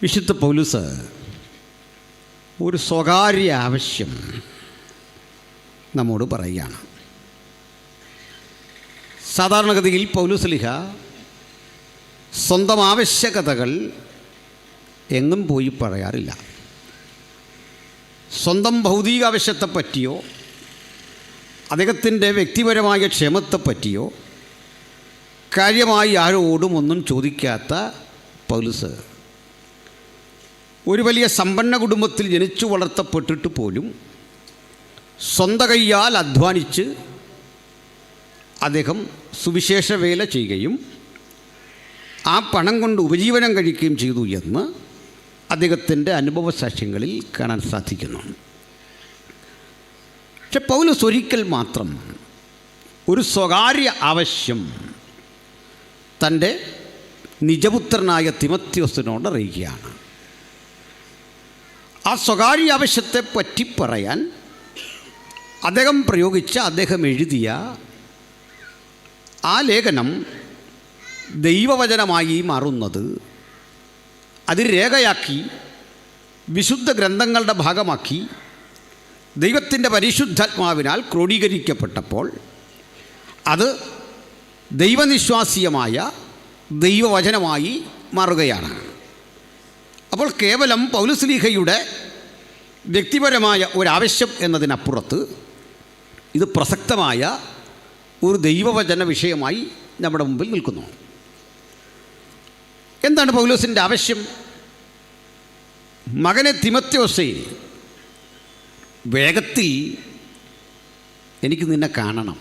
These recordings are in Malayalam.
വിശുദ്ധ പൗലോസ് ഒരു സ്വകാര്യ ആവശ്യം നമ്മോട് പറയുകയാണ്. സാധാരണഗതിയിൽ പൗലോസ്ലീഹ സ്വന്തം ആവശ്യകതകൾ എങ്ങും പോയി പറയാറില്ല. സ്വന്തം ഭൗതിക ആവശ്യത്തെപ്പറ്റിയോ അദ്ദേഹത്തിൻ്റെ വ്യക്തിപരമായ ക്ഷേമത്തെപ്പറ്റിയോ കാര്യമായി ആരോടും ഒന്നും ചോദിക്കാത്ത പൗലോസ് ഒരു വലിയ സമ്പന്ന കുടുംബത്തിൽ ജനിച്ചു വളർത്തപ്പെട്ടിട്ട് പോലും സ്വന്തം കൈയാൽ അധ്വാനിച്ച് അദ്ദേഹം സുവിശേഷ വേല ചെയ്യുകയും ആ പണം കൊണ്ട് ഉപജീവനം കഴിക്കുകയും ചെയ്തു എന്ന് അദ്ദേഹത്തിൻ്റെ അനുഭവ സാക്ഷ്യങ്ങളിൽ കാണാൻ സാധിക്കുന്നു. പക്ഷെ പൗലോസ് ഒരിക്കൽ മാത്രം ഒരു സ്വകാര്യ ആവശ്യം തൻ്റെ നിജപുത്രനായ തിമോത്തിയോസിനോട് അറിയിക്കുകയാണ്. ആ സ്വകാര്യ ആവശ്യത്തെ പറ്റി പറയാൻ അദ്ദേഹം എഴുതിയ ആ ലേഖനം ദൈവവചനമായി മാറുന്നത്, അത് രേഖയാക്കി വിശുദ്ധ ഗ്രന്ഥങ്ങളുടെ ഭാഗമാക്കി ദൈവത്തിൻ്റെ പരിശുദ്ധാത്മാവിനാൽ ക്രോഡീകരിക്കപ്പെട്ടപ്പോൾ അത് ദൈവനിശ്വാസീയമായ ദൈവവചനമായി മാറുകയാണ്. അപ്പോൾ കേവലം പൗലോസ്ലീഹയുടെ വ്യക്തിപരമായ ഒരാവശ്യം എന്നതിനപ്പുറത്ത് ഇത് പ്രസക്തമായ ഒരു ദൈവവചന വിഷയമായി നമ്മുടെ മുമ്പിൽ നിൽക്കുന്നു. എന്താണ് പൗലോസിൻ്റെ ആവശ്യം? മകനെ തിമോത്തിയോസേ, വേഗത്തിൽ എനിക്ക് നിന്നെ കാണണം,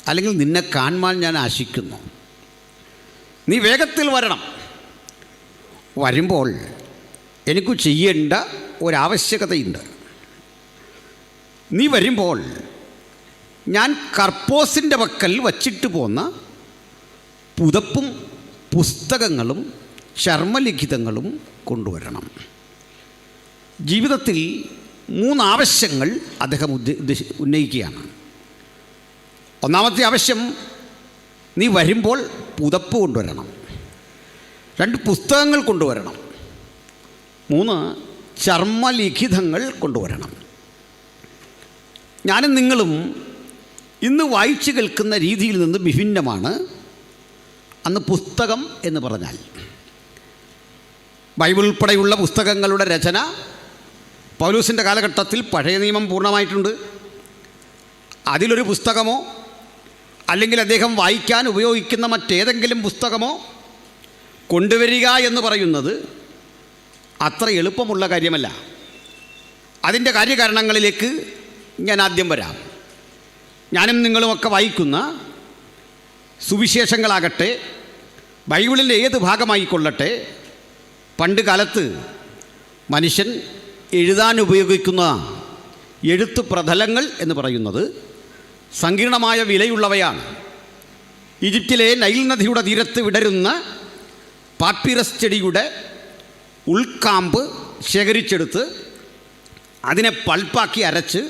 അല്ലെങ്കിൽ നിന്നെ കാണുവാൻ ഞാൻ ആശിക്കുന്നു. നീ വേഗത്തിൽ വരണം. വരുമ്പോൾ എനിക്ക് ചെയ്യേണ്ട ഒരാവശ്യകതയുണ്ട്. നീ വരുമ്പോൾ ഞാൻ കർപ്പോസിൻ്റെ പക്കൽ വച്ചിട്ട് പോന്ന പുതപ്പും പുസ്തകങ്ങളും ചർമ്മലിഖിതങ്ങളും കൊണ്ടുവരണം. ജീവിതത്തിൽ 3 ആവശ്യങ്ങൾ അദ്ദേഹം ഉന്നയിക്കുകയാണ്. ഒന്നാമത്തെ ആവശ്യം, നീ വരുമ്പോൾ പുതപ്പ് കൊണ്ടുവരണം. 2 പുസ്തകങ്ങൾ കൊണ്ടുവരണം. 3 ചർമ്മലിഖിതങ്ങൾ കൊണ്ടുവരണം. ഞാനും നിങ്ങളും ഇന്ന് വായിച്ചു കേൾക്കുന്ന രീതിയിൽ നിന്ന് വിഭിന്നമാണ് അന്ന് പുസ്തകം എന്ന് പറഞ്ഞാൽ. ബൈബിൾ ഉൾപ്പെടെയുള്ള പുസ്തകങ്ങളുടെ രചന പൗലോസിൻ്റെ കാലഘട്ടത്തിൽ പഴയ നിയമം പൂർണ്ണമായിട്ടുണ്ട്. അതിലൊരു പുസ്തകമോ അല്ലെങ്കിൽ അദ്ദേഹം വായിക്കാൻ ഉപയോഗിക്കുന്ന മറ്റേതെങ്കിലും പുസ്തകമോ കൊണ്ടുവരിക എന്ന് പറയുന്നത് അത്ര എളുപ്പമുള്ള കാര്യമല്ല. അതിൻ്റെ കാര്യകാരണങ്ങളിലേക്ക് ഞാൻ ആദ്യം വരാം. ഞാനും നിങ്ങളുമൊക്കെ വായിക്കുന്ന സുവിശേഷങ്ങളാകട്ടെ, ബൈബിളിൻ്റെ ഏത് ഭാഗമായിക്കൊള്ളട്ടെ, പണ്ട് കാലത്ത് മനുഷ്യൻ എഴുതാൻ ഉപയോഗിക്കുന്ന എഴുത്ത് പ്രതലങ്ങൾ എന്ന് പറയുന്നത് സങ്കീർണമായ വിലയുള്ളവയാണ്. ഈജിപ്തിലെ നൈൽ നദിയുടെ തീരത്ത് വിടരുന്ന പാപ്പിറസ് ചെടിയുടെ ഉൾക്കാമ്പ് ശേഖരിച്ചെടുത്ത് അതിനെ പൾപ്പാക്കി അരച്ച്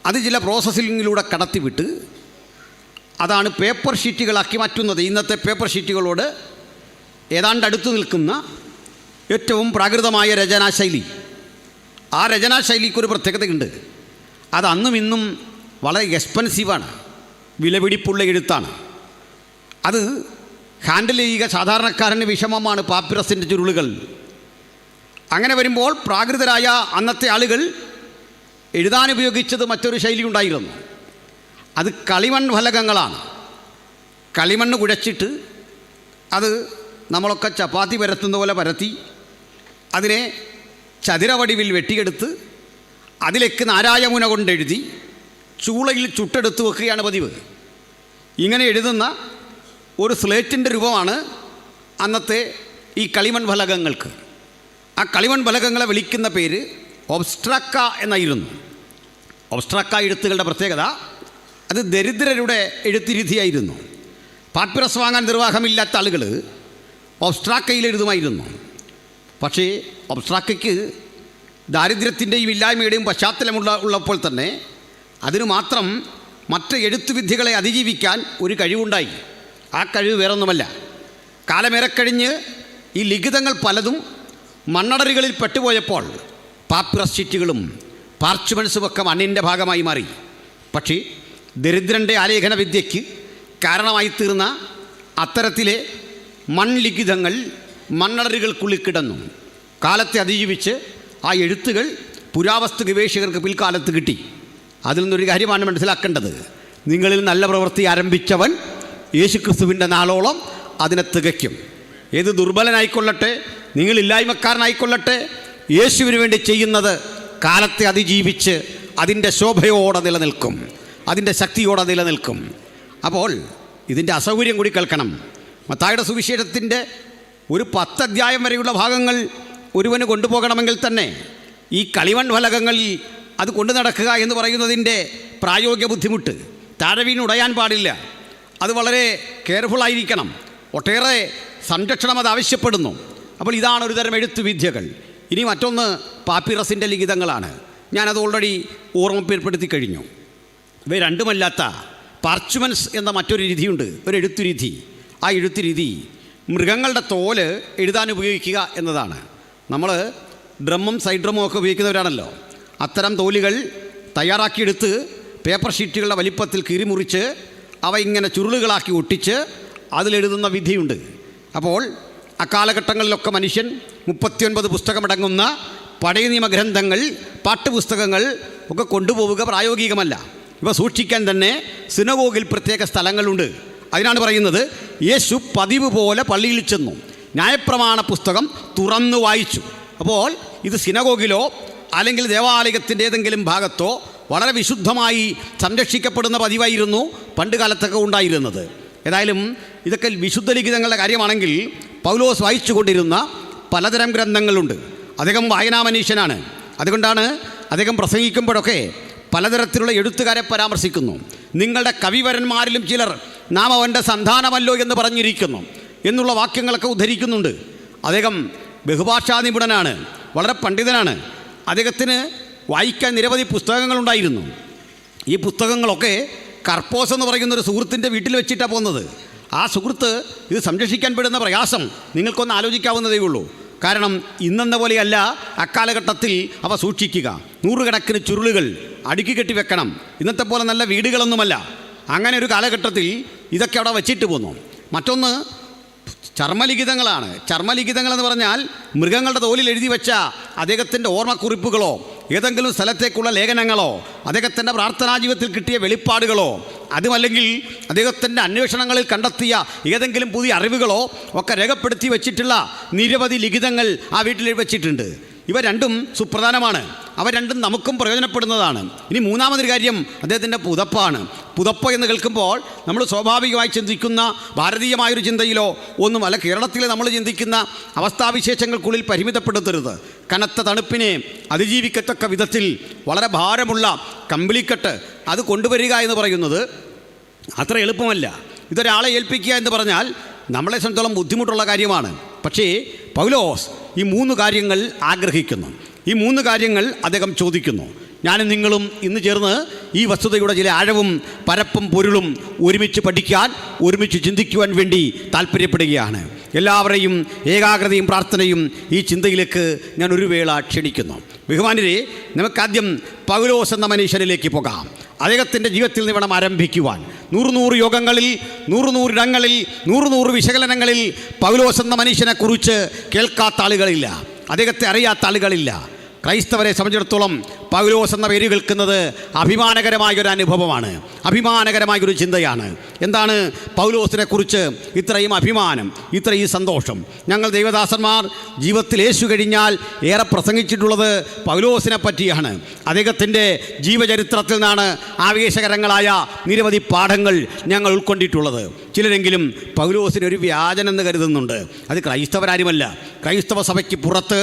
അത് ചില പ്രോസസ്സിങ്ങിലൂടെ കടത്തിവിട്ട് അതാണ് പേപ്പർ ഷീറ്റുകളാക്കി മാറ്റുന്നത്. ഇന്നത്തെ പേപ്പർ ഷീറ്റുകളോട് ഏതാണ്ട് അടുത്ത് നിൽക്കുന്ന ഏറ്റവും പ്രാകൃതമായ രചനാശൈലി. ആ രചനാശൈലിക്കൊരു പ്രത്യേകതയുണ്ട്. അത് അന്നും ഇന്നും വളരെ എക്സ്പെൻസീവാണ്, വിലപിടിപ്പുള്ള എഴുത്താണ്. അത് ഹാൻഡിൽ ചെയ്യുക സാധാരണക്കാരന് വിഷമമാണ്, പാപ്പിറസിൻ്റെ ചുരുളുകൾ. അങ്ങനെ വരുമ്പോൾ പ്രാകൃതരായ അന്നത്തെ ആളുകൾ എഴുതാൻ ഉപയോഗിച്ചത് മറ്റൊരു ശൈലി ഉണ്ടായിരുന്നു. അത് കളിമൺ ഫലകങ്ങളാണ്. കളിമണ്ണ് കുഴച്ചിട്ട് അത് നമ്മളൊക്കെ ചപ്പാത്തി പരത്തുന്ന പോലെ പരത്തി അതിനെ ചതുരവടിവിൽ വെട്ടിയെടുത്ത് അതിലേക്ക് നാരായമുന കൊണ്ടെഴുതി ചൂളയിൽ ചുട്ടെടുത്ത് വെക്കുകയാണ് പതിവ്. ഇങ്ങനെ എഴുതുന്ന ഒരു സ്ലേറ്റിൻ്റെ രൂപമാണ് അന്നത്തെ ഈ കളിമൺ ഫലകങ്ങൾക്ക്. ആ കളിമൺ ഫലകങ്ങളെ വിളിക്കുന്ന പേര് ഒബ്സ്ട്രാക്ക എന്നായിരുന്നു. ഒബ്സ്ട്രാക്ക എഴുത്തുകളുടെ പ്രത്യേകത, അത് ദരിദ്രരുടെ എഴുത്തുരീതിയായിരുന്നു. പാപ്പിറസ് വാങ്ങാൻ നിർവാഹമില്ലാത്ത ആളുകൾ ഒബ്സ്ട്രാക്കയിൽ എഴുതുമായിരുന്നു. പക്ഷേ ഒബ്സ്ട്രാക്കയ്ക്ക് ദാരിദ്ര്യത്തിൻ്റെയും ഇല്ലായ്മയുടെയും പശ്ചാത്തലമുള്ളപ്പോൾ തന്നെ അതിനു മാത്രം മറ്റ് എഴുത്തുവിദ്യകളെ അതിജീവിക്കാൻ ഒരു കഴിവുണ്ടായി. ആ കഴിവ് വേറൊന്നുമല്ല, കാലമേറെക്കഴിഞ്ഞ് ഈ ലിഖിതങ്ങൾ പലതും മണ്ണടരുകളിൽ പെട്ടുപോയപ്പോൾ പാപ്പിറസ് ഷീറ്റുകളും പാർച്ച്മെൻസുമൊക്കെ മണ്ണിൻ്റെ ഭാഗമായി മാറി. പക്ഷേ ദരിദ്രൻ്റെ ആലേഖന വിദ്യയ്ക്ക് കാരണമായി തീർന്ന അത്തരത്തിലെ മൺലിഖിതങ്ങൾ മണ്ണടരുകൾക്കുള്ളിൽ കിടന്നു. കാലത്തെ അതിജീവിച്ച് ആ എഴുത്തുകൾ പുരാവസ്തു ഗവേഷകർക്ക് പിൽക്കാലത്ത് കിട്ടി. അതിൽ നിന്നൊരു കാര്യമാണ് മനസ്സിലാക്കേണ്ടത്. നിങ്ങളിൽ നല്ല പ്രവൃത്തി ആരംഭിച്ചവൻ യേശുക്രിസ്തുവിൻ്റെ നാളോളം അതിനെ തികയ്ക്കും. ഏത് ദുർബലനായിക്കൊള്ളട്ടെ, നിങ്ങളില്ലായ്മക്കാരനായിക്കൊള്ളട്ടെ, യേശുവിന് വേണ്ടി ചെയ്യുന്നത് കാലത്തെ അതിജീവിച്ച് അതിൻ്റെ ശോഭയോടെ നിലനിൽക്കും, അതിൻ്റെ ശക്തിയോടെ നിലനിൽക്കും. അപ്പോൾ ഇതിൻ്റെ അസൗകര്യം കൂടി കേൾക്കണം. മത്തായിയുടെ സുവിശേഷത്തിൻ്റെ ഒരു 10 അധ്യായം വരെയുള്ള ഭാഗങ്ങൾ ഒരുവന് കൊണ്ടുപോകണമെങ്കിൽ തന്നെ ഈ കളിമൺ ഫലകങ്ങളിൽ അത് കൊണ്ടു നടക്കുക എന്ന് പറയുന്നതിൻ്റെ പ്രായോഗിക ബുദ്ധിമുട്ട്. താഴെ വീണുടയാൻ പാടില്ല. അത് വളരെ കെയർഫുള്ളായിരിക്കണം. ഒട്ടേറെ സംരക്ഷണം അത് ആവശ്യപ്പെടുന്നു. അപ്പോൾ ഇതാണ് ഒരു തരം എഴുത്തുവിദ്യകൾ. ഇനി മറ്റൊന്ന് പാപ്പിറസിൻ്റെ ലിഖിതങ്ങളാണ്. ഞാനത് ഓൾറെഡി ഓർമ്മപ്പെടുത്തി കഴിഞ്ഞു. ഇവ രണ്ടുമല്ലാത്ത പാർച്ച്മെൻസ് എന്ന മറ്റൊരു രീതിയുണ്ട്, ഒരു എഴുത്തുരീതി. ആ എഴുത്തുരീതി മൃഗങ്ങളുടെ തോല് എഴുതാൻ ഉപയോഗിക്കുക എന്നതാണ്. നമ്മൾ ഡ്രമ്മും സൈഡ് ഡ്രമ്മും ഒക്കെ ഉപയോഗിക്കുന്നവരാണല്ലോ. അത്തരം തോലുകൾ തയ്യാറാക്കിയെടുത്ത് പേപ്പർ ഷീറ്റുകളുടെ വലിപ്പത്തിൽ കീറിമുറിച്ച് അവ ഇങ്ങനെ ചുരുളുകളാക്കി ഒട്ടിച്ച് അതിലെഴുതുന്ന വിധിയുണ്ട്. അപ്പോൾ അക്കാലഘട്ടങ്ങളിലൊക്കെ മനുഷ്യൻ 39 പുസ്തകമടങ്ങുന്ന പഴയ നിയമഗ്രന്ഥങ്ങൾ, പാട്ടുപുസ്തകങ്ങൾ ഒക്കെ കൊണ്ടുപോവുക പ്രായോഗികമല്ല. ഇവ സൂക്ഷിക്കാൻ തന്നെ സിനഗോഗിൽ പ്രത്യേക സ്ഥലങ്ങളുണ്ട്. അതിനാണ് പറയുന്നത്, യേശു പതിവ് പോലെ പള്ളിയിൽ ചെന്നു ന്യായപ്രമാണ പുസ്തകം തുറന്നു വായിച്ചു. അപ്പോൾ ഇത് സിനഗോഗിലോ അല്ലെങ്കിൽ ദേവാലയത്തിൻ്റെ ഏതെങ്കിലും ഭാഗത്തോ വളരെ വിശുദ്ധമായി സംരക്ഷിക്കപ്പെടുന്ന പതിവായിരുന്നു പണ്ട് കാലത്തൊക്കെ ഉണ്ടായിരുന്നത്. ഏതായാലും ഇതൊക്കെ വിശുദ്ധ ലിഖിതങ്ങളുടെ കാര്യമാണെങ്കിൽ പൗലോസ് വായിച്ചു കൊണ്ടിരുന്ന പലതരം ഗ്രന്ഥങ്ങളുണ്ട്. അദ്ദേഹം വായനാമനീഷ്യനാണ്. അതുകൊണ്ടാണ് അദ്ദേഹം പ്രസംഗിക്കുമ്പോഴൊക്കെ പലതരത്തിലുള്ള എഴുത്തുകാരെ പരാമർശിക്കുന്നു. നിങ്ങളുടെ കവിവരന്മാരിലും ചിലർ നാം അവൻ്റെ സന്താനമല്ലോ എന്ന് പറഞ്ഞിരിക്കുന്നു എന്നുള്ള വാക്യങ്ങളൊക്കെ ഉദ്ധരിക്കുന്നുണ്ട്. അദ്ദേഹം ബഹുഭാഷാ നിപുണനാണ്, വളരെ പണ്ഡിതനാണ്. അദ്ദേഹത്തിന് വായിക്കാൻ നിരവധി പുസ്തകങ്ങളുണ്ടായിരുന്നു. ഈ പുസ്തകങ്ങളൊക്കെ കർപ്പോസ് എന്ന് പറയുന്നൊരു സുഹൃത്തിൻ്റെ വീട്ടിൽ വെച്ചിട്ടാണ് പോകുന്നത്. ആ സുഹൃത്ത് ഇത് സംരക്ഷിക്കാൻ പെടുന്ന പ്രയാസം നിങ്ങൾക്കൊന്ന് ആലോചിക്കാവുന്നതേ ഉള്ളൂ. കാരണം ഇന്നെന്ന പോലെയല്ല അക്കാലഘട്ടത്തിൽ അവ സൂക്ഷിക്കുക. 100 കണക്കിന് ചുരുളുകൾ അടുക്കി കെട്ടി വെക്കണം. ഇന്നത്തെ പോലെ നല്ല വീടുകളൊന്നുമല്ല. അങ്ങനെ ഒരു കാലഘട്ടത്തിൽ ഇതൊക്കെ അവിടെ വച്ചിട്ട് പോന്നു. മറ്റൊന്ന് ചർമ്മലിഖിതങ്ങളാണ്. ചർമ്മലിഖിതങ്ങളെന്ന് പറഞ്ഞാൽ മൃഗങ്ങളുടെ തോലിൽ എഴുതി വെച്ച അദ്ദേഹത്തിൻ്റെ ഓർമ്മക്കുറിപ്പുകളോ ഏതെങ്കിലും സ്ഥലത്തേക്കുള്ള ലേഖനങ്ങളോ അദ്ദേഹത്തിൻ്റെ പ്രാർത്ഥനാ ജീവിതത്തിൽ കിട്ടിയ വെളിപ്പാടുകളോ അതുമല്ലെങ്കിൽ അദ്ദേഹത്തിൻ്റെ അന്വേഷണങ്ങളിൽ കണ്ടെത്തിയ ഏതെങ്കിലും പുതിയ അറിവുകളോ ഒക്കെ രേഖപ്പെടുത്തി വച്ചിട്ടുള്ള നിരവധി ലിഖിതങ്ങൾ ആ വീട്ടിൽ വെച്ചിട്ടുണ്ട്. ഇവ രണ്ടും സുപ്രധാനമാണ്. അവ രണ്ടും നമുക്കും പ്രയോജനപ്പെടുന്നതാണ്. ഇനി മൂന്നാമതൊരു കാര്യം അദ്ദേഹത്തിൻ്റെ പുതപ്പാണ്. പുതപ്പ് എന്ന് കേൾക്കുമ്പോൾ നമ്മൾ സ്വാഭാവികമായി ചിന്തിക്കുന്ന ഭാരതീയമായൊരു ചിന്തയിലോ ഒന്നുമല്ല, കേരളത്തിൽ നമ്മൾ ചിന്തിക്കുന്ന അവസ്ഥാവിശേഷങ്ങൾക്കുള്ളിൽ പരിമിതപ്പെടുത്തരുത്. കനത്ത തണുപ്പിനെ അതിജീവിക്കത്തക്ക വിധത്തിൽ വളരെ ഭാരമുള്ള കമ്പിളിക്കെട്ട് അത് കൊണ്ടുവരിക എന്ന് പറയുന്നത് അത്ര എളുപ്പമല്ല. ഇതൊരാളെ ഏൽപ്പിക്കുക എന്ന് പറഞ്ഞാൽ നമ്മളെ സംബന്ധിച്ചോളം ബുദ്ധിമുട്ടുള്ള കാര്യമാണ്. പക്ഷേ പൗലോസ് ഈ 3 കാര്യങ്ങൾ ആഗ്രഹിക്കുന്നു. ഈ 3 കാര്യങ്ങൾ അദ്ദേഹം ചോദിക്കുന്നു. ഞാനും നിങ്ങളും ഇന്ന് ചേർന്ന് ഈ വസ്തുതയുടെ ചില ആഴവും പരപ്പും പൊരുളും ഒരുമിച്ച് പഠിക്കാൻ, ഒരുമിച്ച് ചിന്തിക്കുവാൻ വേണ്ടി താല്പര്യപ്പെടുകയാണ്. എല്ലാവരെയും ഏകാഗ്രതയും പ്രാർത്ഥനയും ഈ ചിന്തയിലേക്ക് ഞാൻ ഒരു വേള ക്ഷണിക്കുന്നു. ബഹുമാനരെ, നമുക്കാദ്യം പൗലോസ് എന്ന മനുഷ്യനിലേക്ക് പോകാം. അദ്ദേഹത്തിൻ്റെ ജീവിതത്തിൽ നിന്ന് വേണം ആരംഭിക്കുവാൻ. 100 യോഗങ്ങളിൽ 100 ഇടങ്ങളിൽ 100 വിശകലനങ്ങളിൽ പൗലോസ് എന്ന മനുഷ്യനെക്കുറിച്ച് കേൾക്കാത്ത ആളുകളില്ല, അദ്ദേഹത്തെ അറിയാത്ത ആളുകളില്ല. ക്രൈസ്തവരെ സംബന്ധിച്ചിടത്തോളം പൗലോസ് എന്ന പേര് കേൾക്കുന്നത് അഭിമാനകരമായൊരു അനുഭവമാണ്, അഭിമാനകരമായൊരു ചിന്തയാണ്. എന്താണ് പൗലോസിനെ കുറിച്ച് ഇത്രയും അഭിമാനം, ഇത്രയും സന്തോഷം? ഞങ്ങൾ ദൈവദാസന്മാർ ജീവിതത്തിൽ യേശു കഴിഞ്ഞാൽ ഏറെ പ്രസംഗിച്ചിട്ടുള്ളത് പൗലോസിനെ പറ്റിയാണ്. അദ്ദേഹത്തിൻ്റെ ജീവചരിത്രത്തിൽ നിന്നാണ് ആവേശകരങ്ങളായ നിരവധി പാഠങ്ങൾ ഞങ്ങൾ ഉൾക്കൊണ്ടിട്ടുള്ളത്. ചിലരെങ്കിലും പൗലോസിനൊരു വ്യാജനെന്ന് കരുതുന്നുണ്ട്. അത് ക്രൈസ്തവരാരുമല്ല. ക്രൈസ്തവ സഭയ്ക്ക് പുറത്ത്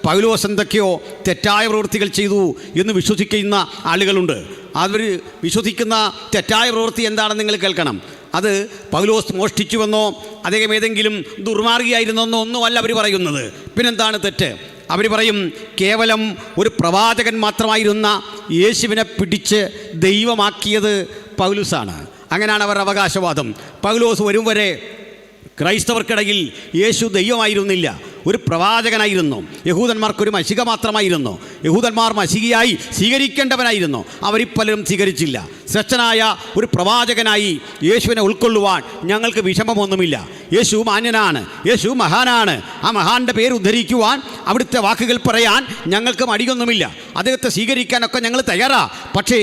പൗലോസ് എന്തൊക്കെയോ തെറ്റായ പ്രവൃത്തികൾ ചെയ്തു എന്ന് വിശ്വസിക്കുന്ന ആളുകളുണ്ട്. അവർ വിശ്വസിക്കുന്ന തെറ്റായ പ്രവൃത്തി എന്താണെന്ന് നിങ്ങൾ കേൾക്കണം. അത് പൗലോസ് മോഷ്ടിച്ചുവെന്നോ അദ്ദേഹം ഏതെങ്കിലും ദുർമാർഗിയായിരുന്നെന്നോ ഒന്നുമല്ല അവർ പറയുന്നത്. പിന്നെന്താണ് തെറ്റ്? അവർ പറയും കേവലം ഒരു പ്രവാചകൻ മാത്രമായിരുന്ന യേശുവിനെ പിടിച്ച് ദൈവമാക്കിയത് പൗലോസാണ്. അങ്ങനെയാണ് അവരുടെ അവകാശവാദം. പൗലോസ് വരും വരെ ക്രൈസ്തവർക്കിടയിൽ യേശു ദൈവമായിരുന്നില്ല. ഒരു പ്രവാചകനായിരുന്നു. യഹൂദന്മാർക്കൊരു മശിക മാത്രമായിരുന്നു. യഹൂദന്മാർ മശികയായി സ്വീകരിക്കേണ്ടവനായിരുന്നു. അവരിപ്പലരും സ്വീകരിച്ചില്ല. ശ്രേഷ്ഠനായ ഒരു പ്രവാചകനായി യേശുവിനെ ഉൾക്കൊള്ളുവാൻ ഞങ്ങൾക്ക് വിഷമമൊന്നുമില്ല. യേശു മാന്യനാണ്, യേശു മഹാനാണ്. ആ മഹാൻ്റെ പേര് ഉദ്ധരിക്കുവാൻ, അവിടുത്തെ വാക്കുകൾ പറയാൻ ഞങ്ങൾക്ക് മടിയൊന്നുമില്ല. അദ്ദേഹത്തെ സ്വീകരിക്കാനൊക്കെ ഞങ്ങൾ തയ്യാറാ. പക്ഷേ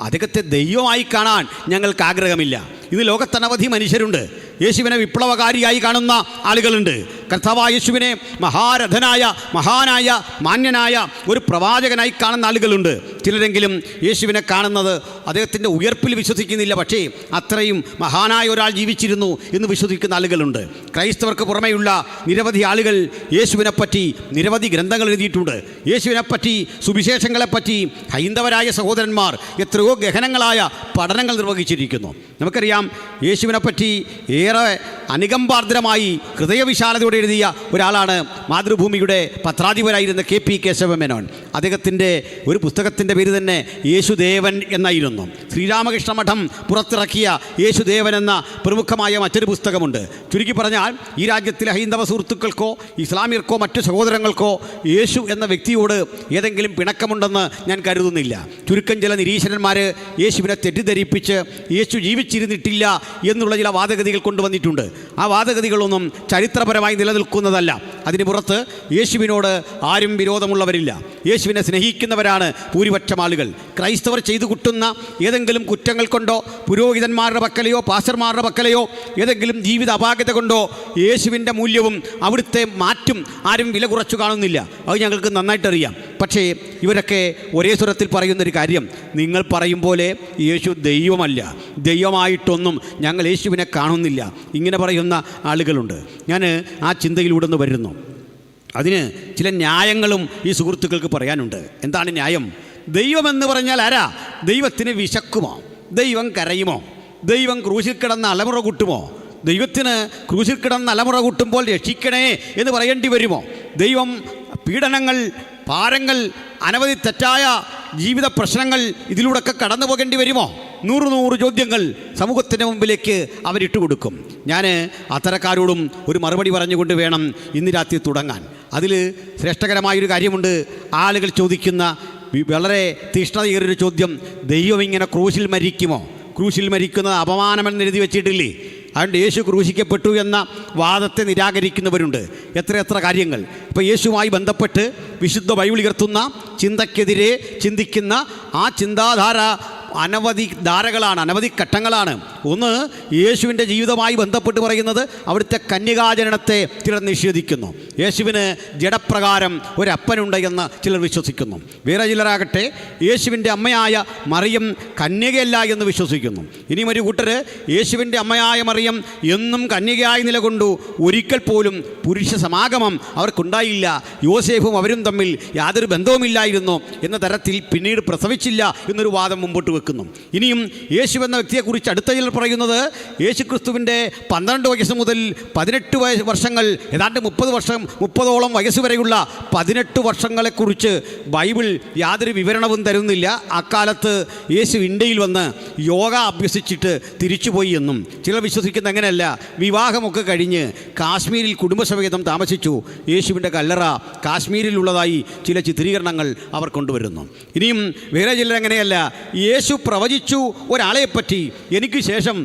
അദ്ദേഹത്തെ ദൈവമായി കാണാൻ ഞങ്ങൾക്ക് ആഗ്രഹമില്ല. ഇത് ലോകത്തനവധി മനുഷ്യരുണ്ട്. യേശുവിനെ വിപ്ലവകാരിയായി കാണുന്ന ആളുകളുണ്ട്. കർത്താവായ യേശുവിനെ മഹാരഥനായ, മഹാനായ, മാന്യനായ ഒരു പ്രവാചകനായി കാണുന്ന ആളുകളുണ്ട്. ചിലരെങ്കിലും യേശുവിനെ കാണുന്നത് അദ്ദേഹത്തിൻ്റെ ഉയർപ്പിൽ വിശ്വസിക്കുന്നില്ല, പക്ഷേ അത്രയും മഹാനായ ഒരാൾ ജീവിച്ചിരുന്നു എന്ന് വിശ്വസിക്കുന്ന ആളുകളുണ്ട്. ക്രൈസ്തവർക്ക് പുറമെയുള്ള നിരവധി ആളുകൾ യേശുവിനെപ്പറ്റി നിരവധി ഗ്രന്ഥങ്ങൾ എഴുതിയിട്ടുണ്ട്. യേശുവിനെപ്പറ്റി, സുവിശേഷങ്ങളെപ്പറ്റി ഹൈന്ദവരായ സഹോദരന്മാർ എത്രയോ ഗഹനങ്ങളായ പഠനങ്ങൾ നിർവഹിച്ചിരിക്കുന്നു. നമുക്കറിയാം, യേശുവിനെപ്പറ്റി ഏറെ അനുകമ്പാർദ്രമായി ഹൃദയവിശാലതയോടെ എഴുതിയ ഒരാളാണ് മാതൃഭൂമിയുടെ പത്രാധിപരായിരുന്ന KP കേശവമേനോൻ. അദ്ദേഹത്തിൻ്റെ ഒരു പുസ്തകത്തിൻ്റെ പേര് തന്നെ യേശുദേവൻ എന്നായിരുന്നു. ശ്രീരാമകൃഷ്ണ മഠം പുറത്തിറക്കിയ യേശുദേവൻ എന്ന പ്രമുഖമായ മറ്റൊരു പുസ്തകമുണ്ട്. ചുരുക്കി പറഞ്ഞാൽ, ഈ രാജ്യത്തിലെ ഹൈന്ദവ സുഹൃത്തുക്കൾക്കോ ഇസ്ലാമിയർക്കോ മറ്റു സഹോദരങ്ങൾക്കോ യേശു എന്ന വ്യക്തിയോട് ഏതെങ്കിലും പിണക്കമുണ്ടെന്ന് ഞാൻ കരുതുന്നില്ല. ചുരുക്കം ചില നിരീശ്വരന്മാർ യേശുവിനെ തെറ്റിദ്ധരിപ്പിച്ച് യേശു ജീവിച്ചിരുന്നിട്ടില്ല എന്നുള്ള ചില വാദഗതികൾ കൊണ്ടുവന്നിട്ടുണ്ട്. ആ വാദഗതികളൊന്നും ചരിത്രപരമായി നിലനിൽക്കുന്നതല്ല. അതിന് പുറത്ത് യേശുവിനോട് ആരും വിരോധമുള്ളവരില്ല. യേശുവിനെ സ്നേഹിക്കുന്നവരാണ് ഭൂരിപക്ഷം ആളുകൾ. ക്രൈസ്തവർ ചെയ്തു കൂട്ടുന്ന ഏതെങ്കിലും കുറ്റങ്ങൾ കൊണ്ടോ, പുരോഹിതന്മാരുടെ പക്കലെയോ പാസ്റ്റർമാരുടെ പക്കലെയോ ഏതെങ്കിലും ജീവിത അപാകത കൊണ്ടോ യേശുവിൻ്റെ മൂല്യവും അവിടുത്തെ മാറ്റും ആരും വില കുറച്ചു കാണുന്നില്ല. അത് ഞങ്ങൾക്ക് നന്നായിട്ടറിയാം. പക്ഷേ ഇവരൊക്കെ ഒരേ സ്വരത്തിൽ പറയുന്നൊരു കാര്യം, നിങ്ങൾ പറയും പോലെ യേശു ദൈവമല്ല, ദൈവമായിട്ടൊന്നും ഞങ്ങൾ യേശുവിനെ കാണുന്നില്ല, ഇങ്ങനെ പറയുന്ന ആളുകളുണ്ട്. ഞാൻ ആ ചിന്തയിലൂടെ നിന്ന് വരുന്നു. അതിന് ചില ന്യായങ്ങളും ഈ സുഹൃത്തുക്കൾക്ക് പറയാനുണ്ട്. എന്താണ് ന്യായം? ദൈവമെന്ന് പറഞ്ഞാൽ ആരാ? ദൈവത്തിന് വിശക്കുമോ? ദൈവം കരയുമോ? ദൈവം ക്രൂശിൽ കിടന്ന് അലമുറ കൂട്ടുമോ? ദൈവത്തിന് ക്രൂശിൽ കിടന്ന് അലമുറ കൂട്ടുമ്പോൾ രക്ഷിക്കണേ എന്ന് പറയേണ്ടി വരുമോ? ദൈവം പീഡനങ്ങൾ, ഭാരങ്ങൾ, അനവധി തെറ്റായ ജീവിത പ്രശ്നങ്ങൾ ഇതിലൂടെയൊക്കെ കടന്നു പോകേണ്ടി വരുമോ? 100 ചോദ്യങ്ങൾ സമൂഹത്തിൻ്റെ മുമ്പിലേക്ക് അവരിട്ട് കൊടുക്കും. ഞാൻ അത്തരക്കാരോടും ഒരു മറുപടി പറഞ്ഞുകൊണ്ട് വേണം ഇന്ന് രാത്രി തുടങ്ങാൻ. അതിൽ ശ്രേഷ്ഠകരമായൊരു കാര്യമുണ്ട്. ആളുകൾ ചോദിക്കുന്ന വളരെ തീഷ്ണതയേറിയൊരു ചോദ്യം, ദൈവം ഇങ്ങനെ ക്രൂശിൽ മരിക്കുമോ? ക്രൂശിൽ മരിക്കുന്നത് അപമാനമെന്ന് എഴുതി വെച്ചിട്ടില്ലേ? അതുകൊണ്ട് യേശു ക്രൂശിക്കപ്പെട്ടു എന്ന വാദത്തെ നിരാകരിക്കുന്നവരുണ്ട്. എത്രയെത്ര കാര്യങ്ങൾ. ഇപ്പോൾ യേശുവുമായി ബന്ധപ്പെട്ട് വിശുദ്ധ ബൈബിൾ ഉയർത്തുന്ന ചിന്തയ്ക്കെതിരെ ചിന്തിക്കുന്ന ആ ചിന്താധാര അനവധി ധാരകളാണ്, അനവധി ഘട്ടങ്ങളാണ്. ഒന്ന്, യേശുവിൻ്റെ ജീവിതവുമായി ബന്ധപ്പെട്ട് പറയുന്നത് അവിടുത്തെ കന്യകാജനനത്തെ ചിലർ നിഷേധിക്കുന്നു. യേശുവിന് ജഡപ്രകാരം ഒരപ്പനുണ്ട് എന്ന് ചിലർ വിശ്വസിക്കുന്നു. വേറെ ചിലരാകട്ടെ യേശുവിൻ്റെ അമ്മയായ മറിയം കന്യകയല്ല എന്ന് വിശ്വസിക്കുന്നു. ഇനിയും ഒരു കൂട്ടർ യേശുവിൻ്റെ അമ്മയായ മറിയം എന്നും കന്യകയായി നിലകൊണ്ടു, ഒരിക്കൽ പോലും പുരുഷ സമാഗമം അവർക്കുണ്ടായില്ല, യോസേഫും അവരും തമ്മിൽ യാതൊരു ബന്ധവുമില്ലായിരുന്നു എന്ന തരത്തിൽ പിന്നീട് പ്രസവിച്ചില്ല എന്നൊരു വാദം മുമ്പോട്ട് വെക്കുന്നു. ഇനിയും യേശു എന്ന വ്യക്തിയെക്കുറിച്ച് അടുത്ത ചിലർ പറയുന്നത് യേശു ക്രിസ്തുവിൻ്റെ 12 വയസ്സ് മുതൽ 18 വർഷങ്ങൾ, ഏതാണ്ട് 30ഓളം വയസ്സ് വരെയുള്ള 18 വർഷങ്ങളെക്കുറിച്ച് ബൈബിൾ യാതൊരു വിവരണവും തരുന്നില്ല. അക്കാലത്ത് യേശു ഇന്ത്യയിൽ വന്ന് യോഗ അഭ്യസിച്ചിട്ട് തിരിച്ചുപോയി എന്നും ചിലർ വിശ്വസിക്കുന്ന അങ്ങനെയല്ല. വിവാഹമൊക്കെ കഴിഞ്ഞ് കാശ്മീരിൽ കുടുംബസമേതം താമസിച്ചു. യേശുവിൻ്റെ കല്ലറ കാശ്മീരിലുള്ളതായി ചില ചിത്രീകരണങ്ങൾ അവർ കൊണ്ടുവരുന്നു. ഇനിയും വേറെ ചിലർ അങ്ങനെയല്ല, യേശു പ്രവചിച്ചു ഒരാളെപ്പറ്റി, എനിക്ക് ശേഷം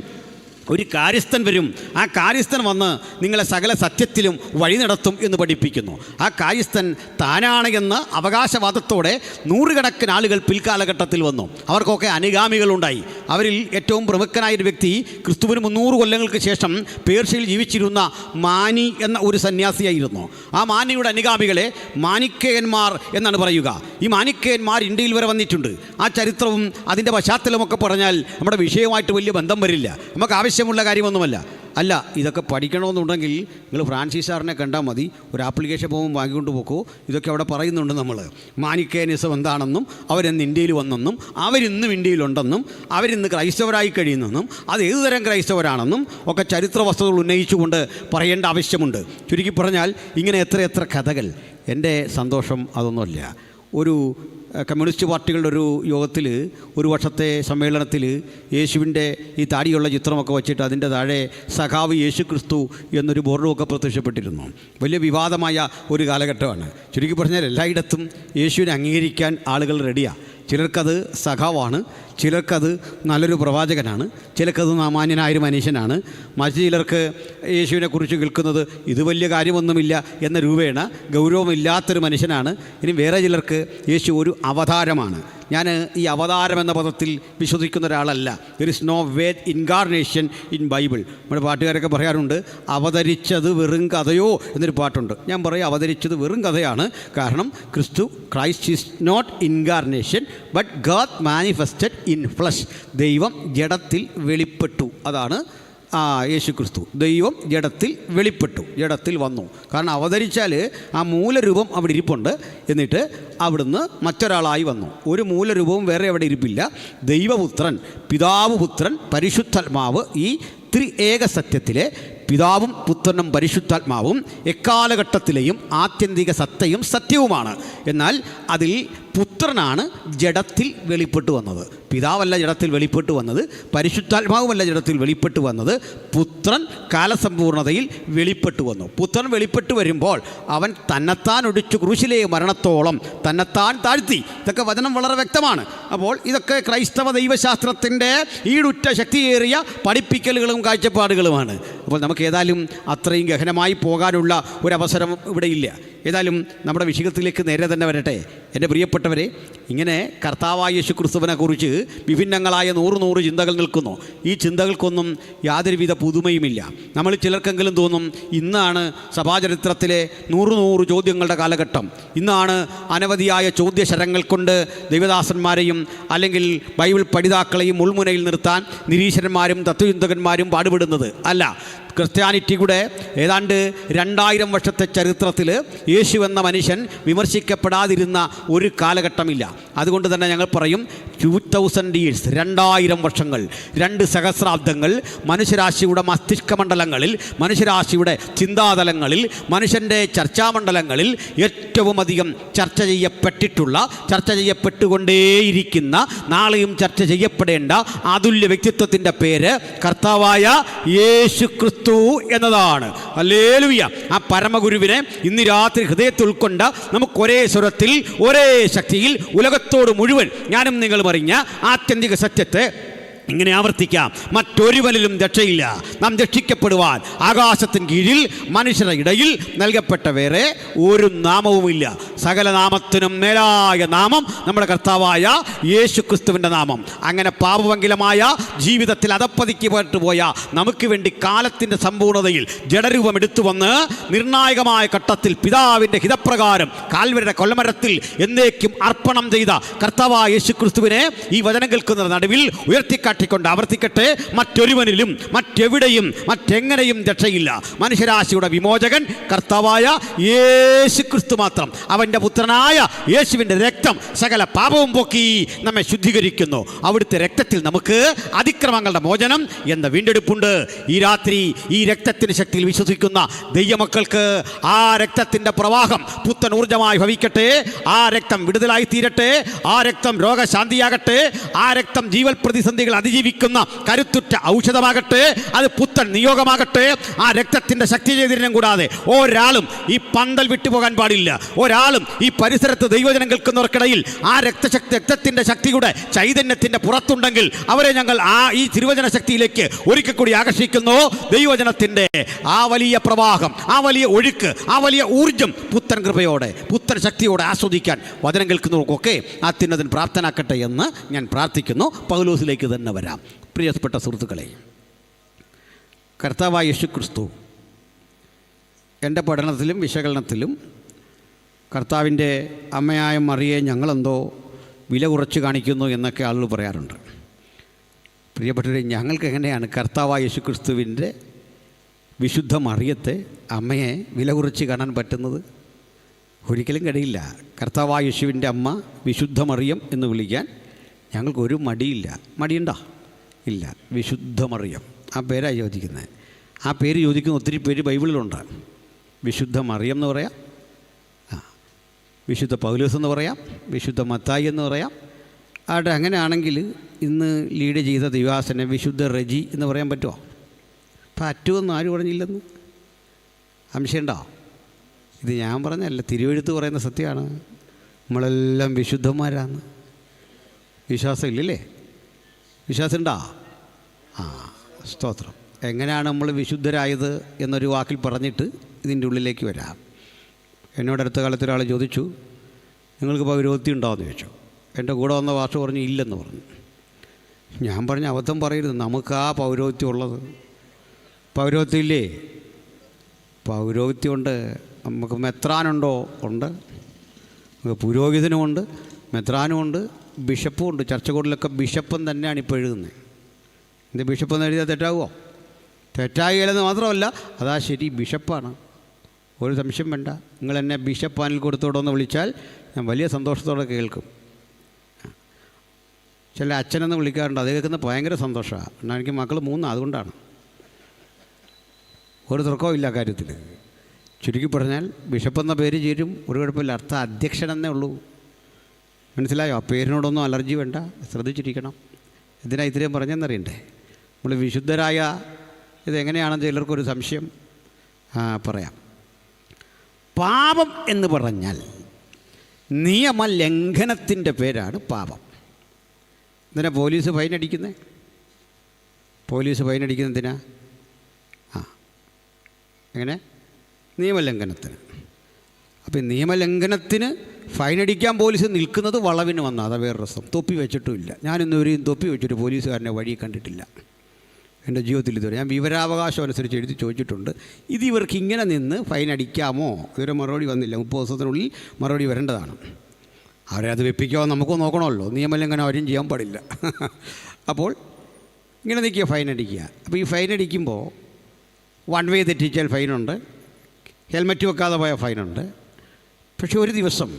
ഒരു കാര്യസ്ഥൻ വരും, ആ കാര്യസ്ഥൻ വന്ന് നിങ്ങളെ സകല സത്യത്തിലും വഴി നടത്തും എന്ന് പഠിപ്പിക്കുന്നു. ആ കാര്യസ്ഥൻ താനാണ് എന്ന അവകാശവാദത്തോടെ 100 കണക്കിന് ആളുകൾ പിൽക്കാലഘട്ടത്തിൽ വന്നു. അവർക്കൊക്കെ അനുഗാമികളുണ്ടായി. അവരിൽ ഏറ്റവും പ്രമുഖനായൊരു വ്യക്തി ക്രിസ്തുവിന് 300 കൊല്ലങ്ങൾക്ക് ശേഷം പേർഷ്യയിൽ ജീവിച്ചിരുന്ന മാനി എന്ന ഒരു സന്യാസിയായിരുന്നു. ആ മാനിയുടെ അനുഗാമികളെ മാനിക്കേയന്മാർ എന്നാണ് പറയുക. ഈ മാനിക്കേയന്മാർ ഇന്ത്യയിൽ വരെ വന്നിട്ടുണ്ട്. ആ ചരിത്രവും അതിൻ്റെ പശ്ചാത്തലമൊക്കെ പറഞ്ഞാൽ നമ്മുടെ വിഷയവുമായിട്ട് വലിയ ബന്ധം വരില്ല. നമുക്ക് ആവശ്യമുള്ള കാര്യമൊന്നുമല്ല. അല്ല, ഇതൊക്കെ പഠിക്കണമെന്നുണ്ടെങ്കിൽ നിങ്ങൾ ഫ്രാൻസിസ് സാറിനെ കണ്ടാൽ മതി. ഒരു ആപ്ലിക്കേഷൻ പോകും വാങ്ങിക്കൊണ്ട് പോക്കോ. ഇതൊക്കെ അവിടെ പറയുന്നുണ്ട്. നമ്മൾ മാനിക്കേനിസം എന്താണെന്നും അവരെന്ന് ഇന്ത്യയിൽ വന്നെന്നും അവരിന്നും ഇന്ത്യയിലുണ്ടെന്നും അവരിന്ന് ക്രൈസ്തവരായി കഴിയുന്നെന്നും അത് ഏതുതരം ക്രൈസ്തവരാണെന്നും ഒക്കെ ചരിത്ര വസ്തുതകൾ ഉന്നയിച്ചുകൊണ്ട് പറയേണ്ട ആവശ്യമുണ്ട്. ചുരുക്കി പറഞ്ഞാൽ ഇങ്ങനെ എത്രയെത്ര കഥകൾ. എൻ്റെ സന്തോഷം അതൊന്നുമല്ല. ഒരു കമ്മ്യൂണിസ്റ്റ് പാർട്ടികളുടെ ഒരു യോഗത്തിൽ, ഒരു വർഷത്തെ സമ്മേളനത്തിൽ യേശുവിൻ്റെ ഈ താടിയുള്ള ചിത്രമൊക്കെ വച്ചിട്ട് അതിൻ്റെ താഴെ സഖാവ് യേശു ക്രിസ്തു എന്നൊരു ബോർഡുമൊക്കെ പ്രത്യക്ഷപ്പെട്ടിരുന്നു. വലിയ വിവാദമായ ഒരു കാലഘട്ടമാണ്. ചുരുക്കി പറഞ്ഞാൽ എല്ലായിടത്തും യേശുവിനെ അംഗീകരിക്കാൻ ആളുകൾ റെഡിയാണ്. ചിലർക്കത് സഖാവാണ്, ചിലർക്കത് നല്ലൊരു പ്രവാചകനാണ്, ചിലർക്കത് സാമാന്യനായൊരു മനുഷ്യനാണ്, മറ്റു ചിലർക്ക് യേശുവിനെക്കുറിച്ച് കേൾക്കുന്നത് ഇത് വലിയ കാര്യമൊന്നുമില്ല എന്ന രൂപേണ ഗൗരവമില്ലാത്തൊരു മനുഷ്യനാണ്. ഇനി വേറെ ചിലർക്ക് യേശു ഒരു അവതാരമാണ്. ഞാൻ ഈ അവതാരം എന്ന പദത്തിൽ വിശ്വസിക്കുന്ന ഒരാളല്ല. There is no word incarnation in Bible. നമ്മുടെ പാട്ടുകാരൊക്കെ പറയാറുണ്ട്, അവതരിച്ചത് വെറും കഥയോ എന്നൊരു പാട്ടുണ്ട്. ഞാൻ പറയും അവതരിച്ചത് വെറും കഥയാണ്. കാരണം Christ is not incarnation but God manifested in flesh. ദൈവം ജഡത്തിൽ വെളിപ്പെട്ടു. അതാണ് യേശു ക്രിസ്തു. ദൈവം ജഡത്തിൽ വെളിപ്പെട്ടു, ജഡത്തിൽ വന്നു. കാരണം അവതരിച്ചാൽ ആ മൂലരൂപം അവിടെ ഇരിപ്പുണ്ട്, എന്നിട്ട് അവിടുന്ന് മറ്റൊരാളായി വന്നു. ഒരു മൂലരൂപവും വേറെ അവിടെ ഇരിപ്പില്ല. ദൈവപുത്രൻ, പിതാവ്, പുത്രൻ, പരിശുദ്ധാത്മാവ്, ഈ ത്രിഏക സത്യത്തിലെ പിതാവും പുത്രനും പരിശുദ്ധാത്മാവും എക്കാലഘട്ടത്തിലെയും ആത്യന്തിക സത്തയും സത്യവുമാണ്. എന്നാൽ അതിൽ പുത്രനാണ് ജഡത്തിൽ വെളിപ്പെട്ടു വന്നത്. പിതാവല്ല ജഡത്തിൽ വെളിപ്പെട്ടു വന്നത്, പരിശുദ്ധാത്മാവുമല്ല ജഡത്തിൽ വെളിപ്പെട്ടു വന്നത്. പുത്രൻ കാലസമ്പൂർണതയിൽ വെളിപ്പെട്ടു വന്നു. പുത്രൻ വെളിപ്പെട്ടു വരുമ്പോൾ അവൻ തന്നെത്താൻ ഒടിച്ചു ക്രൂശിലെ മരണത്തോളം തന്നെത്താൻ താഴ്ത്തി. ഇതൊക്കെ വചനം വളരെ വ്യക്തമാണ്. അപ്പോൾ ഇതൊക്കെ ക്രൈസ്തവ ദൈവശാസ്ത്രത്തിൻ്റെ ഈടുറ്റ ശക്തിയേറിയ പഠിപ്പിക്കലുകളും കാഴ്ചപ്പാടുകളുമാണ്. അപ്പോൾ നമുക്ക് ഏതായാലും അത്രയും ഗഹനമായി പോകാനുള്ള ഒരവസരം ഇവിടെ ഇല്ല. ഏതായാലും നമ്മുടെ വിഷയത്തിലേക്ക് നേരെ തന്നെ വരട്ടെ. എൻ്റെ പ്രിയപ്പെട്ടവരെ, ഇങ്ങനെ കർത്താവായ യേശു ക്രിസ്തുവിനെ കുറിച്ച് വിഭിന്നങ്ങളായ 100 ചിന്തകൾ നിൽക്കുന്നു. ഈ ചിന്തകൾക്കൊന്നും യാതൊരുവിധ പുതുമയുമില്ല. നമ്മൾ ചിലർക്കെങ്കിലും തോന്നും ഇന്നാണ് സഭാചരിത്രത്തിലെ 100 ചോദ്യങ്ങളുടെ കാലഘട്ടം. ഇന്നാണ് അനവധിയായ ചോദ്യശരങ്ങൾ കൊണ്ട് ദൈവദാസന്മാരെയും അല്ലെങ്കിൽ ബൈബിൾ പഠിതാക്കളെയും മുൾമുനയിൽ നിർത്താൻ നിരീശ്വരന്മാരും തത്വചിന്തകന്മാരും പാടുപെടുന്നത്. അല്ല, ക്രിസ്ത്യാനിറ്റിയുടെ ഏതാണ്ട് 2000 വർഷത്തെ ചരിത്രത്തിൽ യേശു എന്ന മനുഷ്യൻ വിമർശിക്കപ്പെടാതിരുന്ന ഒരു കാലഘട്ടമില്ല. അതുകൊണ്ട് തന്നെ ഞങ്ങൾ പറയും 2000 years, 2000 വർഷങ്ങൾ, 2 സഹസ്രാബ്ദങ്ങൾ മനുഷ്യരാശിയുടെ മസ്തിഷ്ക മണ്ഡലങ്ങളിൽ, മനുഷ്യരാശിയുടെ ചിന്താതലങ്ങളിൽ, മനുഷ്യൻ്റെ ചർച്ചാമണ്ഡലങ്ങളിൽ ഏറ്റവും അധികം ചർച്ച ചെയ്യപ്പെട്ടിട്ടുള്ള, ചർച്ച ചെയ്യപ്പെട്ടുകൊണ്ടേയിരിക്കുന്ന, നാളെയും ചർച്ച ചെയ്യപ്പെടേണ്ട അതുല്യ വ്യക്തിത്വത്തിൻ്റെ പേര് കർത്താവായ യേശു ക്രിസ്തു എന്നതാണ്. ഹല്ലേലൂയ. ആ പരമഗുരുവിനെ ഇന്ന് രാത്രി ഹൃദയത്തിൽ ഉൾക്കൊണ്ട നമുക്ക് ഒരേ സ്വരത്തിൽ, ഒരേ ശക്തിയിൽ ഉലകത്തോട് മുഴുവൻ ഞാനും നിങ്ങളും അറിഞ്ഞ ആത്യന്തിക സത്യത്തെ ഇങ്ങനെ ആവർത്തിക്കാം: മറ്റൊരുവനിലും രക്ഷയില്ല. നാം രക്ഷിക്കപ്പെടുവാൻ ആകാശത്തിന് കീഴിൽ മനുഷ്യരുടെ ഇടയിൽ നൽകപ്പെട്ട വേറെ ഒരു നാമവുമില്ല. സകല നാമത്തിനും മേലായ നാമം നമ്മുടെ കർത്താവായ യേശു ക്രിസ്തുവിൻ്റെ നാമം. അങ്ങനെ പാപമംഗലമായ ജീവിതത്തിൽ അധപ്പതിക്കപ്പെട്ടു പോയ നമുക്ക് വേണ്ടി കാലത്തിൻ്റെ സമ്പൂർണ്ണതയിൽ ജഡരൂപം എടുത്തു വന്ന് നിർണായകമായ ഘട്ടത്തിൽ പിതാവിൻ്റെ ഹിതപ്രകാരം കാൽവരിയുടെ കൊല്ലമരത്തിൽ എന്നേക്കും അർപ്പണം ചെയ്ത കർത്താവായ യേശു ക്രിസ്തുവിനെ ഈ വചനം കേൾക്കുന്ന നടുവിൽ ഉയർത്തിക്കാട്ടി ആവർത്തിക്കട്ടെ: മറ്റൊരുവനിലും മറ്റെവിടെയും മറ്റെങ്ങനെയും രക്ഷയില്ല. മനുഷ്യരാശിയുടെ വിമോചകൻ കർത്താവായ യേശു ക്രിസ്തു മാത്രം. അവൻ്റെ പുത്രനായ യേശുവിൻ്റെ രക്തം സകല പാപവും പോക്കി നമ്മെ ശുദ്ധീകരിക്കുന്നു. അവിടുത്തെ രക്തത്തിൽ നമുക്ക് അതിക്രമങ്ങളുടെ മോചനം എന്ന വീണ്ടെടുപ്പുണ്ട്. ഈ രാത്രി ഈ രക്തത്തിൻ്റെ ശക്തിയിൽ വിശ്വസിക്കുന്ന ദൈവമക്കൾക്ക് ആ രക്തത്തിൻ്റെ പ്രവാഹം പുത്തൻ ഊർജ്ജമായി ഭവിക്കട്ടെ. ആ രക്തം വിടുതലായി തീരട്ടെ. ആ രക്തം രോഗശാന്തിയാകട്ടെ. ആ രക്തം ജീവൽ പ്രതിസന്ധികൾ അതിജീവിക്കുന്ന കരുത്തുറ്റ ഔഷധമാകട്ടെ. അത് പുത്തൻ നിയോഗമാകട്ടെ. ആ രക്തത്തിൻ്റെ ശക്തി ചെയ്തിരണം കൂടാതെ ഒരാളും ഈ പന്തൽ വിട്ടുപോകാൻ പാടില്ല. ഒരാളും ഈ പരിസരത്ത് ദൈവജനം കേൾക്കുന്നവർക്കിടയിൽ ആ രക്തത്തിൻ്റെ ശക്തിയുടെ ചൈതന്യത്തിൻ്റെ പുറത്തുണ്ടെങ്കിൽ അവരെ ഞങ്ങൾ ഈ തിരുവചന ശക്തിയിലേക്ക് ഒരിക്കൽ കൂടി ആകർഷിക്കുന്നു. ദൈവജനത്തിൻ്റെ ആ വലിയ പ്രവാഹം, ആ വലിയ ഒഴുക്ക്, ആ വലിയ ഊർജ്ജം പുത്തൻ കൃപയോടെ, പുത്തൻ ശക്തിയോടെ ആസ്വദിക്കാൻ വചനം കേൾക്കുന്നവർക്കൊക്കെ അത്യുന്നതൻ പ്രാപ്തനാക്കട്ടെ എന്ന് ഞാൻ പ്രാർത്ഥിക്കുന്നു. പൗലോസിലേക്ക് തന്നെ വരാം. പ്രിയപ്പെട്ട സുഹൃത്തുക്കളെ, കർത്താവായ യേശു ക്രിസ്തു എൻ്റെ പഠനത്തിലും വിശകലനത്തിലും കർത്താവിൻ്റെ അമ്മയായ മറിയെ ഞങ്ങളെന്തോ വില കുറച്ച് കാണിക്കുന്നു എന്നൊക്കെ ആളുകൾ പറയാറുണ്ട്. പ്രിയപ്പെട്ടവരെ, ഞങ്ങൾക്ക് എങ്ങനെയാണ് കർത്താവായ യേശു ക്രിസ്തുവിൻ്റെ വിശുദ്ധ മറിയത്തെ, അമ്മയെ വില കുറച്ച് കാണാൻ പറ്റുന്നത്? ഒരിക്കലും കഴിയില്ല. കർത്താവായ യേശുവിൻ്റെ അമ്മ വിശുദ്ധ മറിയം എന്ന് വിളിക്കാൻ ഞങ്ങൾക്കൊരു മടിയില്ല. മടിയുണ്ടോ? ഇല്ല. വിശുദ്ധ മറിയം, ആ പേരാണ് യോജിക്കുന്നത്. ആ പേര് യോജിക്കുന്ന ഒത്തിരി പേര് ബൈബിളിലുണ്ട്. വിശുദ്ധ മറിയം എന്ന് പറയാം. വിശുദ്ധ പൗലോസ് എന്ന് പറയാം, വിശുദ്ധ മത്തായി എന്ന് പറയാം. ആട്ടെ, അങ്ങനെയാണെങ്കിൽ ഇന്ന് ലീഡ് ചെയ്ത ദിവാസനെ വിശുദ്ധ റെജി എന്ന് പറയാൻ പറ്റുമോ? പറ്റുമെന്ന് ആരും പറഞ്ഞില്ലെന്ന്. സംശയമുണ്ടോ? ഇത് ഞാൻ പറഞ്ഞല്ല, തിരുവെഴുത്ത് പറയുന്ന സത്യമാണ്. നമ്മളെല്ലാം വിശുദ്ധന്മാരാണ്. വിശ്വാസം ഇല്ലല്ലേ? വിശ്വാസം ഉണ്ടോ? സ്തോത്രം. എങ്ങനെയാണ് നമ്മൾ വിശുദ്ധരായത് എന്നൊരു വാക്കിൽ പറഞ്ഞിട്ട് ഇതിൻ്റെ ഉള്ളിലേക്ക് വരാം. എന്നോട് അടുത്ത കാലത്ത് ഒരാൾ ചോദിച്ചു, നിങ്ങൾക്ക് പൗരോഹിത്യം ഉണ്ടോ എന്ന് ചോദിച്ചു. എൻ്റെ കൂടെ വന്ന ഭാഷ പറഞ്ഞു ഇല്ലെന്ന് പറഞ്ഞു. ഞാൻ പറഞ്ഞു അബദ്ധം പറയരുത്, നമുക്ക് ആ പൗരോഹിത്യം ഉള്ളത്. പൗരോഹിത്യം ഇല്ലേ? പൗരോഹിത്യമുണ്ട്. നമുക്ക് മെത്രാനുണ്ടോ? ഉണ്ട്. നമുക്ക് പുരോഹിതനുമുണ്ട്, മെത്രാനുമുണ്ട്, ബിഷപ്പും ഉണ്ട്. ചർച്ചകളിലൊക്കെ ബിഷപ്പും തന്നെയാണ് ഇപ്പോൾ എഴുതുന്നത്. എൻ്റെ ബിഷപ്പ് എന്ന് എഴുതിയാൽ തെറ്റാകുമോ? തെറ്റാകില്ലെന്ന് മാത്രമല്ല, അതാ ശരി, ബിഷപ്പാണ്. ഒരു സംശയം വേണ്ട. നിങ്ങൾ എന്നെ ബിഷപ്പ് പാനിൽ കൊടുത്തോടോ എന്ന് വിളിച്ചാൽ ഞാൻ വലിയ സന്തോഷത്തോടെ കേൾക്കും. ചില അച്ഛനെന്ന് വിളിക്കാറുണ്ട്, അത് കേൾക്കുന്ന ഭയങ്കര സന്തോഷമാണ്. എന്നാൽ എനിക്ക് മക്കൾ 3, അതുകൊണ്ടാണ്. ഒരു തർക്കവും ഇല്ല കാര്യത്തിൽ. ചുരുക്കി പറഞ്ഞാൽ ബിഷപ്പ് എന്ന പേര് ചേരും, ഒരു കുഴപ്പമില്ല. അർത്ഥം അധ്യക്ഷനെന്നേ ഉള്ളൂ. മനസ്സിലായോ? ആ പേരിനോടൊന്നും അലർജി വേണ്ട, ശ്രദ്ധിച്ചിരിക്കണം. എന്തിനാ ഇത്രയും പറഞ്ഞെന്നറിയണ്ടേ? നമ്മൾ വിശുദ്ധരായ ഇതെങ്ങനെയാണെന്ന് ചിലർക്കൊരു സംശയം. പറയാം. പാപം എന്ന് പറഞ്ഞാൽ നിയമലംഘനത്തിൻ്റെ പേരാണ് പാപം. എന്തിനാ പോലീസ് ഫൈനടിക്കുന്നത്? പോലീസ് ഫൈനടിക്കുന്നത് എന്തിനാ? എങ്ങനെ? നിയമലംഘനത്തിന്. അപ്പോൾ നിയമലംഘനത്തിന് ഫൈനടിക്കാൻ പോലീസ് നിൽക്കുന്നത് വളവിന് വന്നാൽ അതാ വേറെ രസം. തൊപ്പി വെച്ചിട്ടുമില്ല. ഞാനിന്നുവരെയും തൊപ്പി വെച്ചിട്ട് പോലീസുകാരനെ വഴി കണ്ടിട്ടില്ല എൻ്റെ ജീവിതത്തിൽ ഇതുവരെ. ഞാൻ വിവരാവകാശം അനുസരിച്ച് എഴുതി ചോദിച്ചിട്ടുണ്ട്, ഇത് ഇവർക്ക് ഇങ്ങനെ നിന്ന് ഫൈൻ അടിക്കാമോ? ഇതുവരെ മറുപടി വന്നില്ല. 30 ദിവസത്തിനുള്ളിൽ മറുപടി വരേണ്ടതാണ്. അവരെ അത് വെപ്പിക്കാമോ നമുക്ക് നോക്കണമല്ലോ. നിയമലംഘനം ആരും ചെയ്യാൻ പാടില്ല. അപ്പോൾ ഇങ്ങനെ നിൽക്കുക, ഫൈൻ അടിക്കുക. അപ്പോൾ ഈ ഫൈൻ അടിക്കുമ്പോൾ 1 വേ തെറ്റിച്ചാൽ ഫൈനുണ്ട്, ഹെൽമറ്റ് വെക്കാതെ പോയ ഫൈനുണ്ട്. പക്ഷേ ഒരു ദിവസം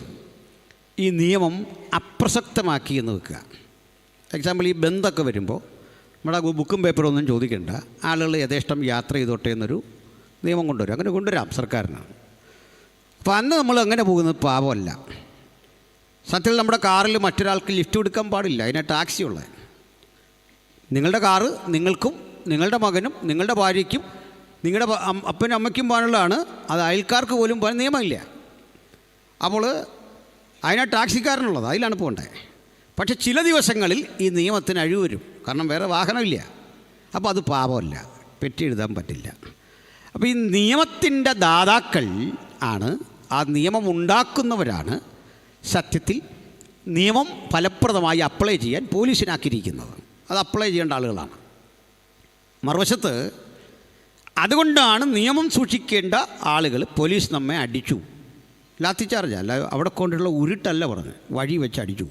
ഈ നിയമം അപ്രസക്തമാക്കി എന്ന് വെക്കുക. എക്സാമ്പിൾ, ഈ ബന്ധമൊക്കെ വരുമ്പോൾ നമ്മുടെ ബുക്കും പേപ്പറും ഒന്നും ചോദിക്കേണ്ട, ആളുകൾ യഥേഷ്ടം യാത്ര ചെയ്തോട്ടെ എന്നൊരു നിയമം കൊണ്ടുവരും. അങ്ങനെ കൊണ്ടുവരാം സർക്കാരിനാണ്. അപ്പോൾ അന്ന് നമ്മൾ അങ്ങനെ പോകുന്നത് പാപമല്ല. സത്യത്തിൽ നമ്മുടെ കാറിൽ മറ്റൊരാൾക്ക് ലിഫ്റ്റ് കൊടുക്കാൻ പാടില്ല, അതിനെ ടാക്സി ഉള്ളത്. നിങ്ങളുടെ കാറ് നിങ്ങൾക്കും നിങ്ങളുടെ മകനും നിങ്ങളുടെ ഭാര്യയ്ക്കും നിങ്ങളുടെ അപ്പനും അമ്മയ്ക്കും പോകാനുള്ളതാണ്. അത് അയൽക്കാർക്ക് പോലും പോകാൻ നിയമമില്ല. അപ്പോൾ അതിനാ ടാക്സിക്കാരനുള്ളത്, അതിലാണ് പോകേണ്ടത്. പക്ഷേ ചില ദിവസങ്ങളിൽ ഈ നിയമത്തിന് അഴിവ് വരും, കാരണം വേറെ വാഹനമില്ല. അപ്പോൾ അത് പാപമല്ല, പെറ്റി എഴുതാൻ പറ്റില്ല. അപ്പോൾ ഈ നിയമത്തിൻ്റെ ദാതാക്കൾ ആണ്, ആ നിയമം ഉണ്ടാക്കുന്നവരാണ് സത്യത്തിൽ നിയമം ഫലപ്രദമായി അപ്ലൈ ചെയ്യാൻ പോലീസിനാക്കിയിരിക്കുന്നത്. അത് അപ്ലൈ ചെയ്യേണ്ട ആളുകളാണ്. മറുവശത്ത് അതുകൊണ്ടാണ് നിയമം സൂക്ഷിക്കേണ്ട ആളുകൾ പോലീസ് നമ്മെ അടിച്ചു. ലാത്തി ചാർജ് അല്ല, അവിടെ കൊണ്ടുള്ള ഉരുട്ടല്ല പറഞ്ഞ്, വഴി വെച്ച് അടിച്ചു.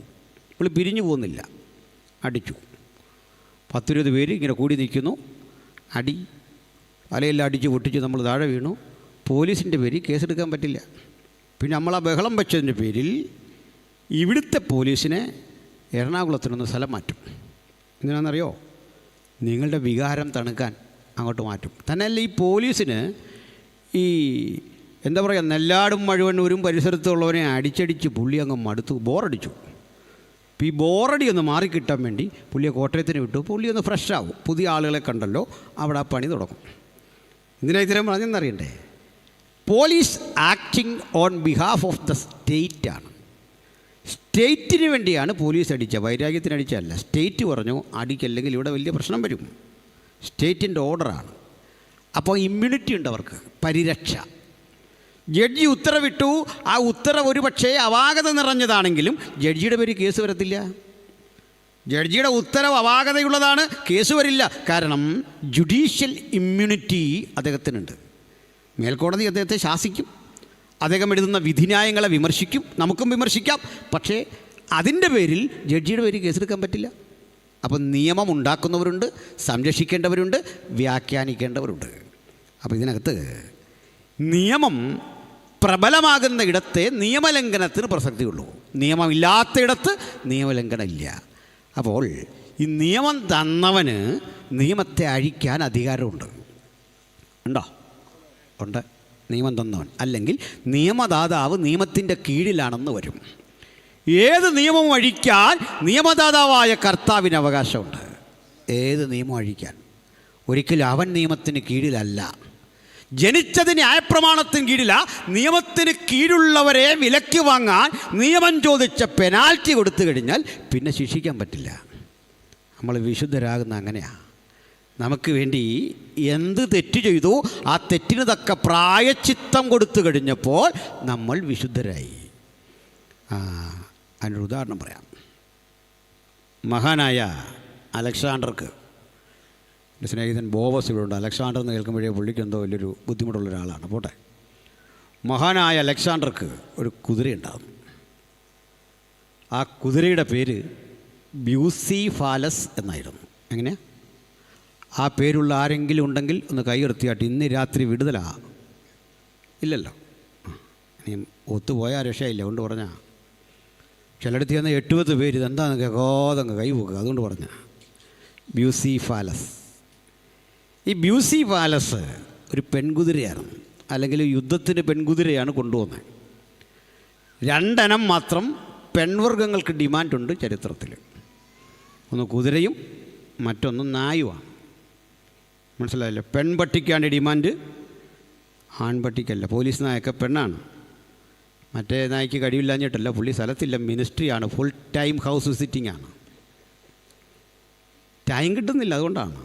നമ്മൾ പിരിഞ്ഞു പോകുന്നില്ല, അടിച്ചു. 10-20 പേര് ഇങ്ങനെ കൂടി നിൽക്കുന്നു, അടി തലയെല്ലാം അടിച്ച് പൊട്ടിച്ച് നമ്മൾ താഴെ വീണു. പോലീസിൻ്റെ പേരിൽ കേസെടുക്കാൻ പറ്റില്ല. പിന്നെ നമ്മൾ ആ ബഹളം വെച്ചതിൻ്റെ പേരിൽ ഇവിടുത്തെ പോലീസിനെ എറണാകുളത്തിനൊന്ന് സ്ഥലം മാറ്റും. എന്തിനാണെന്നറിയോ? നിങ്ങളുടെ വികാരം തണുക്കാൻ അങ്ങോട്ട് മാറ്റും. തന്നെയല്ല, ഈ പോലീസിന് ഈ എന്താ പറയുക, നെല്ലാടും മഴുവണ്ണൂരും പരിസരത്തുള്ളവനെ അടിച്ചടിച്ച് പുള്ളി അങ്ങ് മടുത്തു, ബോറടിച്ചു. അപ്പോൾ ഈ ബോറടി ഒന്ന് മാറിക്കിട്ടാൻ വേണ്ടി പുള്ളിയെ കോട്ടയത്തിന് വിട്ടു. പുള്ളി ഒന്ന് ഫ്രഷ് ആവും, പുതിയ ആളുകളെ കണ്ടല്ലോ, അവിടെ ആ പണി തുടങ്ങും. എന്തിനാ ഇത്രയും പറഞ്ഞെന്നറിയണ്ടേ? Police acting on behalf of the state ആണ്. സ്റ്റേറ്റിന് വേണ്ടിയാണ് പോലീസ് അടിച്ചത്, വൈരാഗ്യത്തിന് അടിച്ചതല്ല. സ്റ്റേറ്റ് പറഞ്ഞു അടിക്കല്ലെങ്കിൽ ഇവിടെ വലിയ പ്രശ്നം വരും. സ്റ്റേറ്റിൻ്റെ ഓർഡറാണ്. അപ്പോൾ ഇമ്മ്യൂണിറ്റി ഉണ്ട് അവർക്ക്, പരിരക്ഷ. ജഡ്ജി ഉത്തരവിട്ടു, ആ ഉത്തരവ് ഒരു പക്ഷേ അപാകത നിറഞ്ഞതാണെങ്കിലും ജഡ്ജിയുടെ പേര് കേസ് വരത്തില്ല. ജഡ്ജിയുടെ ഉത്തരവ് അപാകതയുള്ളതാണ്, കേസ് വരില്ല. കാരണം ജുഡീഷ്യൽ ഇമ്മ്യൂണിറ്റി അദ്ദേഹത്തിനുണ്ട്. മേൽക്കോടതി അദ്ദേഹത്തെ ശാസിക്കും, അദ്ദേഹം എഴുതുന്ന വിധിന്യായങ്ങളെ വിമർശിക്കും, നമുക്കും വിമർശിക്കാം. പക്ഷേ അതിൻ്റെ പേരിൽ ജഡ്ജിയുടെ പേര് കേസെടുക്കാൻ പറ്റില്ല. അപ്പം നിയമം ഉണ്ടാക്കുന്നവരുണ്ട്, സംരക്ഷിക്കേണ്ടവരുണ്ട്, വ്യാഖ്യാനിക്കേണ്ടവരുണ്ട്. അപ്പോൾ ഇതിനകത്ത് നിയമം പ്രബലമാകുന്ന ഇടത്തെ നിയമലംഘനത്തിന് പ്രസക്തിയുള്ളൂ. നിയമമില്ലാത്തയിടത്ത് നിയമലംഘനം ഇല്ല. അപ്പോൾ ഈ നിയമം തന്നവന് നിയമത്തെ അഴിക്കാൻ അധികാരമുണ്ട്. ഉണ്ടോ? ഉണ്ട്. നിയമം തന്നവൻ, അല്ലെങ്കിൽ നിയമദാതാവ് നിയമത്തിൻ്റെ കീഴിലാണെന്ന് വരും. ഏത് നിയമവും അഴിക്കാൻ നിയമദാതാവായ കർത്താവിന് അവകാശമുണ്ട്. ഏത് നിയമം അഴിക്കാൻ. ഒരിക്കലും അവൻ നിയമത്തിന് കീഴിലല്ല. ജനിച്ചത് ന്യായപ്രമാണത്തിന് കീഴില. നിയമത്തിന് കീഴുള്ളവരെ വിലയ്ക്ക് വാങ്ങാൻ നിയമം ചോദിച്ച പെനാൽറ്റി കൊടുത്തു കഴിഞ്ഞാൽ പിന്നെ ശിക്ഷിക്കാൻ പറ്റില്ല. നമ്മൾ വിശുദ്ധരാകുന്ന അങ്ങനെയാണ്. നമുക്ക് വേണ്ടി എന്ത് തെറ്റ് ചെയ്തു ആ തെറ്റിന് തക്ക പ്രായശ്ചിത്തം കൊടുത്തു കഴിഞ്ഞപ്പോൾ നമ്മൾ വിശുദ്ധരായി. അതിനൊരു ഉദാഹരണം പറയാം. മഹാനായ അലക്സാണ്ടർക്ക്, എൻ്റെ സ്നേഹിതൻ ബോവസ് ഇവിടെ ഉണ്ട്. അലക്സാണ്ടർ എന്ന് കേൾക്കുമ്പോഴേ പുള്ളിക്ക് എന്തോ വലിയൊരു ബുദ്ധിമുട്ടുള്ള ഒരാളാണ്. പോട്ടെ. മഹാനായ അലക്സാണ്ടർക്ക് ഒരു കുതിരയുണ്ടാകും. ആ കുതിരയുടെ പേര് ബ്യൂസിഫാലസ് എന്നായിരുന്നു. എങ്ങനെയാ? ആ പേരുള്ള ആരെങ്കിലും ഉണ്ടെങ്കിൽ ഒന്ന് കൈ ഉയർത്തിയാട്ട്. ഇന്ന് രാത്രി വിടുതലാ. ഇല്ലല്ലോ, ഇനി ഒത്തുപോയാൽ രക്ഷയില്ല. കൊണ്ട് പറഞ്ഞാൽ ചിലടത്ത് ചെന്ന് 80 പേര് ഇതെന്താന്ന് കേൾക്കാതങ്ങ് കൈ പോക്കുക. അതുകൊണ്ട് പറഞ്ഞ ബ്യൂസിഫാലസ്. ഈ ബ്യൂസിഫാലസ് ഒരു പെൺകുതിരയായിരുന്നു, അല്ലെങ്കിൽ യുദ്ധത്തിന് പെൺകുതിരയാണ് കൊണ്ടുവന്നത്. 2 ഇനം മാത്രം പെൺവർഗ്ഗങ്ങൾക്ക് ഡിമാൻഡുണ്ട് ചരിത്രത്തിൽ. ഒന്ന് കുതിരയും മറ്റൊന്ന് നായുമാണ്. മനസ്സിലായല്ലോ? പെൺപട്ടിക്കാണ് ഡിമാൻഡ്, ആൺപട്ടിക്കല്ല. പോലീസ് നായൊക്കെ പെണ്ണാണ്. മറ്റേ നായ്ക്ക് കഴിവില്ലാഞ്ഞിട്ടല്ല, പുള്ളി സ്ഥലത്തില്ല, മിനിസ്ട്രിയാണ്, ഫുൾ ടൈം ഹൗസ് വിസിറ്റിംഗ് ആണ്. ടൈം കിട്ടുന്നില്ല, അതുകൊണ്ടാണ്.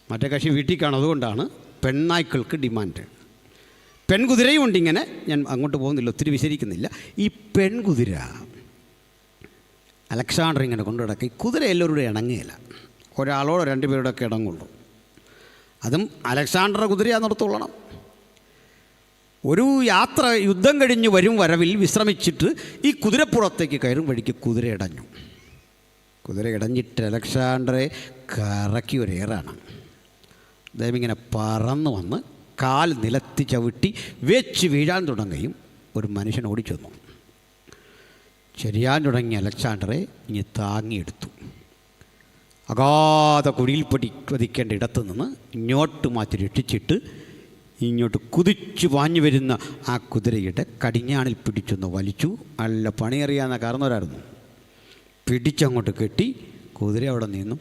മറ്റേ കക്ഷി വീട്ടിൽ കാണും, അതുകൊണ്ടാണ് പെൺനായ്ക്കൾക്ക് ഡിമാൻഡ്. പെൺകുതിരയും ഉണ്ട്. ഇങ്ങനെ ഞാൻ അങ്ങോട്ട് പോകുന്നില്ല, ഒത്തിരി വിശദീകരിക്കുന്നില്ല. ഈ പെൺകുതിര അലക്സാണ്ടർ ഇങ്ങനെ കൊണ്ടു നടക്കുക. ഈ കുതിര എല്ലാവരുടെ ഇണങ്ങുകയില്ല, ഒരാളോടോ 2 പേരോടൊക്കെ ഇടങ്ങുള്ളൂ. അതും അലക്സാണ്ടറുടെ കുതിരയാന്ന് നിർത്തുകൊള്ളണം. ഒരു യാത്ര യുദ്ധം കഴിഞ്ഞ് വരും വരവിൽ വിശ്രമിച്ചിട്ട് ഈ കുതിരപ്പുറത്തേക്ക് കയറും വഴിക്ക് കുതിര ഇടഞ്ഞു. കുതിര ഇടഞ്ഞിട്ട് അലക്സാണ്ടറെ കറക്കി ഒരു ഏറാണ്. അദ്ദേഹം ഇങ്ങനെ പറന്ന് വന്ന് കാൽ നിലത്തി ചവിട്ടി വെച്ച് വീഴാൻ തുടങ്ങുകയും ഒരു മനുഷ്യൻ ഓടിച്ചു വന്നു. ചെരിയാൻ തുടങ്ങിയ അലക്സാണ്ടറെ ഇനി താങ്ങിയെടുത്തു. അഗാധ കുഴിയിൽ പതിക്കേണ്ട ഇടത്ത് നിന്ന് ഇങ്ങോട്ട് മാറ്റി രക്ഷിച്ചിട്ട് ഇങ്ങോട്ട് കുതിച്ചു പാഞ്ഞു വരുന്ന ആ കുതിരയുടെ കടിഞ്ഞാണിൽ പിടിച്ചൊന്ന് വലിച്ചു. നല്ല പണിയറിയാവുന്ന കാരണവരായിരുന്നു. പിടിച്ചങ്ങോട്ട് കെട്ടി കുതിര അവിടെ നിന്നു.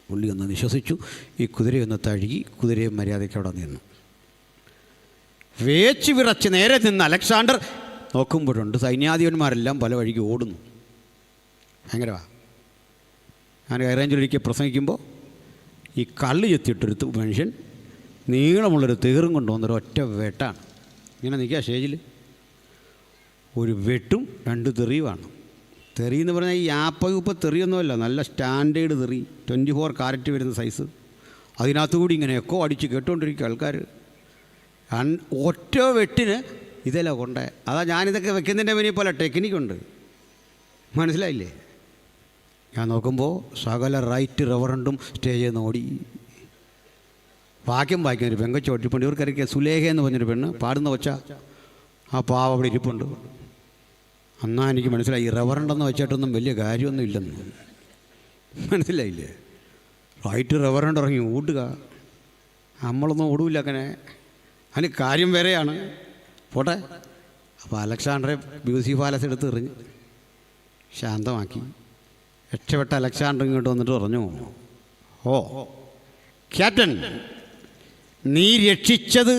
പുള്ളി ഒന്ന് വിശ്വസിച്ചു. ഈ കുതിരയൊന്ന് തഴുകി കുതിരയെ മര്യാദയ്ക്ക് അവിടെ നിന്നു. വേച്ച് വിറച്ച് നേരെ നിന്ന് അലക്സാണ്ടർ നോക്കുമ്പോഴുണ്ട് സൈന്യാധിപന്മാരെല്ലാം പല വഴിക്ക് ഓടുന്നു. ഭയങ്കരമാണ്. ഞാൻ ഹൈറേഞ്ചിലൊരിക്കൽ പ്രസംഗിക്കുമ്പോൾ ഈ കള്ള് ചെത്തിയിട്ടൊരു മനുഷ്യൻ നീളമുള്ളൊരു തേറും കൊണ്ടുവന്നൊരു ഒറ്റ വെട്ടാണ്. ഇങ്ങനെ നിൽക്കുക സ്റ്റേജിൽ. ഒരു വെട്ടും 2 തെറിയുമാണ്. തെറി എന്ന് പറഞ്ഞാൽ ഈ ആപ്പ തെറിയൊന്നുമല്ല, നല്ല സ്റ്റാൻഡേർഡ് തെറി, 24 കാരറ്റ് വരുന്ന സൈസ്. അതിനകത്തുകൂടി ഇങ്ങനെ എക്കോ അടിച്ച് കേട്ടുകൊണ്ടിരിക്കുക ആൾക്കാർ. ഒറ്റ വെട്ടിന് ഇതല്ല കൊണ്ടേ. അതാ ഞാനിതൊക്കെ വെക്കുന്നതിൻ്റെ പിന്നിൽ പോലെ ടെക്നിക്കുണ്ട്. മനസ്സിലായില്ലേ? ഞാൻ നോക്കുമ്പോൾ സകല റൈറ്റ് റവറണ്ടും സ്റ്റേജിൽ നിന്ന് ഓടി. വാക്യം വായിക്കുന്ന ഒരു പെങ്കൊച്ച ഓട്ടിപ്പുണ്ട്. ഇവർക്കറിയിക്കുക സുലേഖ എന്ന് പറഞ്ഞൊരു പെണ്ണ് പാടുന്ന വെച്ച ആ പാവ അവിടെ ഇരിപ്പുണ്ട്. അന്നാ എനിക്ക് മനസ്സിലായി ഈ റവറണ്ടെന്ന് വെച്ചിട്ടൊന്നും വലിയ കാര്യമൊന്നും ഇല്ലെന്ന്. മനസ്സിലായില്ലേ? റൈറ്റ് റവറണ്ട് ഇറങ്ങി ഓടുക. നമ്മളൊന്നും ഓടില്ല അങ്ങനെ. അതിന് കാര്യം വേറെയാണ്. പോട്ടെ. അപ്പോൾ അലക്സാണ്ടറെ ബ്യൂസിഫാലസ് എടുത്ത് എറിഞ്ഞ് ശാന്തമാക്കി. രക്ഷപ്പെട്ട അലക്സാണ്ടർ ഇങ്ങോട്ട് വന്നിട്ട് പറഞ്ഞു, ഓ ക്യാപ്റ്റൻ, നീ രക്ഷിച്ചത്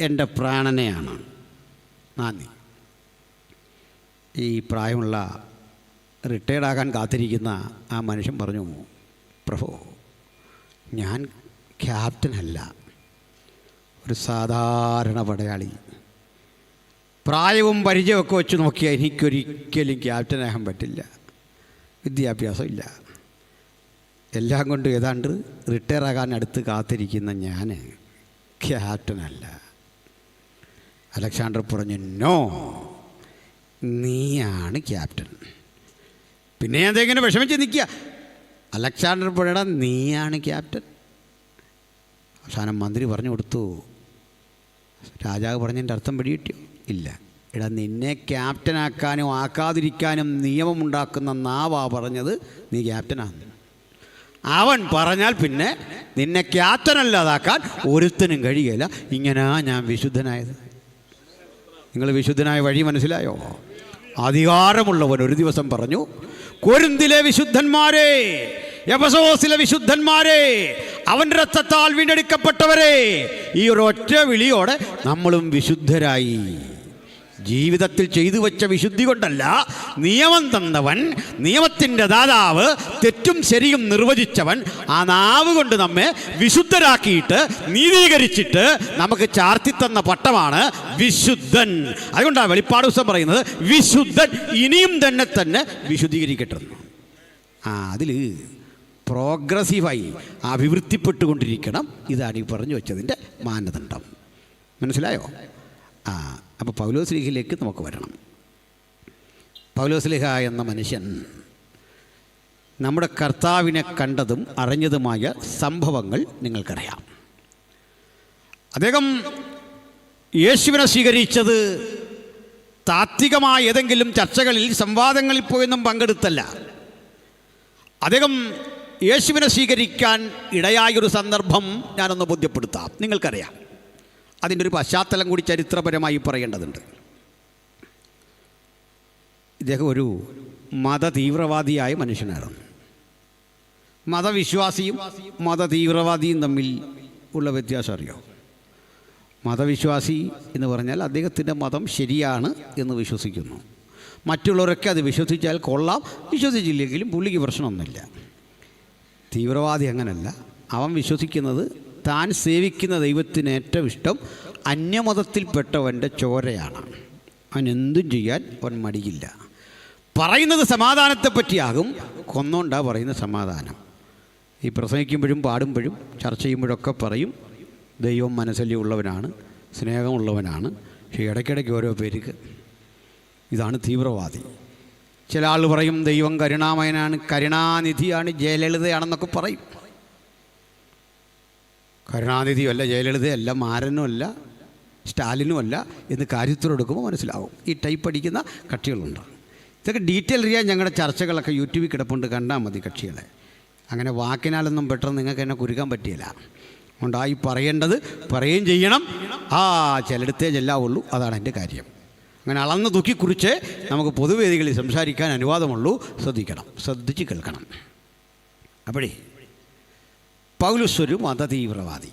എൻ്റെ പ്രാണനെയാണ്. നന്ദി. ഈ പ്രായമുള്ള റിട്ടയർഡാകാൻ കാത്തിരിക്കുന്ന ആ മനുഷ്യൻ പറഞ്ഞു, പ്രഭു, ഞാൻ ക്യാപ്റ്റനല്ല, ഒരു സാധാരണ പടയാളി. പ്രായവും പരിചയമൊക്കെ വെച്ച് നോക്കിയാൽ എനിക്കൊരിക്കലും ക്യാപ്റ്റനാകാൻ പറ്റില്ല. വിദ്യാഭ്യാസം ഇല്ല. എല്ലാം കൊണ്ട് ഏതാണ്ട് റിട്ടയറാകാൻ അടുത്ത് കാത്തിരിക്കുന്ന ഞാൻ ക്യാപ്റ്റനല്ല. അലക്സാണ്ടർ പറഞ്ഞു, നോ, നീയാണ് ക്യാപ്റ്റൻ. പിന്നെ അതെങ്ങനെ വിഷമിച്ച് നിൽക്കുക. അലക്സാണ്ടർ പറയടാ, നീയാണ് ക്യാപ്റ്റൻ. അവസാനം മന്ത്രി പറഞ്ഞു കൊടുത്തു. രാജാവ് പറഞ്ഞതിൻ്റെ അർത്ഥം പിടികിട്ടിയോ? ഇല്ല. എടാ, നിന്നെ ക്യാപ്റ്റനാക്കാനും ആക്കാതിരിക്കാനും നിയമമുണ്ടാക്കുന്ന നാവാ പറഞ്ഞത് നീ ക്യാപ്റ്റനാണ്. അവൻ പറഞ്ഞാൽ പിന്നെ നിന്നെ ക്യാപ്റ്റനല്ലാതാക്കാൻ ഒരുത്തനും കഴിയില്ല. ഇങ്ങനാ ഞാൻ വിശുദ്ധനായത്. നിങ്ങൾ വിശുദ്ധനായ വഴി മനസ്സിലായോ? അധികാരമുള്ളവൻ ഒരു ദിവസം പറഞ്ഞു, കൊരിന്തിലെ വിശുദ്ധന്മാരെ, എഫെസോസിലെ വിശുദ്ധന്മാരെ, അവൻ്റെ രക്തത്താൽ വീണ്ടെടുക്കപ്പെട്ടവരെ, ഈ ഒരൊറ്റ വിളിയോടെ നമ്മളും വിശുദ്ധരായി. ജീവിതത്തിൽ ചെയ്തു വച്ച വിശുദ്ധി കൊണ്ടല്ല, നിയമം തന്നവൻ, നിയമത്തിൻ്റെ ദാതാവ്, തെറ്റും ശരിയും നിർവചിച്ചവൻ ആ നാവ് കൊണ്ട് നമ്മെ വിശുദ്ധരാക്കിയിട്ട് നീതീകരിച്ചിട്ട് നമുക്ക് ചാർത്തിത്തന്ന പട്ടമാണ് വിശുദ്ധൻ. അതുകൊണ്ടാണ് വെളിപ്പാട് ദിവസം പറയുന്നത് വിശുദ്ധൻ ഇനിയും തന്നെ വിശുദ്ധീകരിക്കട്ടെ. അതിൽ പ്രോഗ്രസീവായി അഭിവൃദ്ധിപ്പെട്ടുകൊണ്ടിരിക്കണം. ഇതാണ് ഈ പറഞ്ഞു വെച്ചതിൻ്റെ മാനദണ്ഡം. മനസ്സിലായോ? അപ്പോൾ പൗലോസ്ലീഹയിലേക്ക് നമുക്ക് വരണം. പൗലോസ്ലീഹ എന്ന മനുഷ്യൻ നമ്മുടെ കർത്താവിനെ കണ്ടതും അറിഞ്ഞതുമായ സംഭവങ്ങൾ നിങ്ങൾക്കറിയാം. അദ്ദേഹം യേശുവിനെ സ്വീകരിച്ചത് താത്വികമായ ഏതെങ്കിലും ചർച്ചകളിൽ, സംവാദങ്ങളിൽ പോയൊന്നും പങ്കെടുത്തല്ല. അദ്ദേഹം യേശുവിനെ സ്വീകരിക്കാൻ ഇടയായൊരു സന്ദർഭം ഞാനൊന്ന് ബോധ്യപ്പെടുത്താം. നിങ്ങൾക്കറിയാം, അതിൻ്റെ ഒരു പശ്ചാത്തലം കൂടി ചരിത്രപരമായി പറയേണ്ടതുണ്ട്. ഇദ്ദേഹം ഒരു മതതീവ്രവാദിയായ മനുഷ്യനായിരുന്നു. മതവിശ്വാസിയും മതതീവ്രവാദിയും തമ്മിൽ ഉള്ള വ്യത്യാസം അറിയോ? മതവിശ്വാസി എന്ന് പറഞ്ഞാൽ അദ്ദേഹത്തിൻ്റെ മതം ശരിയാണ് എന്ന് വിശ്വസിക്കുന്നു. മറ്റുള്ളവരൊക്കെ അത് വിശ്വസിച്ചാൽ കൊള്ളാം, വിശ്വസിച്ചില്ലെങ്കിലും പുള്ളിക്ക് പ്രശ്നമൊന്നുമില്ല. തീവ്രവാദി അങ്ങനല്ല. അവൻ വിശ്വസിക്കുന്നത് താൻ സേവിക്കുന്ന ദൈവത്തിന് ഏറ്റവും ഇഷ്ടം അന്യമതത്തിൽപ്പെട്ടവൻ്റെ ചോരയാണ്. അവൻ എന്തും ചെയ്യാൻ അവൻ മടിയില്ല. പറയുന്നത് സമാധാനത്തെപ്പറ്റിയാകും, കൊന്നോണ്ടാ പറയുന്ന സമാധാനം. ഈ പ്രസംഗിക്കുമ്പോഴും പാടുമ്പോഴും ചർച്ച ചെയ്യുമ്പോഴൊക്കെ പറയും ദൈവം മനസ്സല്യമുള്ളവനാണ്, സ്നേഹമുള്ളവനാണ്. പക്ഷേ ഇടയ്ക്കിടയ്ക്ക് ഓരോ പേർക്ക് ഇതാണ് തീവ്രവാദി. ചില ആൾ പറയും ദൈവം കരുണാമയനാണ്, കരുണാനിധിയാണ്, ജയലളിതയാണെന്നൊക്കെ പറയും. കരുണാനിധിയല്ല, ജയലളിതയല്ല, മാരനുമല്ല, സ്റ്റാലിനുമല്ല എന്ന് കാര്യത്തിലെടുക്കുമ്പോൾ മനസ്സിലാവും. ഈ ടൈപ്പ് അടിക്കുന്ന കക്ഷികളുണ്ട്. ഇതൊക്കെ ഡീറ്റെയിൽ അറിയാൻ ഞങ്ങളുടെ ചർച്ചകളൊക്കെ യൂട്യൂബിൽ കിടപ്പുണ്ട്, കണ്ടാൽ മതി കക്ഷികളെ. അങ്ങനെ വാക്കിനാലൊന്നും പെട്ടെന്ന് നിങ്ങൾക്ക് എന്നെ കുരുക്കാൻ പറ്റിയില്ല. അതുകൊണ്ട് ഈ പറയേണ്ടത് പറയുകയും ചെയ്യണം. ചിലയിടത്തേ ചെല്ലാവുള്ളൂ, അതാണ് എൻ്റെ കാര്യം. അങ്ങനെ അളന്ന് തൂക്കിക്കുറിച്ച് നമുക്ക് പൊതുവേദികളിൽ സംസാരിക്കാൻ അനുവാദമുള്ളൂ. ശ്രദ്ധിക്കണം, ശ്രദ്ധിച്ച് കേൾക്കണം. അപ്പോഴേ പൗലോസ് ഒരു മതതീവ്രവാദി.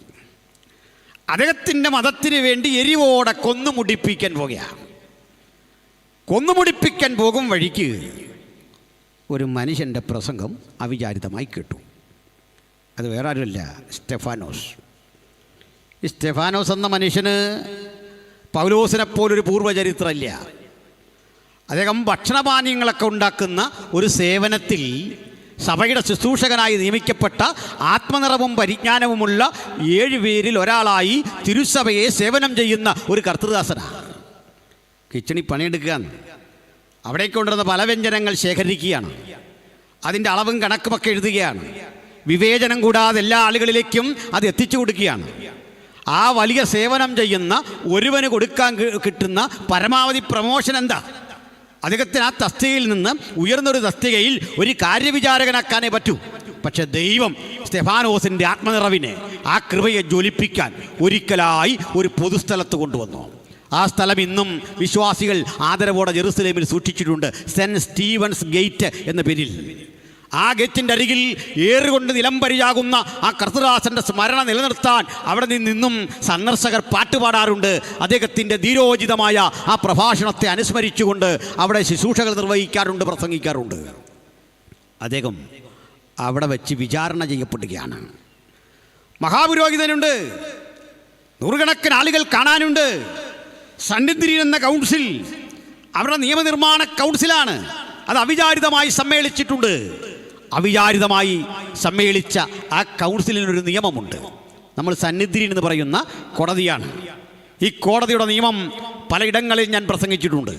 അദ്ദേഹത്തിൻ്റെ മതത്തിന് വേണ്ടി എരിവോടെ കൊന്നുമുടിപ്പിക്കാൻ പോകുകയാണ്. കൊന്നുമുടിപ്പിക്കാൻ പോകും വഴിക്ക് ഒരു മനുഷ്യൻ്റെ പ്രസംഗം അവിചാരിതമായി കേട്ടു. അത് വേറെ ആരുമല്ല, സ്റ്റെഫാനോസ്. ഈ സ്റ്റെഫാനോസ് എന്ന മനുഷ്യന് പൗലോസിനെപ്പോലൊരു പൂർവ്വചരിത്രമില്ല. അദ്ദേഹം ഭക്ഷണപാനീയങ്ങളൊക്കെ ഉണ്ടാക്കുന്ന ഒരു സേവനത്തിൽ സഭയുടെ ശുശ്രൂഷകനായി നിയമിക്കപ്പെട്ട ആത്മനിറവും പരിജ്ഞാനവുമുള്ള 7 പേരിൽ ഒരാളായി തിരുസഭയെ സേവനം ചെയ്യുന്ന ഒരു കർത്തൃദാസനാണ്. കിച്ചണിൽ പണിയെടുക്കുകയാണ്. അവിടേക്ക് കൊണ്ടുവരുന്ന പലവ്യഞ്ജനങ്ങൾ ശേഖരിക്കുകയാണ്. അതിൻ്റെ അളവും കണക്കുമൊക്കെ എഴുതുകയാണ്. വിവേചനം കൂടാതെ എല്ലാ ആളുകളിലേക്കും അത് എത്തിച്ചു കൊടുക്കുകയാണ്. ആ വലിയ സേവനം ചെയ്യുന്ന ഒരുവന് കൊടുക്കാൻ കിട്ടുന്ന പരമാവധി പ്രമോഷൻ എന്താ? അദ്ദേഹത്തിന് ആ തസ്തികയിൽ നിന്ന് ഉയർന്നൊരു തസ്തികയിൽ ഒരു കാര്യവിചാരകനാക്കാനേ പറ്റൂ. പക്ഷെ ദൈവം സ്തെഫാനോസിൻ്റെ ആത്മനിറവിനെ, ആ കൃപയെ ജ്വലിപ്പിക്കാൻ ഒരിക്കലായി ഒരു പൊതുസ്ഥലത്ത് കൊണ്ടുവന്നു. ആ സ്ഥലം ഇന്നും വിശ്വാസികൾ ആദരവോടെ ജെറുസലേമിൽ സൂക്ഷിച്ചിട്ടുണ്ട്. സെൻറ്റ് സ്റ്റീവൻസ് ഗേറ്റ് എന്ന പേരിൽ. ആ ഗേറ്റിൻ്റെ അരികിൽ ഏറുകൊണ്ട് നിലംപരിയാകുന്ന ആ കർത്തൃദാസൻ്റെ സ്മരണ നിലനിർത്താൻ അവിടെ നിന്നും സന്ദർശകർ പാട്ടുപാടാറുണ്ട്. അദ്ദേഹത്തിൻ്റെ ധീരോചിതമായ ആ പ്രഭാഷണത്തെ അനുസ്മരിച്ചുകൊണ്ട് അവിടെ ശുശ്രൂഷകൾ നിർവഹിക്കാറുണ്ട്, പ്രസംഗിക്കാറുണ്ട്. അദ്ദേഹം അവിടെ വെച്ച് വിചാരണ ചെയ്യപ്പെടുകയാണ്. മഹാപുരോഹിതനുണ്ട്, നൂറുകണക്കിന് ആളുകൾ കാണാനുണ്ട്. സന്നിധിരി എന്ന കൗൺസിൽ അവരുടെ നിയമനിർമ്മാണ കൗൺസിലാണ്. അത് അവിചാരിതമായി സമ്മേളിച്ചിട്ടുണ്ട്. അവിചാരിതമായി സമ്മേളിച്ച ആ കൗൺസിലിനൊരു നിയമമുണ്ട്. നമ്മൾ സന്നിധി എന്ന് പറയുന്ന കോടതിയാണ്. ഈ കോടതിയുടെ നിയമം പലയിടങ്ങളിൽ ഞാൻ പ്രസംഗിച്ചിട്ടുണ്ട്.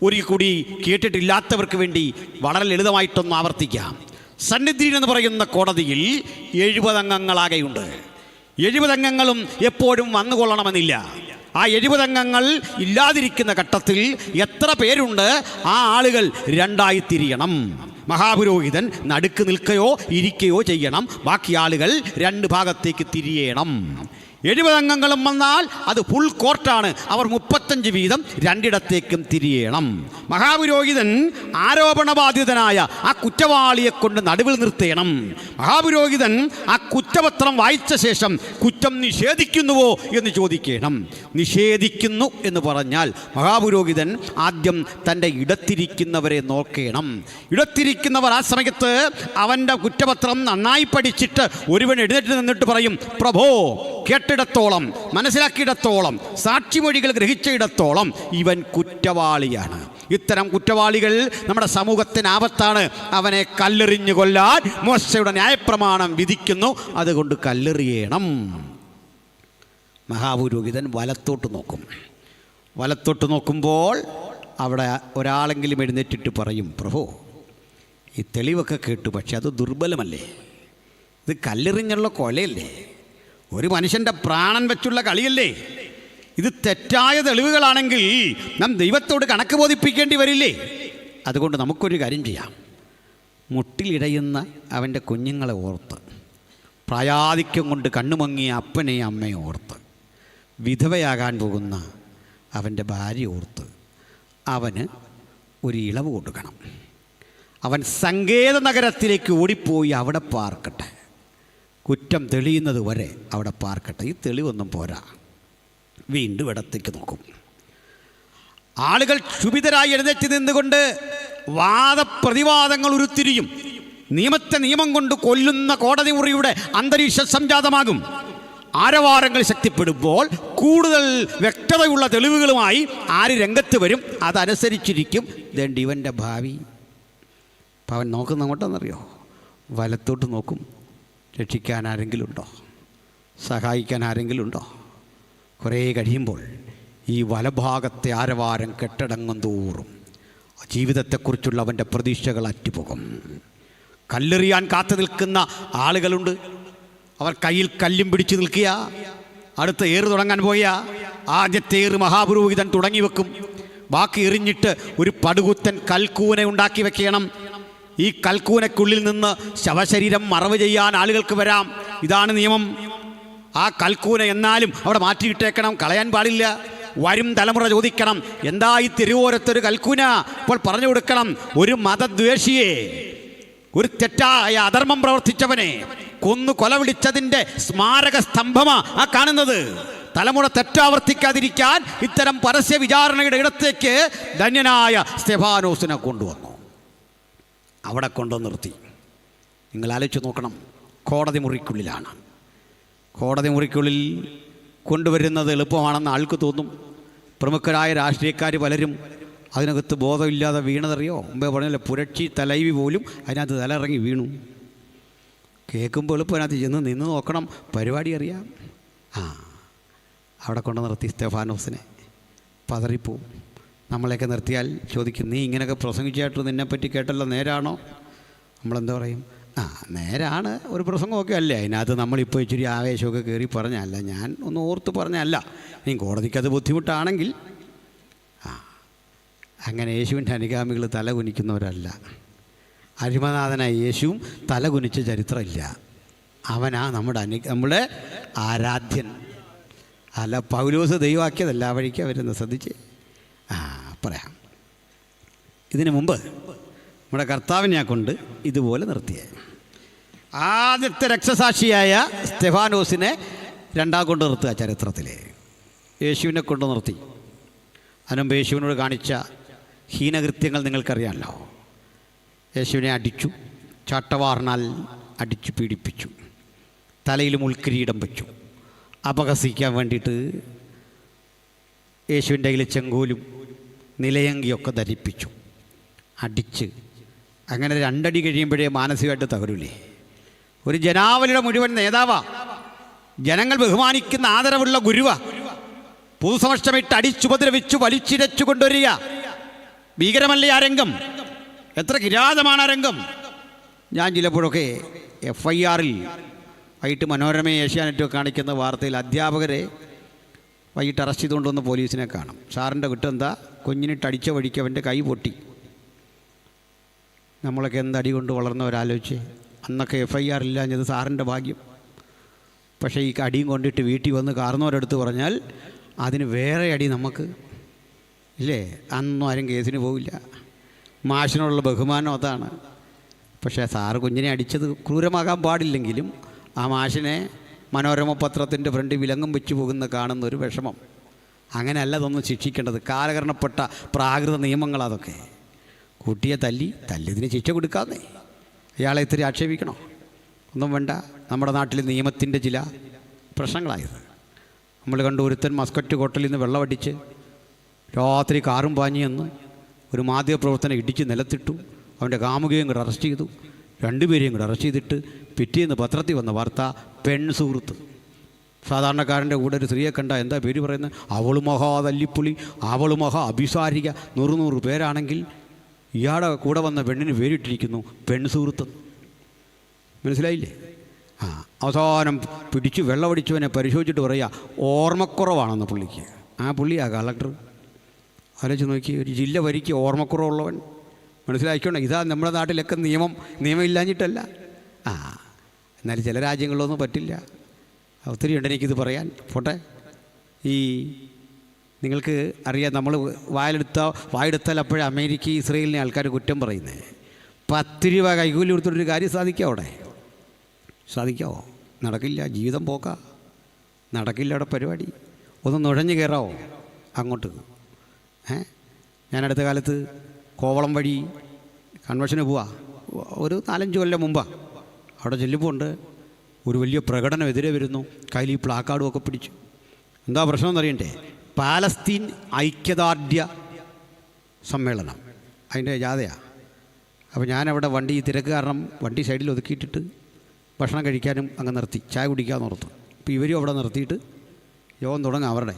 ഒരിക്കൽ കൂടി കേട്ടിട്ടില്ലാത്തവർക്ക് വേണ്ടി വളരെ ലളിതമായിട്ടൊന്ന് ആവർത്തിക്കാം. സന്നിധി എന്ന് പറയുന്ന കോടതിയിൽ 70 അംഗങ്ങളാകെയുണ്ട്. 70 അംഗങ്ങളും എപ്പോഴും വന്നുകൊള്ളണമെന്നില്ല. ആ 70 അംഗങ്ങൾ ഇല്ലാതിരിക്കുന്ന ഘട്ടത്തിൽ എത്ര പേരുണ്ട്? ആ ആളുകൾ 2 ആയി തിരിയണം. മഹാപുരോഹിതൻ നടുക്ക് നിൽക്കുകയോ ഇരിക്കുകയോ ചെയ്യണം. ബാക്കി ആളുകൾ രണ്ട് ഭാഗത്തേക്ക് തിരിയണം. 70 അംഗങ്ങളും വന്നാൽ അത് ഫുൾ കോർട്ടാണ്. അവർ 35 വീതം രണ്ടിടത്തേക്കും തിരിയണം. മഹാപുരോഹിതൻ ആരോപണബാധിതനായ ആ കുറ്റവാളിയെ കൊണ്ട് നടുവിൽ നിർത്തണം. മഹാപുരോഹിതൻ ആ കുറ്റപത്രം വായിച്ച ശേഷം കുറ്റം നിഷേധിക്കുന്നുവോ എന്ന് ചോദിക്കണം. നിഷേധിക്കുന്നു എന്ന് പറഞ്ഞാൽ മഹാപുരോഹിതൻ ആദ്യം തൻ്റെ ഇടത്തിരിക്കുന്നവരെ നോക്കണം. ഇടത്തിരിക്കുന്നവർ ആ സമയത്ത് അവൻ്റെ കുറ്റപത്രം നന്നായി പഠിച്ചിട്ട് ഒരുവൻ എഴുന്നേറ്റ് നിന്നിട്ട് പറയും, പ്രഭോ, കേട്ടിടത്തോളം, മനസ്സിലാക്കിയിടത്തോളം, സാക്ഷിമൊഴികൾ ഗ്രഹിച്ചയിടത്തോളം ഇവൻ കുറ്റവാളിയാണ്. ഇത്തരം കുറ്റവാളികൾ നമ്മുടെ സമൂഹത്തിന് ആപത്താണ്. അവനെ കല്ലെറിഞ്ഞു കൊല്ലാൻ മോശയുടെ ന്യായപ്രമാണം വിധിക്കുന്നു. അതുകൊണ്ട് കല്ലെറിയണം. മഹാപുരോഹിതൻ വലത്തോട്ട് നോക്കും. വലത്തോട്ട് നോക്കുമ്പോൾ അവിടെ ഒരാളെങ്കിലും എഴുന്നേറ്റിട്ട് പറയും, പ്രഭു, ഈ തെളിവൊക്കെ കേട്ടു, പക്ഷെ അത് ദുർബലമല്ലേ? ഇത് കല്ലെറിഞ്ഞുള്ള കൊലയല്ലേ? ഒരു മനുഷ്യൻ്റെ പ്രാണൻ വെച്ചുള്ള കളിയല്ലേ? ഇത് തെറ്റായ തെളിവുകളാണെങ്കിൽ നാം ദൈവത്തോട് കണക്ക് ബോധിപ്പിക്കേണ്ടി വരില്ലേ? അതുകൊണ്ട് നമുക്കൊരു കാര്യം ചെയ്യാം. മുട്ടിലിടയുന്ന അവൻ്റെ കുഞ്ഞുങ്ങളെ ഓർത്ത്, പ്രായാധിക്യം കൊണ്ട് കണ്ണുമങ്ങിയ അപ്പനെയും അമ്മയും ഓർത്ത്, വിധവയാകാൻ പോകുന്ന അവൻ്റെ ഭാര്യ ഓർത്ത് അവന് ഒരു ഇളവ് കൊടുക്കണം. അവൻ സങ്കേത നഗരത്തിലേക്ക് ഓടിപ്പോയി അവിടെ പാർക്കട്ടെ. കുറ്റം തെളിയുന്നത് വരെ അവിടെ പാർക്കട്ടെ. ഈ തെളിവൊന്നും പോരാ. വീണ്ടും ഇടത്തേക്ക് നോക്കും. ആളുകൾ ക്ഷുഭിതരായി എഴുന്നേറ്റ് നിന്നുകൊണ്ട് വാദപ്രതിവാദങ്ങൾ ഉരുത്തിരിയും. നിയമത്തെ നിയമം കൊണ്ട് കൊല്ലുന്ന കോടതി മുറിയുടെ അന്തരീക്ഷം സംജാതമാകും. ആരവാരങ്ങൾ ശക്തിപ്പെടുമ്പോൾ കൂടുതൽ വ്യക്തതയുള്ള തെളിവുകളുമായി ആര് രംഗത്ത് വരും, അതനുസരിച്ചിരിക്കും ദേണ്ട ഇവൻ്റെ ഭാവി. അപ്പം അവൻ നോക്കുന്ന അങ്ങോട്ടെന്നറിയോ? വലത്തോട്ട് നോക്കും. രക്ഷിക്കാൻ ആരെങ്കിലും ഉണ്ടോ? സഹായിക്കാൻ ആരെങ്കിലും ഉണ്ടോ? കുറേ കഴിയുമ്പോൾ ഈ വലഭാഗത്തെ ആരവാരം കെട്ടടങ്ങും തോറും ജീവിതത്തെക്കുറിച്ചുള്ള അവൻ്റെ പ്രതീക്ഷകൾ അറ്റുപോകും. കല്ലെറിയാൻ കാത്തു നിൽക്കുന്ന ആളുകളുണ്ട്. അവർ കയ്യിൽ കല്ലും പിടിച്ചു നിൽക്കുക. അടുത്ത ഏറ് തുടങ്ങാൻ പോയ ആദ്യത്തെ ഏറ് മഹാപുരോഹിതൻ തുടങ്ങി വെക്കും. ബാക്കി എറിഞ്ഞിട്ട് ഒരു പടുകുത്തൻ കൽക്കൂന ഉണ്ടാക്കി വെക്കണം. ഈ കൽക്കൂനക്കുള്ളിൽ നിന്ന് ശവശരീരം മറവ് ചെയ്യാൻ ആളുകൾക്ക് വരാം. ഇതാണ് നിയമം. ആ കൽക്കൂന എന്നാലും അവിടെ മാറ്റിയിട്ടേക്കണം, കളയാൻ പാടില്ല. വരും തലമുറ ചോദിക്കണം, എന്താ ഈ തിരുവോരത്തൊരു കൽക്കൂന? ഇപ്പോൾ പറഞ്ഞു കൊടുക്കണം, ഒരു മതദ്വേഷിയെ, ഒരു തെറ്റായ അധർമ്മം പ്രവർത്തിച്ചവനെ കൊന്നു കൊലവിളിച്ചതിൻ്റെ സ്മാരക സ്തംഭമാ ആ കാണുന്നത്. തലമുറ തെറ്റാവർത്തിക്കാതിരിക്കാൻ ഇത്തരം പരസ്യ വിചാരണയുടെ ഇടത്തേക്ക് ധന്യനായ സ്തെഫാനോസിനെ കൊണ്ടുവന്നു. അവിടെ കൊണ്ടുവന്ന് നിർത്തി. നിങ്ങൾ ആലോചിച്ച് നോക്കണം, കോടതി മുറിക്കുള്ളിലാണ്. കോടതി മുറിക്കുള്ളിൽ കൊണ്ടുവരുന്നത് എളുപ്പമാണെന്ന് ആൾക്ക് തോന്നും. പ്രമുഖരായ രാഷ്ട്രീയക്കാർ പലരും അതിനകത്ത് ബോധമില്ലാതെ വീണതറിയോ? മുമ്പേ പറഞ്ഞല്ലോ, പുരക്ഷി തലൈവി പോലും അതിനകത്ത് തലയിറങ്ങി വീണു. കേൾക്കുമ്പോൾ എളുപ്പം അതിനകത്ത് ചെന്ന് നിന്ന് നോക്കണം, പരിപാടി അറിയാം. അവിടെ കൊണ്ട് നിർത്തി സ്തെഫാനോസിനെ. പതറിപ്പോവും. നമ്മളെയൊക്കെ നിർത്തിയാൽ ചോദിക്കും, നീ ഇങ്ങനെയൊക്കെ പ്രസംഗിച്ചായിട്ട് നിന്നെപ്പറ്റി കേട്ടല്ലോ, നേരാണോ? നമ്മളെന്താ പറയും? നേരാണ്, ഒരു പ്രസംഗമൊക്കെ അല്ലേ, അതിനകത്ത് നമ്മളിപ്പോൾ ഇച്ചിരി ആവേശമൊക്കെ കയറി പറഞ്ഞല്ല, ഞാൻ ഒന്ന് ഓർത്ത് പറഞ്ഞല്ല. ഇനി കോടതിക്കത് ബുദ്ധിമുട്ടാണെങ്കിൽ അങ്ങനെ യേശുവിൻ്റെ അനുഗാമികൾ തല കുനിക്കുന്നവരല്ല. അരിമനാഥനായ യേശുവും തല കുനിച്ച ചരിത്രമില്ല. അവനാ നമ്മുടെ ആരാധ്യൻ. അല്ല, പൗലോസ് ദൈവമാക്കിയതല്ല, ആ വഴിക്കാണ് വരുന്നത്. ശ്രദ്ധിച്ച് പറയാം. ഇതിനു മുമ്പ് നമ്മുടെ കർത്താവിനെ കൊണ്ട് ഇതുപോലെ നിർത്തിയ ആദ്യത്തെ രക്തസാക്ഷിയായ സ്തെഫാനോസിനെ രണ്ടാം കൊണ്ട് നിർത്തുക. ചരിത്രത്തിൽ യേശുവിനെ കൊണ്ട് നിർത്തി. അതിനുമ്പ് യേശുവിനോട് കാണിച്ച ഹീനകൃത്യങ്ങൾ നിങ്ങൾക്കറിയാമല്ലോ. യേശുവിനെ അടിച്ചു, ചാട്ടവാറിനാൽ അടിച്ചു പീഡിപ്പിച്ചു, തലയിൽ മുൾക്കിരീടം വെച്ചു, അപഹസിക്കാൻ വേണ്ടിയിട്ട് യേശുവിൻ്റെ കയ്യിൽ ചെങ്കോലും നിലയങ്കിയൊക്കെ ധരിപ്പിച്ചു, അടിച്ച്. അങ്ങനെ രണ്ടടി കഴിയുമ്പോഴേ മാനസികമായിട്ട് തകരൂലേ? ഒരു ജനാവലിയുടെ മുഴുവൻ നേതാവാ, ജനങ്ങൾ ബഹുമാനിക്കുന്ന ആദരവുള്ള ഗുരുവാ, പൊതുസമക്ഷമിട്ട് അടിച്ചുപദ്രവിച്ചു വലിച്ചിരച്ചു കൊണ്ടുവരിക. ഭീകരമല്ലേ ആ രംഗം? എത്ര കിരാതമാണ് ആ രംഗം! ഞാൻ ചിലപ്പോഴൊക്കെ FIR-ൽ വൈകിട്ട് മനോരമയും ഏഷ്യാനെറ്റും കാണിക്കുന്ന വാർത്തയിൽ അധ്യാപകരെ വൈകിട്ട് അറസ്റ്റ് ചെയ്തുകൊണ്ടുവന്ന് പോലീസിനെ കാണും. സാറിൻ്റെ കുറ്റം എന്താ? കുഞ്ഞിനിട്ട് അടിച്ച വഴിക്ക് അവൻ്റെ കൈ പൊട്ടി. നമ്മളൊക്കെ എന്തടി കൊണ്ട് വളർന്നവരാലോചിച്ച്. അന്നൊക്കെ FIR ഇല്ലാഞ്ഞത് സാറിൻ്റെ ഭാഗ്യം. പക്ഷേ ഈ അടിയും കൊണ്ടിട്ട് വീട്ടിൽ വന്ന് കാർന്നവരെടുത്ത് പറഞ്ഞാൽ അതിന് വേറെ അടി നമുക്ക് ഇല്ലേ. അന്നും ആരും കേസിന് പോവില്ല. മാഷിനോടുള്ള ബഹുമാനം അതാണ്. പക്ഷേ സാറ് കുഞ്ഞിനെ അടിച്ചത് ക്രൂരമാകാൻ പാടില്ലെങ്കിലും ആ മാഷിനെ മനോരമ പത്രത്തിൻ്റെ ഫ്രണ്ടിൽ വിലങ്ങും വെച്ച് പോകുന്ന കാണുന്നൊരു വിഷമം. അങ്ങനെയല്ല അതൊന്നും ശിക്ഷിക്കേണ്ടത്. കാലഹരണപ്പെട്ട പ്രാകൃത നിയമങ്ങളതൊക്കെ. കുട്ടിയെ തല്ലിയതിന് ശിക്ഷ കൊടുക്കാതെ ഇയാളെ ഇത്തിരി ആക്ഷേപിക്കണോ? ഒന്നും വേണ്ട. നമ്മുടെ നാട്ടിൽ നിയമത്തിൻ്റെ ചില പ്രശ്നങ്ങളായത്. നമ്മൾ കണ്ടു ഒരുത്തൻ മസ്കറ്റ് ഹോട്ടലിൽ നിന്ന് വെള്ളമടിച്ച് രാത്രി കാറും പാഞ്ഞെന്ന് ഒരു മാധ്യമപ്രവർത്തനം ഇടിച്ച് നിലത്തിട്ടു. അവൻ്റെ കാമുകയും കൂടെ അറസ്റ്റ് ചെയ്തു. രണ്ടുപേരെയും കൂടെ അറസ്റ്റ് ചെയ്തിട്ട് പിറ്റേന്ന് പത്രത്തിൽ വന്ന വാർത്ത പെൺസുഹൃത്ത്. സാധാരണക്കാരൻ്റെ കൂടെ ഒരു സ്ത്രീയെ കണ്ട എന്താ പേര് പറയുന്നത്? അവള് മഹാ തല്ലിപ്പുളി, അവള് മഹാ അഭിസാരിക. 100 പേരാണെങ്കിൽ ഇയാളുടെ കൂടെ വന്ന പെണ്ണിന് പേരിട്ടിരിക്കുന്നു പെൺസുഹൃത്ത്. മനസ്സിലായില്ലേ? അവസാനം പിടിച്ച് വെള്ളമടിച്ചവനെ പരിശോധിച്ചിട്ട് പറയുക ഓർമ്മക്കുറവാണെന്ന് പുള്ളിക്ക്. ആ പുള്ളിയാ കളക്ടർ. ആലോചിച്ച് നോക്കി, ഒരു ജില്ല ഭരിക്കുക ഓർമ്മക്കുറവുള്ളവൻ. മനസ്സിലാക്കിക്കോണം. ഇതാ നമ്മുടെ നാട്ടിലൊക്കെ നിയമം ഇല്ലാഞ്ഞിട്ടല്ല. എന്നാലും ചില രാജ്യങ്ങളിലൊന്നും പറ്റില്ല. ഒത്തിരി ഉണ്ട് എനിക്കിത് പറയാൻ. പോട്ടെ. ഈ നിങ്ങൾക്ക് അറിയാം, നമ്മൾ വായെടുത്താൽ അപ്പോഴേ അമേരിക്ക ഇസ്രയേലിനെ ആൾക്കാർ കുറ്റം പറയുന്നത്. 10 രൂപ കൈകൂലി കൊടുത്തിട്ടൊരു കാര്യം സാധിക്കാം അവിടെ? സാധിക്കാവോ? നടക്കില്ല. ജീവിതം പോക്കാ. നടക്കില്ല അവിടെ പരിപാടി. ഒന്ന് നുഴഞ്ഞു കയറാവോ അങ്ങോട്ട്? ഞാൻ അടുത്ത കാലത്ത് കോവളം വഴി കൺവെൻഷന് പോവാ. ഒരു 4-5 കൊല്ലം മുമ്പാണ്. അവിടെ ചെല്ലുമ്പോൾ ഉണ്ട് ഒരു വലിയ പ്രകടനം എതിരെ വരുന്നു. കയ്യിൽ ഈ പ്ലാക്കാർഡും ഒക്കെ പിടിച്ചു. എന്താ പ്രശ്നം എന്നറിയണ്ടേ? പാലസ്തീൻ ഐക്യദാർഢ്യ സമ്മേളനം, അതിൻ്റെ ജാഥയാണ്. അപ്പോൾ ഞാനവിടെ വണ്ടി തിരക്ക് കാരണം വണ്ടി സൈഡിൽ ഒതുക്കിയിട്ടിട്ട് ഭക്ഷണം കഴിക്കാനും അങ്ങ് നിർത്തി, ചായ കുടിക്കാമെന്ന് ഓർത്തു. അപ്പോൾ ഇവരും അവിടെ നിർത്തിയിട്ട് യോഗം തുടങ്ങും അവരുടെ.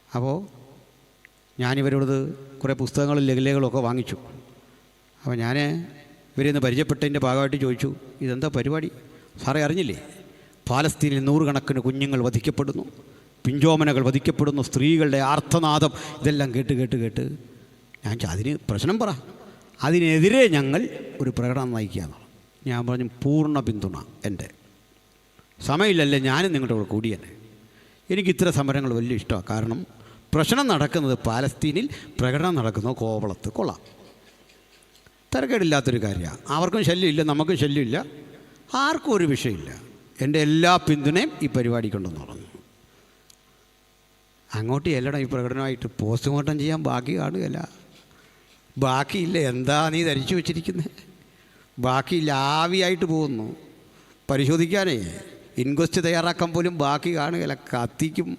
അപ്പോൾ ഞാനിവരോട് കുറേ പുസ്തകങ്ങളും ലഘുലേഖകളൊക്കെ വാങ്ങിച്ചു. അപ്പോൾ ഞാൻ ഇവരെന്ന് പരിചയപ്പെട്ടതിൻ്റെ ഭാഗമായിട്ട് ചോദിച്ചു, ഇതെന്താ പരിപാടി? സാറേ അറിഞ്ഞില്ലേ, പാലസ്തീനിൽ 100 കണക്കിന് കുഞ്ഞുങ്ങൾ വധിക്കപ്പെടുന്നു, പിഞ്ചോമനകൾ വധിക്കപ്പെടുന്നു, സ്ത്രീകളുടെ ആർത്തനാദം. ഇതെല്ലാം കേട്ട് ഞാൻ അതിന് പ്രശ്നം പറ, അതിനെതിരെ ഞങ്ങൾ ഒരു പ്രകടനം നയിക്കുകയെന്ന്. ഞാൻ പറഞ്ഞു പൂർണ്ണ പിന്തുണ. എൻ്റെ സമയമില്ലല്ലേ, ഞാനും നിങ്ങളുടെ കൂടെ കൂടിയന്നെ. എനിക്കിത്ര സമരങ്ങൾ വലിയ ഇഷ്ടമാണ്. കാരണം പ്രശ്നം നടക്കുന്നത് പാലസ്തീനിൽ, പ്രകടനം നടക്കുന്നത് കോവളത്ത്. കൊള്ളാം, തിരക്കേടില്ലാത്തൊരു കാര്യമാണ്. അവർക്കും ശല്യമില്ല, നമുക്കും ശല്യമില്ല, ആർക്കും ഒരു വിഷയമില്ല. എൻ്റെ എല്ലാ പിന്തുണയും ഈ പരിപാടിക്കുണ്ടെന്ന് പറഞ്ഞു. അങ്ങോട്ട് ചെല്ലണം ഈ പ്രകടനമായിട്ട്. പോസ്റ്റ്മോർട്ടം ചെയ്യാൻ ബാക്കി കാണുകയല്ല. ബാക്കിയില്ല. എന്താ നീ ധരിച്ചു വെച്ചിരിക്കുന്നത്? ബാക്കിയില്ല, ആവിയായിട്ട് പോകുന്നു. പരിശോധിക്കാനേ ഇൻക്വസ്റ്റ് തയ്യാറാക്കാൻ പോലും ബാക്കി കാണുകയില്ല. കത്തിക്കും.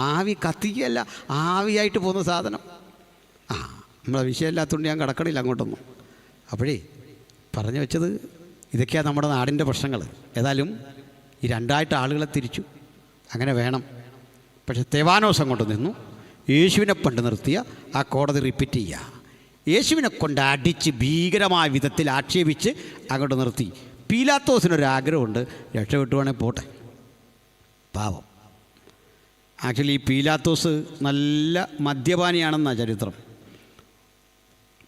ആവി കത്തിക്കുകയല്ല, ആവിയായിട്ട് പോകുന്ന സാധനം. നമ്മളെ വിഷയമില്ലാത്തതുകൊണ്ട് ഞാൻ കടക്കണില്ല അങ്ങോട്ടൊന്നും. അപ്പോഴേ പറഞ്ഞു വെച്ചത് ഇതൊക്കെയാണ് നമ്മുടെ നാടിൻ്റെ പ്രശ്നങ്ങൾ. ഏതായാലും ഈ 2ആയിട്ട് ആളുകളെ തിരിച്ചു. അങ്ങനെ വേണം. പക്ഷേ തെവാനോസ് അങ്ങോട്ട് നിന്നു. യേശുവിനെ പണ്ട് നിർത്തിയ ആ കോടതി റിപ്പീറ്റ് ചെയ്യുക. യേശുവിനെ കൊണ്ട് അടിച്ച് ഭീകരമായ വിധത്തിൽ ആക്ഷേപിച്ച് അങ്ങോട്ട് നിർത്തി. പീലാത്തോസിനൊരാഗ്രഹമുണ്ട്, രക്ഷപ്പെട്ടുവാണെങ്കിൽ പോട്ടെ. പാവം. ആക്ച്വലി ഈ പീലാത്തോസ് നല്ല മദ്യപാനിയാണെന്നാണ് ചരിത്രം.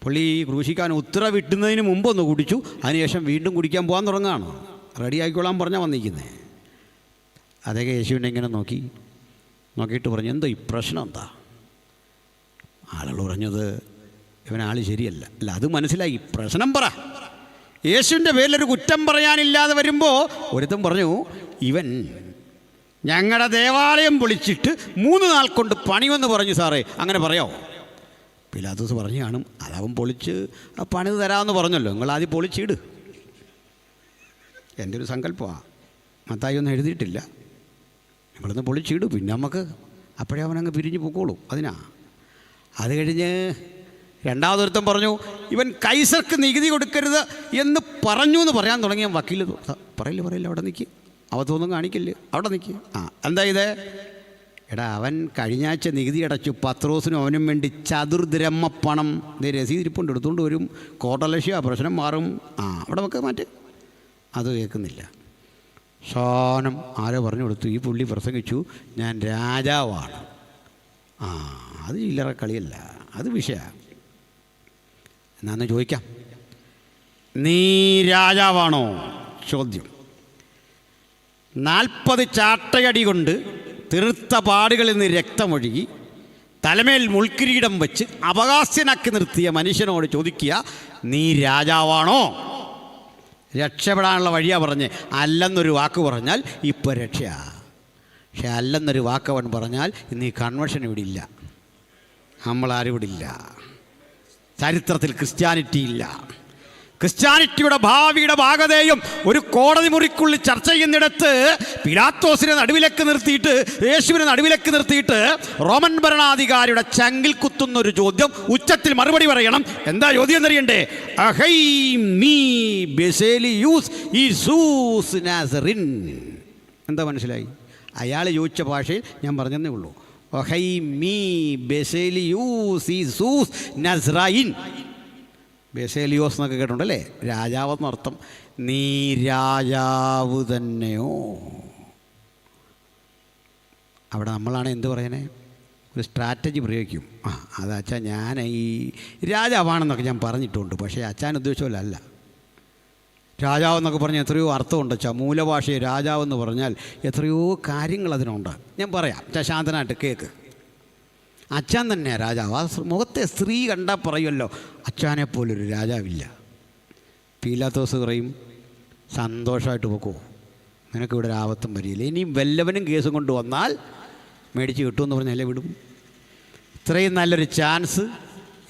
പുള്ളി ക്രൂശിക്കാൻ ഉത്തരവിട്ടുന്നതിന് മുമ്പൊന്ന് കുടിച്ചു, അതിനുശേഷം വീണ്ടും കുടിക്കാൻ പോകാൻ തുടങ്ങുകയാണ്. റെഡി ആയിക്കോളാൻ പറഞ്ഞാൽ വന്നിരിക്കുന്നത്. അതൊക്കെ യേശുവിനെ ഇങ്ങനെ നോക്കിയിട്ട് പറഞ്ഞു, എന്തോ ഈ പ്രശ്നം എന്താ? ആളുകൾ പറഞ്ഞത് ഇവനാൾ ശരിയല്ല. അല്ല, അത് മനസ്സിലായി. പ്രശ്നം പറ. യേശുവിൻ്റെ പേരിലൊരു കുറ്റം പറയാനില്ലാതെ വരുമ്പോൾ ഒരുത്തൻ പറഞ്ഞു, ഇവൻ ഞങ്ങളുടെ ദേവാലയം പൊളിച്ചിട്ട് 3 നാൾ കൊണ്ട് പണിവെന്ന് പറഞ്ഞു. സാറേ അങ്ങനെ പറയാമോ? പിലാത്തോസ് പറഞ്ഞു കാണും, അതവൻ പൊളിച്ച് പണിത് തരാമെന്ന് പറഞ്ഞല്ലോ, നിങ്ങളാദ്യം പൊളിച്ചിട്. എൻ്റെ ഒരു സങ്കല്പമാണ്. മത്തായി ഒന്നും എഴുതിയിട്ടില്ല. നിങ്ങളൊന്ന് പൊളിച്ചിടും, പിന്നെ നമുക്ക് അപ്പോഴേ അവനങ്ങ് പിരിഞ്ഞു പോയിക്കോളൂ. അത് കഴിഞ്ഞ് രണ്ടാമതൊരുത്തം പറഞ്ഞു, ഇവൻ കൈസർക്ക് നികുതി കൊടുക്കരുത് എന്ന് പറഞ്ഞു എന്ന് പറയാൻ തുടങ്ങിയ വക്കീൽ പറയില്ല, അവിടെ നിൽക്കുക, അവത്തൊന്നും കാണിക്കില്ല, അവിടെ നിൽക്കുക. എന്താ ഇത്? എടാ, അവൻ കഴിഞ്ഞാഴ്ച നികുതി അടച്ചു. പത്രോസിനും അവനും വേണ്ടി ചതുർദ്രഹ്മ പണം രസീതിരിപ്പുണ്ട്, എടുത്തുകൊണ്ട് വരും. കോട്ടലക്ഷ്യ പ്രശ്നം മാറും. അവിടെ വെക്കാൻ മാറ്റ്. അത് കേൾക്കുന്നില്ല. സാനം ആരോ പറഞ്ഞു കൊടുത്തു, ഈ പുള്ളി പ്രസംഗിച്ചു, ഞാൻ രാജാവാണ്. അത് ചില്ലറ കളിയല്ല, അത് വിഷയമാണ്. എന്നാന്ന് ചോദിക്കാം, നീ രാജാവാണോ? ചോദ്യം. 40 ചാട്ടയടി കൊണ്ട് തീർത്ത പാടുകളിൽ നിന്ന് രക്തമൊഴുകി തലമേൽ മുൾക്കിരീടം വെച്ച് അപഹാസ്യനാക്കി നിർത്തിയ മനുഷ്യനോട് ചോദിക്കുക, നീ രാജാവാണോ? രക്ഷപ്പെടാനുള്ള വഴിയാ പറഞ്ഞ്. അല്ലെന്നൊരു വാക്ക് പറഞ്ഞാൽ ഇപ്പോൾ രക്ഷയാ. പക്ഷെ അല്ലെന്നൊരു വാക്ക് അവൻ പറഞ്ഞാൽ ഇന്ന് ഈ കൺവെൻഷൻ ഇവിടെ ഇല്ല, നമ്മളാരും ഇവിടെ ഇല്ല. ചരിത്രത്തിൽ ക്രിസ്ത്യാനിറ്റി ഇല്ല. ക്രിസ്ത്യാനിറ്റിയുടെ ഭാവിയുടെ ഭാഗതയും ഒരു കോടതി മുറിക്കുള്ളിൽ ചർച്ച ചെയ്യുന്നിടത്ത് പിലാത്തോസിനെ നടുവിലേക്ക് നിർത്തിയിട്ട്, യേശുവിനെ നടുവിലേക്ക് നിർത്തിയിട്ട് റോമൻ ഭരണാധികാരിയുടെ ചങ്കിൽ കുത്തുന്നൊരു ചോദ്യം ഉച്ചത്തിൽ മറുപടി പറയണം. എന്താ ചോദ്യം എന്നറിയണ്ടേ? അഹൈ മീ ബെസേലിയൂസ് യേശൂസ് നാസറിൻ. എന്താ മനസ്സിലായി? അയാൾ ചോദിച്ച ഭാഷയിൽ ഞാൻ പറഞ്ഞതേ ഉള്ളൂ. അഹൈ മീ ബെസേലിയൂസ് യേശൂസ് നസ്രായിൻ. ബെസേലിയോസ് എന്നൊക്കെ കേട്ടിട്ടുണ്ടല്ലേ? രാജാവെന്നർത്ഥം. നീ രാജാവ് തന്നെയോ? അവിടെ നമ്മളാണ് എന്ത് പറയണേ? ഒരു സ്ട്രാറ്റജി പ്രയോഗിക്കും. അച്ഛാ ഞാൻ ഈ രാജാവാണെന്നൊക്കെ ഞാൻ പറഞ്ഞിട്ടുണ്ട്, പക്ഷേ അച്ഛൻ ഉദ്ദേശിച്ച പോലെ അല്ല. രാജാവെന്നൊക്കെ പറഞ്ഞാൽ എത്രയോ അർത്ഥമുണ്ട് അച്ഛാ. മൂലഭാഷയെ രാജാവെന്ന് പറഞ്ഞാൽ എത്രയോ കാര്യങ്ങൾ അതിനുണ്ട്. ഞാൻ പറയാം, അച്ഛാ ശാന്തനായിട്ട് കേൾക്ക്. അച്ഛൻ തന്നെയാണ് രാജാവ്. ആ മുഖത്തെ സ്ത്രീ കണ്ടാൽ പറയുമല്ലോ, അച്ഛനെ പോലൊരു രാജാവില്ല. പീലാത്തോസ് പറയും, സന്തോഷമായിട്ട് പോക്കോ, നിനക്കിവിടെ ഒരു ആപത്തും വരില്ല. ഇനിയും വല്ലവനും കേസും കൊണ്ട് വന്നാൽ മേടിച്ച് കിട്ടുമെന്ന് പറഞ്ഞാലേ വിടും. ഇത്രയും നല്ലൊരു ചാൻസ്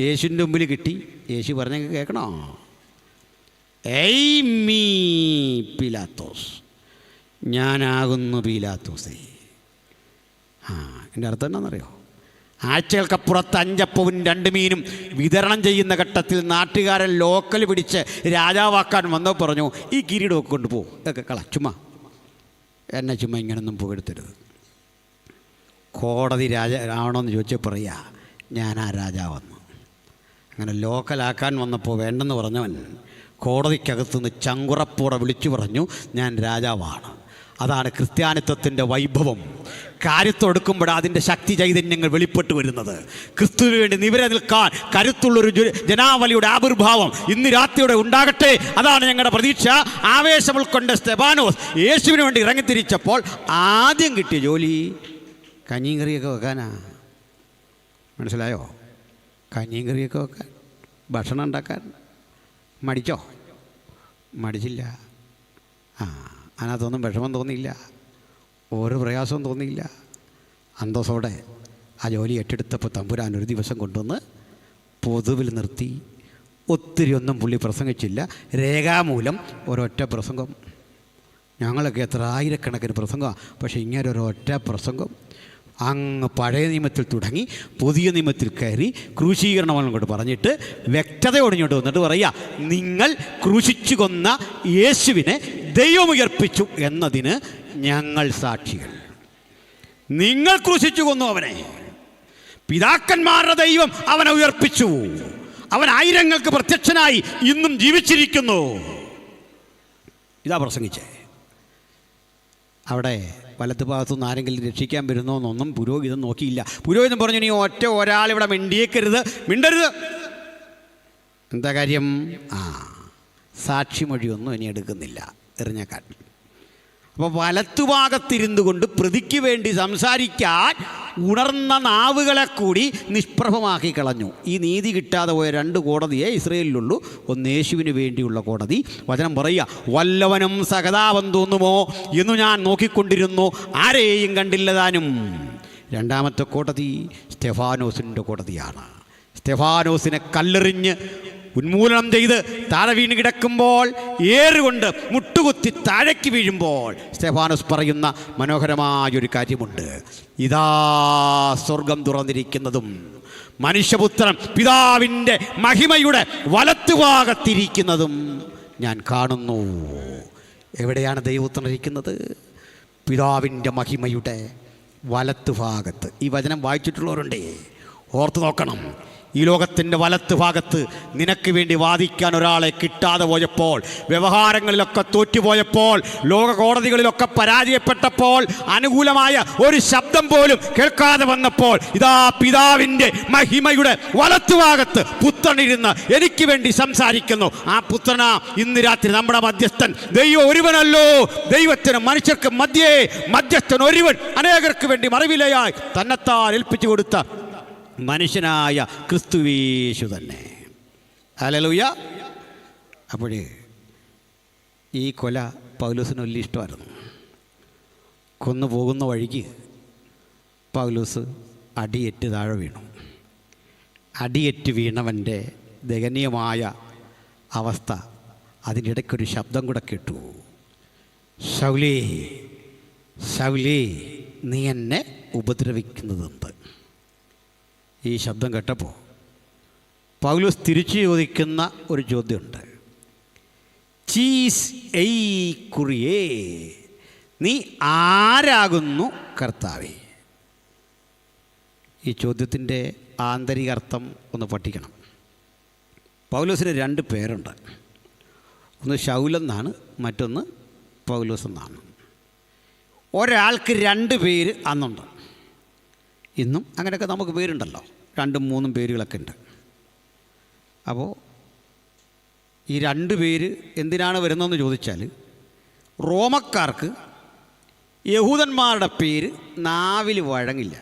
യേശുവിൻ്റെ മുമ്പിൽ കിട്ടി. യേശു പറഞ്ഞെങ്കിൽ കേൾക്കണോ? ഏയ് മീ പീലാത്തോസ്, ഞാനാകുന്നു പീലാത്തോസേ. എൻ്റെ അർത്ഥം എന്താണെന്നറിയോ? ആഴ്ചകൾക്കപ്പുറത്ത് 5 അപ്പവും 2 മീനും വിതരണം ചെയ്യുന്ന ഘട്ടത്തിൽ നാട്ടുകാരൻ ലോക്കൽ പിടിച്ച് രാജാവാക്കാൻ വന്നോ പറഞ്ഞു, ഈ കിരീടമൊക്കെ കൊണ്ടുപോകും, ഇതൊക്കെ ചുമ്മാ എന്നെ ചുമ്മാ ഇങ്ങനൊന്നും പുകഴ്ത്തരുത്. കോടതി രാജാവാണോന്ന് ചോദിച്ചാൽ പറയാ ഞാൻ ആ രാജാവെന്ന്. അങ്ങനെ ലോക്കലാക്കാൻ വന്നപ്പോൾ വേണ്ടെന്ന് പറഞ്ഞവൻ കോടതിക്കകത്തുനിന്ന് ചങ്കുറപ്പോടെ വിളിച്ചു പറഞ്ഞു, ഞാൻ രാജാവാണ്. അതാണ് ക്രിസ്ത്യാനിത്വത്തിൻ്റെ വൈഭവം. കാര്യത്തെടുക്കുമ്പോൾ അതിൻ്റെ ശക്തി ചൈതന്യങ്ങൾ വെളിപ്പെട്ട് വരുന്നത്. ക്രിസ്തുവിന് വേണ്ടി നിവരെ നിൽക്കാൻ കരുത്തുള്ളൊരു ജനാവലിയുടെ ആവിർഭാവം ഇന്ന് രാത്രിയോടെ ഉണ്ടാകട്ടെ. അതാണ് ഞങ്ങളുടെ പ്രതീക്ഷ. ആവേശം ഉൾക്കൊണ്ട സ്തെഫാനോസ് യേശുവിന് വേണ്ടി ഇറങ്ങിത്തിരിച്ചപ്പോൾ ആദ്യം കിട്ടിയ ജോലി കഞ്ഞിയും കറിയൊക്കെ വെക്കാനാ. മനസ്സിലായോ? കഞ്ഞിയും കറിയൊക്കെ വെക്കാൻ, ഭക്ഷണം ഉണ്ടാക്കാൻ. മടിച്ചോ? മടിച്ചില്ല. അതിനകത്തൊന്നും വിഷമം തോന്നിയില്ല, ഒരു പ്രയാസവും തോന്നിയില്ല. അന്തസ്സോടെ ആ ജോലി ഏറ്റെടുത്തപ്പോൾ തമ്പുരാൻ ഒരു ദിവസം കൊണ്ടുവന്ന് പൊതുവിൽ നിർത്തി. ഒത്തിരി ഒന്നും പുള്ളി പ്രസംഗിച്ചില്ല, രേഖാമൂലം ഒരൊറ്റ പ്രസംഗം. ഞങ്ങളൊക്കെ എത്ര ആയിരക്കണക്കിന് പ്രസംഗമാണ്, പക്ഷേ ഇങ്ങനെ ഒരൊറ്റ പ്രസംഗം. അങ്ങ് പഴയ നിയമത്തിൽ തുടങ്ങി പുതിയ നിയമത്തിൽ കയറി ക്രൂശീകരണം കൊണ്ട് പറഞ്ഞിട്ട് വ്യക്തതയോടിഞ്ഞോട്ട് വന്നിട്ട് പറയുക, നിങ്ങൾ ക്രൂശിച്ചു കൊന്ന യേശുവിനെ ദൈവം ഉയർപ്പിച്ചു എന്നതിന് ഞങ്ങൾ സാക്ഷികൾ. നിങ്ങൾ ക്രൂശിച്ചു കൊന്നു അവനെ, പിതാക്കന്മാരുടെ ദൈവം അവനെ ഉയർപ്പിച്ചു. അവൻ ആയിരങ്ങൾക്ക് പ്രത്യക്ഷനായി ഇന്നും ജീവിച്ചിരിക്കുന്നു. ഇതാ പ്രസംഗിച്ചേ. അവിടെ വലത്ത് ഭാഗത്തുനിന്ന് ആരെങ്കിലും രക്ഷിക്കാൻ വരുന്നോന്നൊന്നും പുരോഹിതൻ നോക്കിയില്ല. പുരോഹിതൻ പറഞ്ഞു, നീ ഒരാളിവിടെ മിണ്ടരുത്. എന്താ കാര്യം? സാക്ഷിമൊഴിയൊന്നും ഇനി എടുക്കുന്നില്ല, എറിഞ്ഞേക്കാൻ. അപ്പോൾ വലത്തുഭാഗത്തിരുന്നു കൊണ്ട് പ്രതിക്ക് വേണ്ടി സംസാരിക്കാൻ ഉണർന്ന നാവുകളെ കൂടി നിഷ്പ്രഭമാക്കി കളഞ്ഞു. ഈ നീതി കിട്ടാതെ പോയ 2 കോടതിയെ ഇസ്രയേലിലുള്ളൂ. ഒന്ന് യേശുവിന് വേണ്ടിയുള്ള കോടതി. വചനം പറയുക, വല്ലവനും സഹതാപം തോന്നുമോ എന്ന് ഞാൻ നോക്കിക്കൊണ്ടിരുന്നു, ആരെയും കണ്ടില്ല താനും. 2ാമത്തെ കോടതി സ്തെഫാനോസിൻ്റെ കോടതിയാണ്. സ്തെഫാനോസിനെ കല്ലെറിഞ്ഞ് ഉന്മൂലനം ചെയ്ത് താഴെ വീണ് കിടക്കുമ്പോൾ, ഏറുകൊണ്ട് മുട്ടുകുത്തി താഴേക്ക് വീഴുമ്പോൾ സ്തെഫാനോസ് പറയുന്ന മനോഹരമായൊരു കാര്യമുണ്ട്. ഇതാ സ്വർഗം തുറന്നിരിക്കുന്നതും മനുഷ്യപുത്രൻ പിതാവിൻ്റെ മഹിമയുടെ വലത്തുഭാഗത്തിരിക്കുന്നതും ഞാൻ കാണുന്നു. എവിടെയാണ് ദൈവപുത്രൻ ഇരിക്കുന്നത്? പിതാവിൻ്റെ മഹിമയുടെ വലത്തുഭാഗത്ത്. ഈ വചനം വായിച്ചിട്ടുള്ളവരുണ്ടേ, ഓർത്ത് നോക്കണം. ഈ ലോകത്തിൻ്റെ വലത്ത് ഭാഗത്ത് നിനക്ക് വേണ്ടി വാദിക്കാൻ ഒരാളെ കിട്ടാതെ പോയപ്പോൾ, വ്യവഹാരങ്ങളിലൊക്കെ തോറ്റുപോയപ്പോൾ, ലോക കോടതികളിലൊക്കെ പരാജയപ്പെട്ടപ്പോൾ, അനുകൂലമായ ഒരു ശബ്ദം പോലും കേൾക്കാതെ വന്നപ്പോൾ, ഇതാ പിതാവിൻ്റെ മഹിമയുടെ വലത്തുഭാഗത്ത് പുത്രനിരുന്ന് എനിക്ക് വേണ്ടി സംസാരിക്കുന്നു. ആ പുത്രനാ ഇന്ന് രാത്രി നമ്മുടെ മധ്യസ്ഥൻ. ദൈവം ഒരുവനല്ലോ, ദൈവത്തിന് മനുഷ്യർക്ക് മധ്യസ്ഥൻ ഒരുവൻ, അനേകർക്ക് വേണ്ടി മറിവിലയായി തന്നെത്താൻ ഏൽപ്പിച്ചു കൊടുത്ത മനുഷ്യനായ ക്രിസ്തുയേശു തന്നെ. ഹല്ലേലൂയ. അപ്പോഴേ ഈ കൊല പൗലോസിന് വലിയ ഇഷ്ടമായിരുന്നു. കൊന്നു പോകുന്ന വഴിക്ക് പൗലോസ് അടിയേറ്റ് താഴെ വീണു. അടിയേറ്റ് വീണവൻ്റെ ദയനീയമായ അവസ്ഥ, അതിൻ്റെ ഇടയ്ക്കൊരു ശബ്ദം കൂടെ കേട്ടു. ശൗലേ ശൗലേ, നീ എന്നെ ഉപദ്രവിക്കുന്നതെന്ത്? ഈ ശബ്ദം കേട്ടപ്പോൾ പൗലോസ് തിരിച്ചു ചോദിക്കുന്ന ഒരു ചോദ്യമുണ്ട്. ചീസ് എയ് കുറിയേ, നീ ആരാകുന്നു കർത്താവേ? ഈ ചോദ്യത്തിൻ്റെ ആന്തരിക അർത്ഥം ഒന്ന് പഠിക്കണം. പൗലോസിന് 2 പേരുണ്ട്. ഒന്ന് ശൗലെന്നാണ്, മറ്റൊന്ന് പൗലോസ് എന്നാണ്. ഒരാൾക്ക് 2 പേര് അന്നുണ്ട്. ഇന്നും അങ്ങനെയൊക്കെ നമുക്ക് പേരുണ്ടല്ലോ, 2ഉം 3ഉം പേരുകളൊക്കെ ഉണ്ട്. അപ്പോൾ ഈ 2 പേര് എന്തിനാണ് വരുന്നതെന്ന് ചോദിച്ചാൽ, റോമക്കാർക്ക് യഹൂദന്മാരുടെ പേര് നാവിൽ വഴങ്ങില്ല.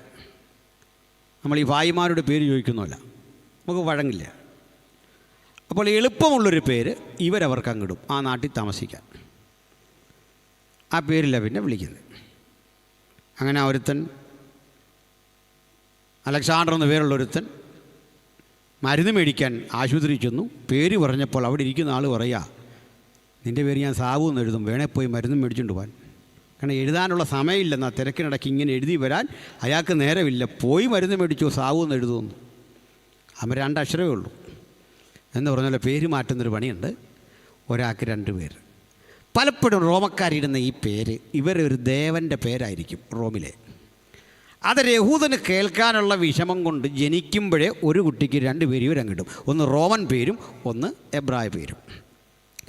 നമ്മൾ ഈ ഭായിമാരുടെ പേര് ചോദിക്കുന്നതല്ല, നമുക്ക് വഴങ്ങില്ല. അപ്പോൾ എളുപ്പമുള്ളൊരു പേര് ഇവരവർക്ക് അങ്ങിടും, ആ നാട്ടിൽ താമസിക്കാൻ. ആ പേരില്ല പിന്നെ വിളിക്കുന്നത്. അങ്ങനെ ഒരുത്തൻ, അലക്സാണ്ടർ എന്ന പേരുള്ളൊരുത്തൻ മരുന്ന് മേടിക്കാൻ ആശുപത്രിയിൽ ചെന്നു. പേര് പറഞ്ഞപ്പോൾ അവിടെ ഇരിക്കുന്ന ആൾ പറയുക, നിൻ്റെ പേര് ഞാൻ സാവു എന്ന് എഴുതും, വേണേൽ പോയി മരുന്ന് മേടിച്ചുകൊണ്ട് പോകാൻ. കാരണം എഴുതാനുള്ള സമയമില്ലെന്നാ, തിരക്കിനിടയ്ക്ക് ഇങ്ങനെ എഴുതി വരാൻ അയാൾക്ക് നേരമില്ല. പോയി മരുന്ന് മേടിച്ചു, സാവു എന്ന് എഴുതുമെന്ന്. അവൻ 2 അക്ഷരമേ ഉള്ളൂ എന്ന് പറഞ്ഞാൽ പേര് മാറ്റുന്നൊരു പണിയുണ്ട്. ഒരാൾക്ക് 2 പേര്. പലപ്പോഴും റോമക്കാരിടുന്ന ഈ പേര് ഇവരൊരു ദേവൻ്റെ പേരായിരിക്കും റോമിലെ. അത് യഹൂദന് കേൾക്കാനുള്ള വിഷമം കൊണ്ട് ജനിക്കുമ്പോഴേ ഒരു കുട്ടിക്ക് 2 പേര് ഇവരങ്ങിടും. ഒന്ന് റോമൻ പേരും ഒന്ന് എബ്രായ പേരും.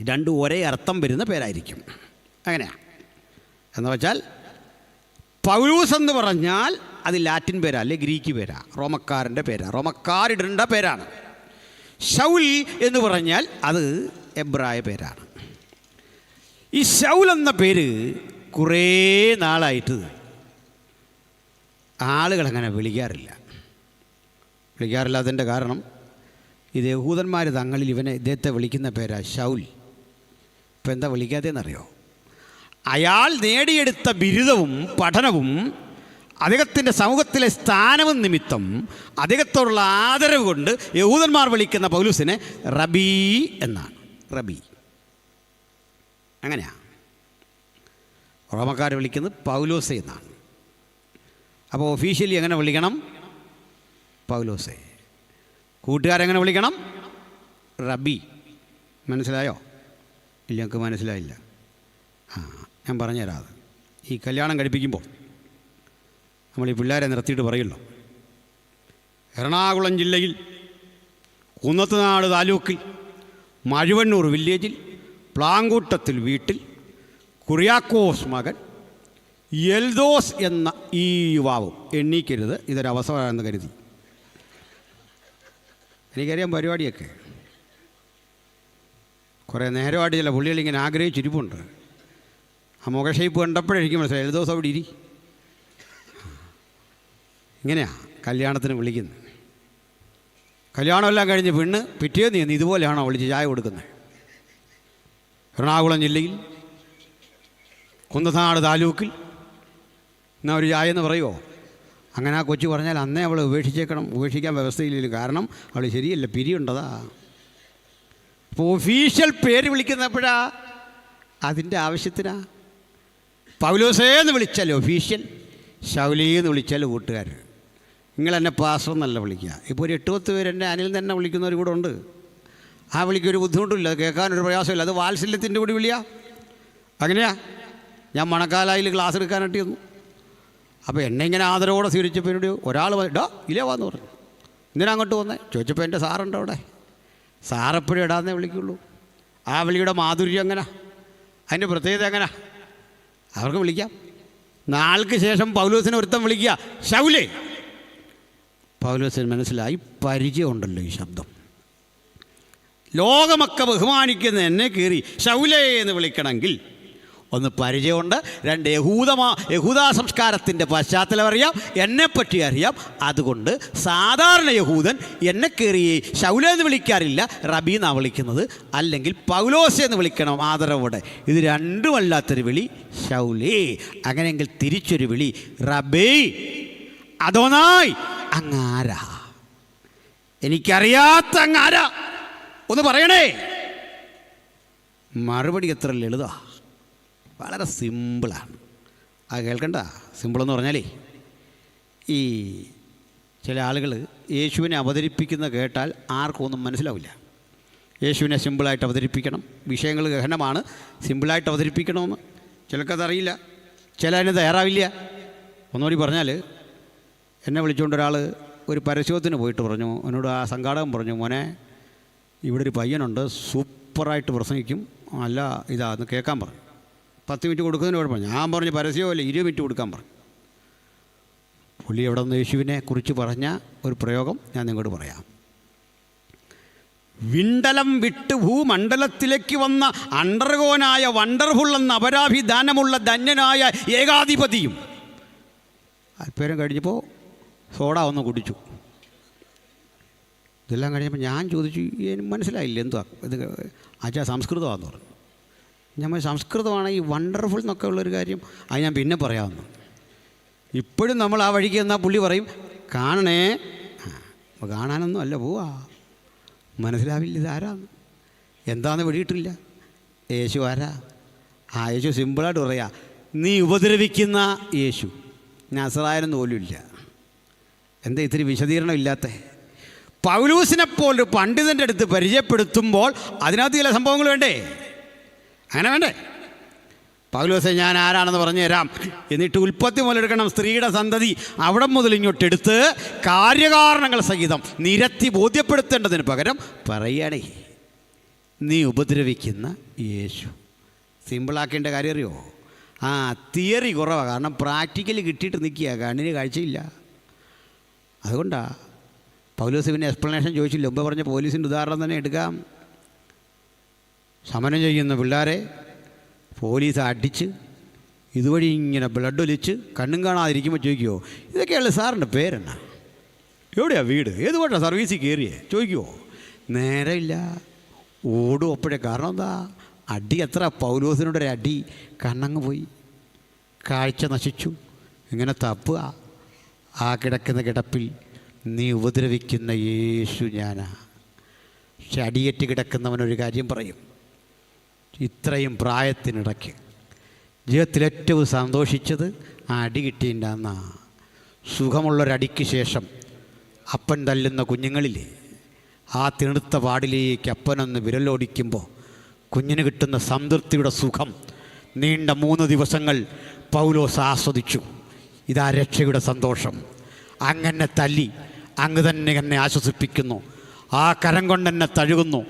2 ഒരേ അർത്ഥം വരുന്ന പേരായിരിക്കും. അങ്ങനെയാണ്. എന്ന് വെച്ചാൽ പൗലൂസ് എന്ന് പറഞ്ഞാൽ അത് ലാറ്റിൻ പേരാ, അല്ലെ ഗ്രീക്ക് പേരാ, റോമക്കാരൻ്റെ പേരാ, റോമക്കാരിടേണ്ട പേരാണ്. ശൗൽ എന്ന് പറഞ്ഞാൽ അത് എബ്രായ പേരാണ്. ഈ ശൗൽ എന്ന പേര് കുറേ നാളായിട്ട് ആളുകളങ്ങനെ വിളിക്കാറില്ലാത്തതിൻ്റെ കാരണം ഇത് യഹൂദന്മാർ തങ്ങളിൽ ഇദ്ദേഹത്തെ വിളിക്കുന്ന പേരാ ശൗൽ. ഇപ്പം എന്താ വിളിക്കാത്തതെന്നറിയോ? അയാൾ നേടിയെടുത്ത ബിരുദവും പഠനവും അദ്ദേഹത്തിൻ്റെ സമൂഹത്തിലെ സ്ഥാനവും നിമിത്തം അദ്ദേഹത്തോടുള്ള ആദരവ് കൊണ്ട് യഹൂദന്മാർ വിളിക്കുന്ന പൗലൂസിനെ റബി എന്നാണ്. റബി അങ്ങനെയാണ്. റോമക്കാർ വിളിക്കുന്നത് പൗലോസെ എന്നാണ്. അപ്പോൾ ഒഫീഷ്യലി എങ്ങനെ വിളിക്കണം? പൗലോസെ. കൂട്ടുകാരെങ്ങനെ വിളിക്കണം? റബി. മനസ്സിലായോ? ഇല്ല, ഞങ്ങൾക്ക് മനസ്സിലായില്ല. ഞാൻ പറഞ്ഞുതരാം. അത് ഈ കല്യാണം കഴിപ്പിക്കുമ്പോൾ നമ്മൾ ഈ പിള്ളേരെ നിർത്തിയിട്ട് പറയുമല്ലോ, എറണാകുളം ജില്ലയിൽ കുന്നത്തുനാട് താലൂക്കിൽ മഴുവണ്ണൂർ വില്ലേജിൽ പ്ലാങ്കൂട്ടത്തിൽ വീട്ടിൽ കുറിയാക്കോസ് മകൻ എൽദോസ് എന്ന ഈ യുവാവും എണ്ണീക്കരുത്, ഇതൊരവസരമാണെന്ന് കരുതി. എനിക്കറിയാം പരിപാടിയൊക്കെ കുറേ നേരമായിട്ട് ചില പുള്ളികളിങ്ങനെ ആഗ്രഹിച്ചിരിപ്പുണ്ട്. ആ മുഖഷേപ്പ് കണ്ടപ്പോഴേക്കും മനസ്സിലായി എൽദോസ് അവിടെ ഇരി. ഇങ്ങനെയാണ് കല്യാണത്തിന് വിളിക്കുന്നത്. കല്യാണമെല്ലാം കഴിഞ്ഞ് പെണ്ണ് പിറ്റേന്ന് നീ ഇതുപോലെയാണോ വിളിച്ച് ചായ കൊടുക്കുന്നത്? എറണാകുളം ജില്ലയിൽ കുന്നത്താട് താലൂക്കിൽ എന്നാൽ ഒരു ചായ എന്ന് പറയുമോ? അങ്ങനെ ആ കൊച്ചു പറഞ്ഞാൽ അന്നേ അവൾ ഉപേക്ഷിക്കാൻ വ്യവസ്ഥയില്ല. കാരണം അവൾ ശരിയല്ല, പിരിയുണ്ടതാ. അപ്പോൾ ഒഫീഷ്യൽ പേര് വിളിക്കുന്നപ്പോഴാ അതിൻ്റെ ആവശ്യത്തിനാ. പൗലോസേന്ന് വിളിച്ചാൽ ഒഫീഷ്യൽ, ശൗലീന്ന് വിളിച്ചാൽ കൂട്ടുകാർ. നിങ്ങളെന്നെ പാസ്റ്റർ എന്നല്ല വിളിക്കുക. ഇപ്പോൾ ഒരു 8-10 പേര് എന്നെ അനിൽ തന്നെ വിളിക്കുന്നവർ കൂടെ ഉണ്ട്. ആ വിളിക്കൊരു ബുദ്ധിമുട്ടില്ല, കേൾക്കാനൊരു പ്രയാസമില്ല. അത് വാത്സല്യത്തിൻ്റെ കൂടി വിളിയാ. അങ്ങനെയാ. ഞാൻ മണക്കാലായിൽ ക്ലാസ് എടുക്കാനായിട്ട് വന്നു. അപ്പോൾ എന്നെ ഇങ്ങനെ ആദരവോടെ സ്വീകരിച്ചപ്പോൾ എന്നോട് ഒരാൾ ഡോ ഇല്ലേ വാന്ന് പറഞ്ഞു. എന്തിനാ അങ്ങോട്ട് വന്നേ ചോദിച്ചപ്പോൾ എൻ്റെ സാറുണ്ട് അവിടെ. സാറെപ്പോഴും ഇടാന്നേ വിളിക്കുള്ളൂ. ആ വിളിയുടെ മാധുര്യം എങ്ങനെ, അതിൻ്റെ പ്രത്യേകത എങ്ങനെ അവർക്ക് വിളിക്കാം. നാൾക്ക് ശേഷം പൗലോസിനെ ഒരുത്തം വിളിക്കുക, ശൗലേ. പൗലോസിന് മനസ്സിലായി, പരിചയമുണ്ടല്ലോ ഈ ശബ്ദം. ലോകമൊക്കെ ബഹുമാനിക്കുന്ന എന്നെ കയറി ശൗലേ എന്ന് വിളിക്കണമെങ്കിൽ ഒന്ന് പരിചയമുണ്ട്, രണ്ട് യഹൂദാ സംസ്കാരത്തിൻ്റെ പശ്ചാത്തലം അറിയാം, എന്നെപ്പറ്റി അറിയാം. അതുകൊണ്ട് സാധാരണ യഹൂദൻ എന്നെ കയറി ശൗലേ എന്ന് വിളിക്കാറില്ല, റബി എന്നാണ് വിളിക്കുന്നത്, അല്ലെങ്കിൽ പൗലോസ് എന്ന് വിളിക്കണം ആദരവോടെ. ഇത് രണ്ടുമല്ലാത്തൊരു വിളി ശൗലേ. അങ്ങനെയെങ്കിൽ തിരിച്ചൊരു വിളി റബേ, അദോനായി. അങ്ങാരാ, എനിക്കറിയാത്ത അങ്ങാരാ ഒന്ന് പറയണേ. മറുപടി എത്ര ലളിത, വളരെ സിമ്പിളാണ്. അത് കേൾക്കണ്ട. സിമ്പിളെന്ന് പറഞ്ഞാലേ, ഈ ചില ആളുകൾ യേശുവിനെ അവതരിപ്പിക്കുന്ന കേട്ടാൽ ആർക്കും ഒന്നും മനസ്സിലാവില്ല. യേശുവിനെ സിമ്പിളായിട്ട് അവതരിപ്പിക്കണം, വിഷയങ്ങൾ ഗഹനമാണ്, സിമ്പിളായിട്ട് അവതരിപ്പിക്കണമെന്ന് ചിലർക്കതറിയില്ല, ചില അതിന് തയ്യാറാവില്ല. ഒന്നുകൂടി പറഞ്ഞാൽ, എന്നെ വിളിച്ചുകൊണ്ട് ഒരാൾ ഒരു പരസ്യത്തിന് പോയിട്ട് പറഞ്ഞു, എന്നോട് ആ സംഘാടകൻ പറഞ്ഞു, മോനെ ഇവിടെ ഒരു പയ്യനുണ്ട്, സൂപ്പറായിട്ട് പ്രസംഗിക്കും, അല്ല ഇതാന്ന് കേൾക്കാൻ പറഞ്ഞു. 10 മിനിറ്റ് കൊടുക്കുന്നതിന് കുഴപ്പമില്ല. ഞാൻ പറഞ്ഞു പരസ്യമല്ല, 20 മിനിറ്റ് കൊടുക്കാൻ പറഞ്ഞു. പുള്ളി എവിടെ നിന്ന് യേശുവിനെ കുറിച്ച് പറഞ്ഞ ഒരു പ്രയോഗം ഞാൻ നിങ്ങളോട് പറയാം. വിണ്ടലം വിട്ട് ഭൂമണ്ഡലത്തിലേക്ക് വന്ന അണ്ടർഗോനായ വണ്ടർഫുൾ എന്ന അപരാഭിധാനമുള്ള ധന്യനായ ഏകാധിപതിയും. അല്പേരം കഴിഞ്ഞപ്പോൾ സോഡ ഒന്ന് കുടിച്ചു. ഇതെല്ലാം കഴിഞ്ഞപ്പോൾ ഞാൻ ചോദിച്ചു, മനസ്സിലായില്ല എന്തുവാ ഇത് ആച്ചാ സംസ്കൃതമാണെന്ന് പറഞ്ഞു. ഞാൻ സംസ്കൃതമാണ് ഈ വണ്ടർഫുൾ എന്നൊക്കെ ഉള്ളൊരു കാര്യം, അത് ഞാൻ പിന്നെ പറയാമെന്ന്. ഇപ്പോഴും നമ്മൾ ആ വഴിക്ക് എന്നാൽ പുള്ളി പറയും കാണണേ, കാണാനൊന്നും അല്ല പോവാ, മനസ്സിലാവില്ല ഇതാരാന്ന്, എന്താണെന്ന് വെടിയിട്ടില്ല. യേശു ആരാ? ആ യേശു സിമ്പിളായിട്ട് പറയാ, നീ ഉപദ്രവിക്കുന്ന യേശു, നസറായനെന്ന് പോലും ഇല്ല. എന്താ ഇത്തിരി വിശദീകരണം ഇല്ലാത്ത? പൗലൂസിനെപ്പോലൊരു പണ്ഡിതൻ്റെ അടുത്ത് പരിചയപ്പെടുത്തുമ്പോൾ അതിനകത്ത് ചില സംഭവങ്ങൾ വേണ്ടേ? അങ്ങനെ വേണ്ടേ? പൗലോസെ ഞാൻ ആരാണെന്ന് പറഞ്ഞു തരാം, എന്നിട്ട് ഉൽപ്പത്തി മുതലെടുക്കണം, സ്ത്രീയുടെ സന്തതി അവിടെ മുതൽ ഇങ്ങോട്ടെടുത്ത് കാര്യകാരണങ്ങൾ സഹിതം നിരത്തി ബോധ്യപ്പെടുത്തേണ്ടതിന് പകരം പറയണേ, നീ ഉപദ്രവിക്കുന്ന യേശു. സിമ്പിളാക്കേണ്ട കാര്യം അറിയോ? തിയറി കുറവാണ്, കാരണം പ്രാക്ടിക്കലി കിട്ടിയിട്ട് നിൽക്കുക, കണ്ണിന് കാഴ്ചയില്ല. അതുകൊണ്ടാണ് പൗലോസ് പിന്നെ എക്സ്പ്ലനേഷൻ ചോദിച്ചില്ല. മുമ്പ് പറഞ്ഞ പോലീസിൻ്റെ ഉദാഹരണം തന്നെ എടുക്കാം. സമരം ചെയ്യുന്ന പിള്ളേരെ പോലീസ് അടിച്ച് ഇതുവഴി ഇങ്ങനെ ബ്ലഡ് ഒലിച്ച് കണ്ണും കാണാതിരിക്കുമ്പോൾ ചോദിക്കുമോ, ഇതൊക്കെയുള്ള സാറിൻ്റെ പേരെന്നാ, എവിടെയാണ് വീട്, ഏത് കൊണ്ടാണ് സർവീസിൽ കയറിയേ ചോദിക്കുമോ? നേരമില്ല, ഓടും അപ്പോഴേ. കാരണം എന്താ? അടി എത്ര, പൗലോസിനോടൊരു അടി, കണ്ണങ്ങ് പോയി, കാഴ്ച നശിച്ചു. ഇങ്ങനെ തപ്പുക, ആ കിടക്കുന്ന കിടപ്പിൽ നീ ഉപദ്രവിക്കുന്ന യേശു ഞാനാ. പക്ഷെ അടിയേറ്റ് കിടക്കുന്നവനൊരു കാര്യം പറയും, ഇത്രയും പ്രായത്തിനിടയ്ക്ക് ജീവിതത്തിൽ ഏറ്റവും സന്തോഷിച്ചത് ആ അടി കിട്ടിയിട്ടാന്നാ. സുഖമുള്ളൊരടിക്ക് ശേഷം അപ്പൻ തല്ലുന്ന കുഞ്ഞുങ്ങളില്ലേ, ആ തിണുത്ത പാടിലേക്ക് അപ്പനൊന്ന് വിരലോടിക്കുമ്പോൾ കുഞ്ഞിന് കിട്ടുന്ന സംതൃപ്തിയുടെ സുഖം നീണ്ട 3 ദിവസങ്ങൾ പൗലോസ് ആസ്വദിച്ചു. ഇതാ രക്ഷയുടെ സന്തോഷം. അങ്ങനെ തല്ലി അങ്ങ് തന്നെ എന്നെ ആശ്വസിപ്പിക്കുന്നു, ആ കരം കൊണ്ടെന്നെ തഴുകുന്നു.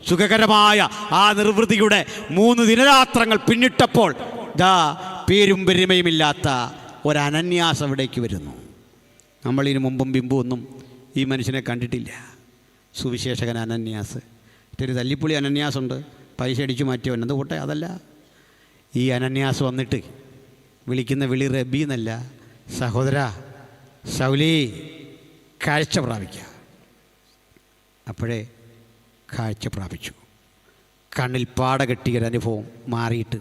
സുഖകരമായ ആ നിർവൃതിയുടെ 3 ദിനരാത്രങ്ങൾ പിന്നിട്ടപ്പോൾ ദാ പേരും പെരുമയുമില്ലാത്ത ഒരനന്യാസ് അവിടേക്ക് വരുന്നു. നമ്മളിതിന് മുമ്പും ബിംബുവൊന്നും ഈ മനുഷ്യനെ കണ്ടിട്ടില്ല. സുവിശേഷകൻ അനന്യാസ്. മറ്റൊരു തല്ലിപ്പുളി അനന്യാസുണ്ട്, പൈസ അടിച്ചു മാറ്റിയവൻ. എന്ത് കൂട്ടെ, അതല്ല. ഈ അനന്യാസ് വന്നിട്ട് വിളിക്കുന്ന വിളി റബി എന്നല്ല, സഹോദര ശൗലി കാഴ്ച പ്രാപിക്കുക. അപ്പോഴേ കാഴ്ച പ്രാപിച്ചു. കണ്ണിൽ പാട കെട്ടിയൊരനുഭവം മാറിയിട്ട്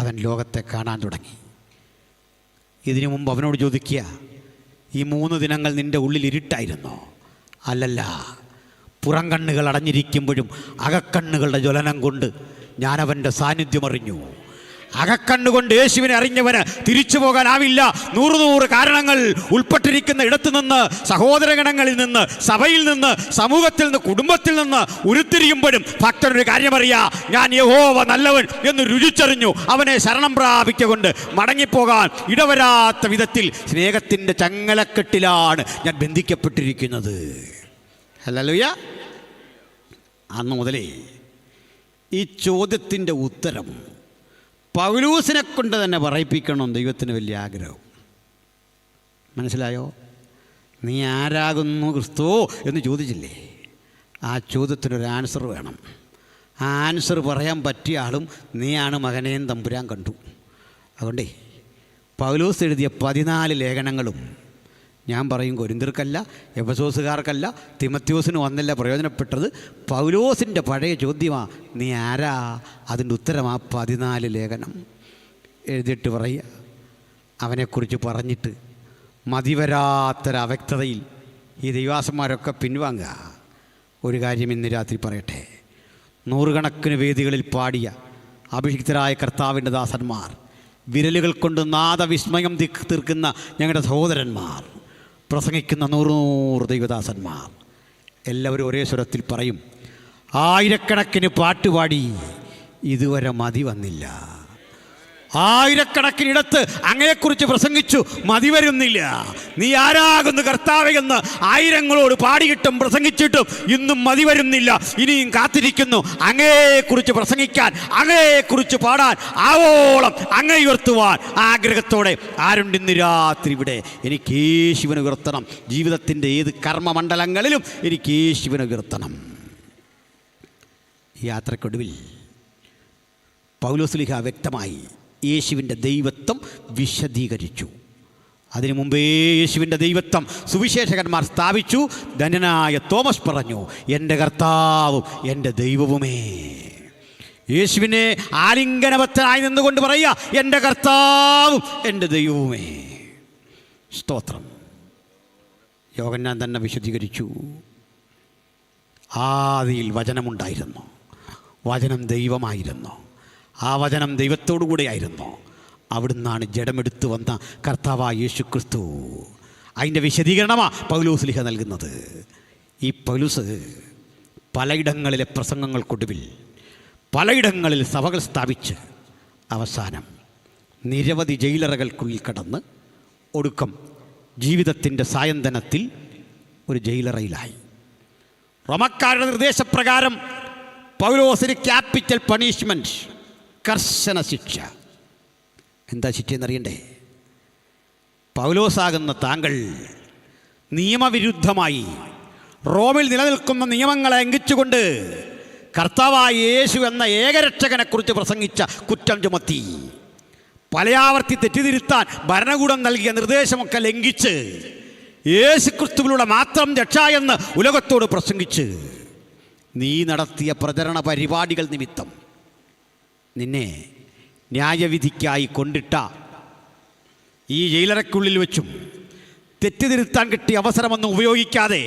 അവൻ ലോകത്തെ കാണാൻ തുടങ്ങി. ഇതിനു മുമ്പ് അവനോട് ചോദിക്കുക, ഈ 3 ദിനങ്ങൾ നിൻ്റെ ഉള്ളിൽ ഇരുട്ടായിരുന്നോ? അല്ലല്ല, പുറം കണ്ണുകൾ അടഞ്ഞിരിക്കുമ്പോഴും അകക്കണ്ണുകളുടെ ജ്വലനം കൊണ്ട് ഞാനവൻ്റെ സാന്നിധ്യം അറിഞ്ഞു. അകക്കണ്ണുകൊണ്ട് യേശുവിനെ അറിഞ്ഞവന് തിരിച്ചു പോകാനാവില്ല. 100 കാരണങ്ങൾ ഉൾപ്പെട്ടിരിക്കുന്ന ഇടത്തു നിന്ന്, സഹോദരഗണങ്ങളിൽ നിന്ന്, സഭയിൽ നിന്ന്, സമൂഹത്തിൽ നിന്ന്, കുടുംബത്തിൽ നിന്ന് ഉരുത്തിരിയുമ്പോഴും ഭക്തനൊരു കാര്യമറിയാ, ഞാൻ യഹോവ നല്ലവൻ എന്ന് രുചിച്ചറിഞ്ഞു അവനെ ശരണം പ്രാപിക്കൊണ്ട് മടങ്ങിപ്പോകാൻ ഇടവരാത്ത വിധത്തിൽ സ്നേഹത്തിൻ്റെ ചങ്ങലക്കെട്ടിലാണ് ഞാൻ ബന്ധിക്കപ്പെട്ടിരിക്കുന്നത്. ഹല്ലേലൂയ. അന്ന് മുതലേ ഈ ചോദ്യത്തിൻ്റെ ഉത്തരം പൗലൂസിനെ കൊണ്ട് തന്നെ പറയിപ്പിക്കണം ദൈവത്തിന് വലിയ ആഗ്രഹം. മനസ്സിലായോ? നീ ആരാകുന്നു ക്രിസ്തു എന്ന് ചോദിച്ചില്ലേ? ആ ചോദ്യത്തിനൊരു ആൻസർ വേണം. ആ ആൻസർ പറയാൻ പറ്റിയ ആളും നീയാണ് മകനേയും തമ്പുരാൻ കണ്ടു. അതുകൊണ്ടേ പൗലോസ് എഴുതിയ 14 ലേഖനങ്ങളും ഞാൻ പറയും കൊരിന്ത്യർക്കല്ല, എഫെസോസുകാർക്കല്ല, തിമത്യോസിന് വന്നല്ല പ്രയോജനപ്പെട്ടത്. പൗലോസിൻ്റെ പഴയ ചോദ്യമാണ്, നീ ആരാ? അതിൻ്റെ ഉത്തരമാ 14 ലേഖനം എഴുതിയിട്ട് പറയുക. അവനെക്കുറിച്ച് പറഞ്ഞിട്ട് മതിവരാത്തൊരവ്യക്തതയിൽ ഈ ദൈവാസന്മാരൊക്കെ പിൻവാങ്ങുക. ഒരു കാര്യം ഇന്ന് രാത്രി പറയട്ടെ. 100 കണക്കിന് വേദികളിൽ പാടിയ അഭിഷിക്തരായ കർത്താവിൻ്റെ ദാസന്മാർ, വിരലുകൾ കൊണ്ട് നാദവിസ്മയം തീർക്കുന്ന ഞങ്ങളുടെ സഹോദരന്മാർ, പ്രസംഗിക്കുന്ന 100 ദൈവദാസന്മാർ എല്ലാവരും ഒരേ സ്വരത്തിൽ പറയും, 1000കണക്കിന് പാട്ടുപാടി ഇതുവരെ മതി വന്നില്ല. 1000കണക്കിനിടത്ത് അങ്ങയെക്കുറിച്ച് പ്രസംഗിച്ചു, മതി വരുന്നില്ല. നീ ആരാകുന്നു കർത്താവേ എന്ന് 1000ങ്ങളോട് പാടിയിട്ടും പ്രസംഗിച്ചിട്ടും ഇന്നും മതി വരുന്നില്ല. ഇനിയും കാത്തിരിക്കുന്നു അങ്ങയെക്കുറിച്ച് പ്രസംഗിക്കാൻ, അങ്ങയെക്കുറിച്ച് പാടാൻ, ആവോളം അങ്ങയെ ഉയർത്തുവാൻ ആഗ്രഹത്തോടെ ആരുണ്ട് ഇന്ന് രാത്രി ഇവിടെ? എനിക്ക് യേശുവിനെ ഉയർത്തണം. ജീവിതത്തിൻ്റെ ഏത് കർമ്മമണ്ഡലങ്ങളിലും എനിക്ക് യേശുവിനെ ഉയർത്തണം. ഈ യാത്രക്കൊടുവിൽ പൗലോസ് ശ്ലീഹ വ്യക്തമായി യേശുവിൻ്റെ ദൈവത്വം വിശദീകരിച്ചു. അതിനു മുമ്പേ യേശുവിൻ്റെ ദൈവത്വം സുവിശേഷകന്മാർ സ്ഥാപിച്ചു. ധന്യനായ തോമസ് പറഞ്ഞു, എൻ്റെ കർത്താവും എൻ്റെ ദൈവവുമേ. യേശുവിനെ ആലിംഗനബദ്ധനായി നിന്നുകൊണ്ട് പറയുക, എൻ്റെ കർത്താവും എൻ്റെ ദൈവവുമേ. സ്തോത്രം. യോഹന്നാൻ തന്നെ വിശദീകരിച്ചു, ആദിയിൽ വചനമുണ്ടായിരുന്നു, വചനം ദൈവമായിരുന്നു, ആ വചനം ദൈവത്തോടു കൂടെയായിരുന്നു, അവിടുന്നാണ് ജഡമെടുത്തു വന്ന കർത്താവായ യേശു ക്രിസ്തു. അതിൻ്റെ വിശദീകരണമാണ് പൗലോസ് ശ്ലീഹ നൽകുന്നത്. ഈ പൗലോസ് പലയിടങ്ങളിലെ പ്രസംഗങ്ങൾക്കൊടുവിൽ പലയിടങ്ങളിൽ സഭകൾ സ്ഥാപിച്ച് അവസാനം നിരവധി ജയിലറകൾക്കുള്ളിൽ കടന്ന് ഒടുക്കം ജീവിതത്തിൻ്റെ സായന്തനത്തിൽ ഒരു ജയിലറയിലായി. റോമക്കാരുടെ നിർദ്ദേശപ്രകാരം പൗലോസിന് ക്യാപിറ്റൽ പണിഷ്മെൻറ്റ്, കർശന ശിക്ഷ. എന്താ ശിക്ഷയെന്നറിയണ്ടേ? പൗലോസാകുന്ന താങ്കൾ നിയമവിരുദ്ധമായി റോമിൽ നിലനിൽക്കുന്ന നിയമങ്ങളെ ലംഘിച്ചുകൊണ്ട് കർത്താവായ യേശു എന്ന ഏകരക്ഷകനെക്കുറിച്ച് പ്രസംഗിച്ച കുറ്റം ചുമത്തി. പലയാവർത്തി തെറ്റിതിരുത്താൻ ഭരണകൂടം നൽകിയ നിർദ്ദേശമൊക്കെ ലംഘിച്ച് യേശു ക്രിസ്തുവിലൂടെ മാത്രം രക്ഷ എന്ന് ഉലകത്തോട് പ്രസംഗിച്ച് നീ നടത്തിയ പ്രചരണ പരിപാടികൾ നിമിത്തം നിന്നെ ന്യായവിധിക്കായി കൊണ്ടിട്ട ഈ ജയിലറയ്ക്കുള്ളിൽ വെച്ചും തെറ്റിതിരുത്താൻ കിട്ടിയ അവസരമൊന്നും ഉപയോഗിക്കാതെ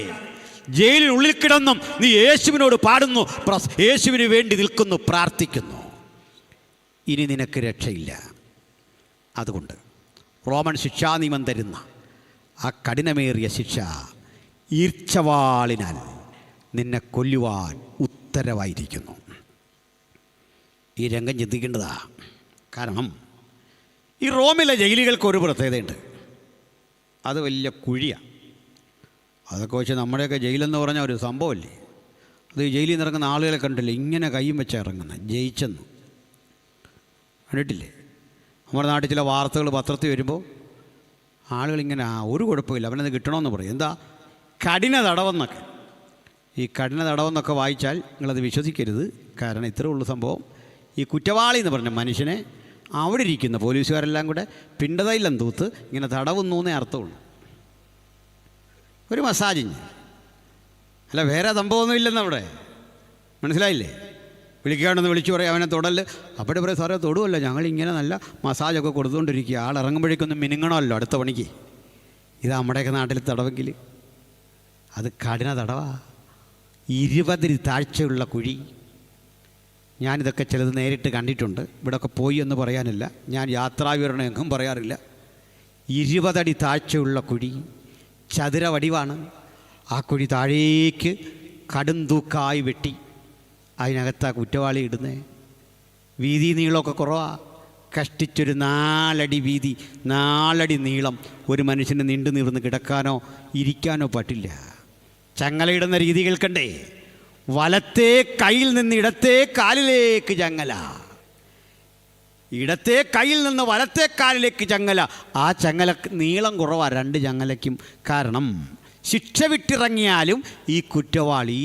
ജയിലിനുള്ളിൽ കിടന്നും നീ യേശുവിനോട് പാടുന്നു, യേശുവിന് വേണ്ടി നിൽക്കുന്നു, പ്രാർത്ഥിക്കുന്നു. ഇനി നിനക്ക് രക്ഷയില്ല. അതുകൊണ്ട് റോമൻ ശിക്ഷാനിയമം തരുന്ന ആ കഠിനമേറിയ ശിക്ഷ ഈർച്ചവാളിനാൽ നിന്നെ കൊല്ലുവാൻ ഉത്തരവായിരിക്കുന്നു. ഈ രംഗം ചിന്തിക്കേണ്ടതാ. കാരണം ഈ റോമിലെ ജയിലുകൾക്ക് ഒരു പ്രത്യേകതയുണ്ട്. അത് വലിയ കുഴിയാണ്. അതൊക്കെ വെച്ച് നമ്മുടെയൊക്കെ ജയിലെന്ന് പറഞ്ഞാൽ ഒരു സംഭവമല്ലേ. അത് ഈ ജയിലിൽ നിന്ന് ഇറങ്ങുന്ന ആളുകളെ കണ്ടില്ലേ, ഇങ്ങനെ കൈയും വെച്ചാൽ ഇറങ്ങുന്നത്, ജയിച്ചെന്ന് കണ്ടിട്ടില്ലേ? നമ്മുടെ നാട്ടിൽ ചില വാർത്തകൾ പത്രത്തിൽ വരുമ്പോൾ ആളുകളിങ്ങനെ ഒരു കുഴപ്പമില്ല, അവനത് കിട്ടണമെന്ന് പറയും. എന്താ കഠിന തടവെന്നൊക്കെ. ഈ കഠിന തടവെന്നൊക്കെ വായിച്ചാൽ നിങ്ങളത് വിശ്വസിക്കരുത്. കാരണം ഇത്രേ ഉള്ളൂ സംഭവം. ഈ കുറ്റവാളി എന്ന് പറഞ്ഞ മനുഷ്യനെ അവിടെ ഇരിക്കുന്ന പോലീസുകാരെല്ലാം കൂടെ പിണ്ടതയിലും തൂത്ത് ഇങ്ങനെ തടവുന്നു എന്നേ അർത്ഥമുള്ളൂ. ഒരു മസാജിങ് അല്ല, വേറെ സംഭവമൊന്നും ഇല്ലെന്ന് അവിടെ. മനസ്സിലായില്ലേ? വിളിക്കുകയാണെന്ന് വിളിച്ചു പറയും, അവനെ തൊടല്. അവിടെ പറയും, സാറേ തൊടുമല്ലോ, ഞങ്ങളിങ്ങനെ നല്ല മസാജൊക്കെ കൊടുത്തുകൊണ്ടിരിക്കുക. ആൾ ഇറങ്ങുമ്പോഴേക്കൊന്നും മിനുങ്ങണമല്ലോ അടുത്ത പണിക്ക്. ഇത് നമ്മുടെയൊക്കെ നാട്ടിൽ തടവെങ്കിൽ അത് കഠിന തടവാ. 20 താഴ്ചയുള്ള കുഴി. ഞാനിതൊക്കെ ചിലത് നേരിട്ട് കണ്ടിട്ടുണ്ട്. ഇവിടെയൊക്കെ പോയി എന്ന് പറയാനില്ല, ഞാൻ യാത്രാവിവരണം എങ്ങും പറയാറില്ല. 20 അടി താഴ്ചയുള്ള കുഴി, ചതുര വടിവാണ്. ആ കുഴി താഴേക്ക് കടും തൂക്കായി വെട്ടി അതിനകത്താ കുറ്റവാളി ഇടുന്നത്. വീതി നീളമൊക്കെ കുറവാണ്. കഷ്ടിച്ചൊരു 4 അടി വീതി, 4 അടി നീളം ഒരു മനുഷ്യന് നീണ്ടു നീർന്ന് കിടക്കാനോ ഇരിക്കാനോ പറ്റില്ല. ചങ്ങലയിടുന്ന രീതി കേൾക്കണ്ടേ? വലത്തേ കയ്യിൽ നിന്ന് ഇടത്തേ കാലിലേക്ക് ചങ്ങല, ഇടത്തേ കയ്യിൽ നിന്ന് വലത്തേ കാലിലേക്ക് ചങ്ങല. ആ ചങ്ങല നീളം കുറവാണ് 2 ചങ്ങലയ്ക്കും. കാരണം ശിക്ഷ വിട്ടിറങ്ങിയാലും ഈ കുറ്റവാളി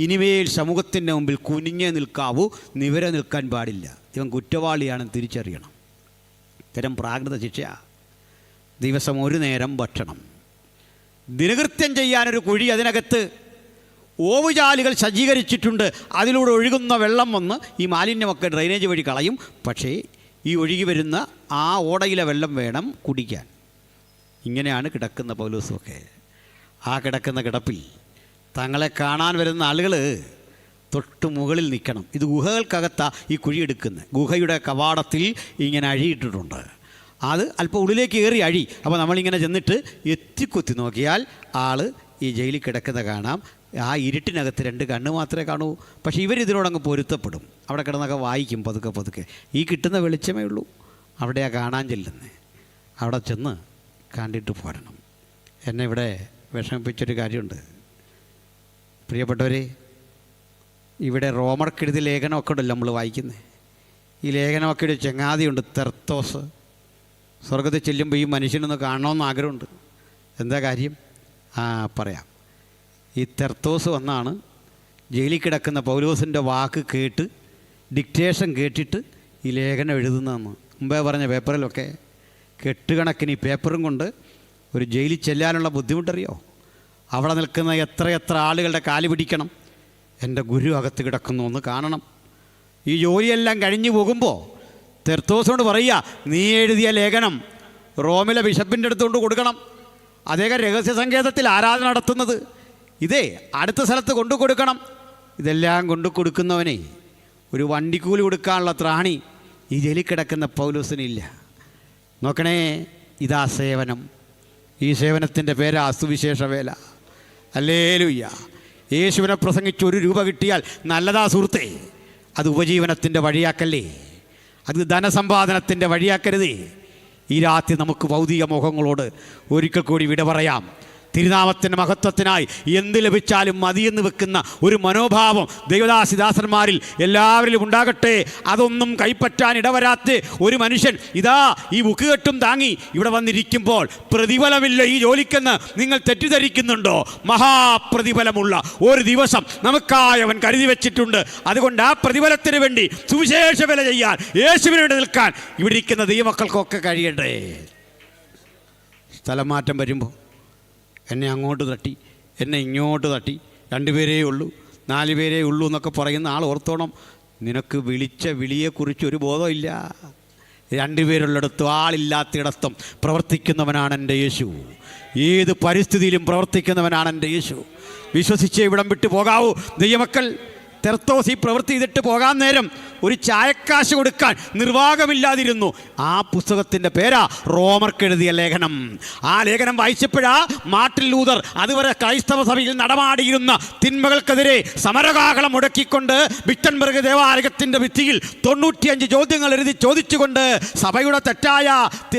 ഇനിമേൽ സമൂഹത്തിൻ്റെ മുമ്പിൽ കുനിഞ്ഞേ നിൽക്കാവൂ, നിവരെ നിൽക്കാൻ പാടില്ല. ഇവൻ കുറ്റവാളിയാണെന്ന് തിരിച്ചറിയണം. ഇത്തരം പ്രാകൃത ശിക്ഷ. ദിവസം 1 നേരം ഭക്ഷണം, ദിനകൃത്യം ചെയ്യാനൊരു കുഴി, അതിനകത്ത് ഓവുചാലുകൾ സജ്ജീകരിച്ചിട്ടുണ്ട്. അതിലൂടെ ഒഴുകുന്ന വെള്ളം വന്ന് ഈ മാലിന്യമൊക്കെ ഡ്രെയിനേജ് വഴി കളയും. പക്ഷേ ഈ ഒഴുകി വരുന്ന ആ ഓടയിലെ വെള്ളം വേണം കുടിക്കാൻ. ഇങ്ങനെയാണ് കിടക്കുന്ന പൗലോസുമൊക്കെ. ആ കിടക്കുന്ന കിടപ്പിൽ തങ്ങളെ കാണാൻ വരുന്ന ആളുകൾ തൊട്ട് മുകളിൽ നിൽക്കണം. ഇത് ഗുഹകൾക്കകത്താണ് ഈ കുഴിയെടുക്കുന്നത്. ഗുഹയുടെ കവാടത്തിൽ ഇങ്ങനെ അഴിയിട്ടിട്ടുണ്ട്. അത് അല്പം ഉള്ളിലേക്ക് കയറി അഴി. അപ്പോൾ നമ്മളിങ്ങനെ ചെന്നിട്ട് എത്തിക്കൊത്തി നോക്കിയാൽ ആൾ ഈ ജയിലിൽ കിടക്കുന്ന കാണാം. ആ ഇരുട്ടിനകത്ത് 2 കണ്ണ് മാത്രമേ കാണൂ. പക്ഷേ ഇവരിതിനോടങ്ങ് പൊരുത്തപ്പെടും. അവിടെ കിടന്നൊക്കെ വായിക്കും പതുക്കെ പതുക്കെ. ഈ കിട്ടുന്ന വെളിച്ചമേ ഉള്ളൂ. അവിടെയാ കാണാൻ ചെല്ലുന്നത്. അവിടെ ചെന്ന് കണ്ടിട്ട് പോരണം. എന്നെ ഇവിടെ വിഷമിപ്പിച്ചൊരു കാര്യമുണ്ട് പ്രിയപ്പെട്ടവരെ. ഇവിടെ റോമർക്കെഴുതി ലേഖനമൊക്കെ ഉണ്ടല്ലോ നമ്മൾ വായിക്കുന്നത്. ഈ ലേഖനമൊക്കെ ഒരു ചങ്ങാതിയുണ്ട്, തെർത്തോസ്. സ്വർഗത്തിൽ ചെല്ലുമ്പോൾ ഈ മനുഷ്യനൊന്ന് കാണണമെന്ന് ആഗ്രഹമുണ്ട്. എന്താ കാര്യം? പറയാം. ഈ തെർത്തോസ് വന്നാണ് ജയിലിൽ കിടക്കുന്ന പൗലോസിൻ്റെ വാക്ക് കേട്ട് ഡിക്റ്റേഷൻ കേട്ടിട്ട് ഈ ലേഖനം എഴുതുന്നതെന്ന്. മുമ്പേ പറഞ്ഞ പേപ്പറിലൊക്കെ കെട്ടുകണക്കിന് ഈ പേപ്പറും കൊണ്ട് ഒരു ജയിലിൽ ചെല്ലാനുള്ള ബുദ്ധിമുട്ടറിയോ? അവിടെ നിൽക്കുന്ന എത്ര ആളുകളുടെ കാല് പിടിക്കണം. എൻ്റെ ഗുരു അകത്ത് കിടക്കുന്നു ഒന്ന് കാണണം. ഈ ജോലിയെല്ലാം കഴിഞ്ഞു പോകുമ്പോൾ തെർത്തോസിനോട് പറയുക, നീ എഴുതിയ ലേഖനം റോമിലെ ബിഷപ്പിൻ്റെ അടുത്തുകൊണ്ട് കൊടുക്കണം. അദ്ദേഹം രഹസ്യ സങ്കേതത്തിൽ ആരാധന നടത്തുന്നത്. ഇതേ അടുത്ത സ്ഥലത്ത് കൊണ്ടു കൊടുക്കണം. ഇതെല്ലാം കൊണ്ടു കൊടുക്കുന്നവനെ ഒരു വണ്ടിക്കൂലി കൊടുക്കാനുള്ള ത്രാണി ഈ ജയിലിൽ കിടക്കുന്ന പൗലോസിനില്ല. നോക്കണേ, ഇതാ സേവനം. ഈ സേവനത്തിൻ്റെ പേരാ സുവിശേഷ വേല. ഹല്ലേലൂയ. യേശുവിനെ പ്രസംഗിച്ച് 1 രൂപ കിട്ടിയാൽ നല്ലതാ സുഹൃത്തേ. അത് ഉപജീവനത്തിൻ്റെ വഴിയാക്കല്ലേ, അത് ധനസമ്പാദനത്തിൻ്റെ വഴിയാക്കരുതേ. ഈ രാത്രി നമുക്ക് ഭൗതിക മോഹങ്ങളോട് ഒരിക്കൽ കൂടി വിട പറയാം. തിരുനാമത്തിൻ്റെ മഹത്വത്തിനായി എന്ത് ലഭിച്ചാലും മതിയെന്ന് വെക്കുന്ന ഒരു മനോഭാവം ദൈവദാസിദാസന്മാരിൽ എല്ലാവരിലും ഉണ്ടാകട്ടെ. അതൊന്നും കൈപ്പറ്റാൻ ഇടവരാത്ത ഒരു മനുഷ്യൻ ഇതാ ഈ ബുക്കുകെട്ടും താങ്ങി ഇവിടെ വന്നിരിക്കുമ്പോൾ പ്രതിഫലമില്ല ഈ ജോലിക്കെന്ന് നിങ്ങൾ തെറ്റിദ്ധരിക്കുന്നുണ്ടോ? മഹാപ്രതിഫലമുള്ള ഒരു ദിവസം നമുക്കായി അവൻ കരുതി വെച്ചിട്ടുണ്ട്. അതുകൊണ്ട് ആ പ്രതിഫലത്തിന് വേണ്ടി സുവിശേഷ വില ചെയ്യാൻ, യേശുവിന് വേണ്ടി നിൽക്കാൻ ഇവിടെ ഇരിക്കുന്ന ദൈവമക്കൾക്കൊക്കെ കഴിയട്ടെ. സ്ഥലം മാറ്റം വരുമ്പോൾ എന്നെ അങ്ങോട്ട് തട്ടി, എന്നെ ഇങ്ങോട്ട് തട്ടി, 2 പേരേ ഉള്ളൂ, 4 പേരേ ഉള്ളൂ എന്നൊക്കെ പറയുന്ന ആൾ ഓർത്തോണം, നിനക്ക് വിളിച്ച വിളിയെക്കുറിച്ച് ഒരു ബോധമില്ല. 2 പേരുള്ളിടത്തും ആളില്ലാത്തിടത്തും പ്രവർത്തിക്കുന്നവനാണ് എൻ്റെ യേശു. ഏത് പരിസ്ഥിതിയിലും പ്രവർത്തിക്കുന്നവനാണ് എൻ്റെ യേശു. വിശ്വസിച്ച് ഇവിടം വിട്ടു പോകാവൂ ദൈവമക്കൾ. തെർത്തോസ് ഈ പ്രവൃത്തി ചെയ്തിട്ട് പോകാൻ നേരം ഒരു ചായക്കാശ് കൊടുക്കാൻ നിർവാഹമില്ലാതിരുന്നു. ആ പുസ്തകത്തിൻ്റെ പേരാ റോമർക്കെഴുതിയ ലേഖനം. ആ ലേഖനം വായിച്ചപ്പോഴാ മാർട്ടിൻ ലൂതർ അതുവരെ ക്രൈസ്തവ സഭയിൽ നടമാടിയിരുന്ന തിന്മകൾക്കെതിരെ സമരകാഹളം മുടക്കിക്കൊണ്ട് വിക്ടൻബർഗ് ദേവാലയത്തിൻ്റെ ഭിത്തിയിൽ 95 ചോദ്യങ്ങൾ എഴുതി ചോദിച്ചുകൊണ്ട് സഭയുടെ തെറ്റായ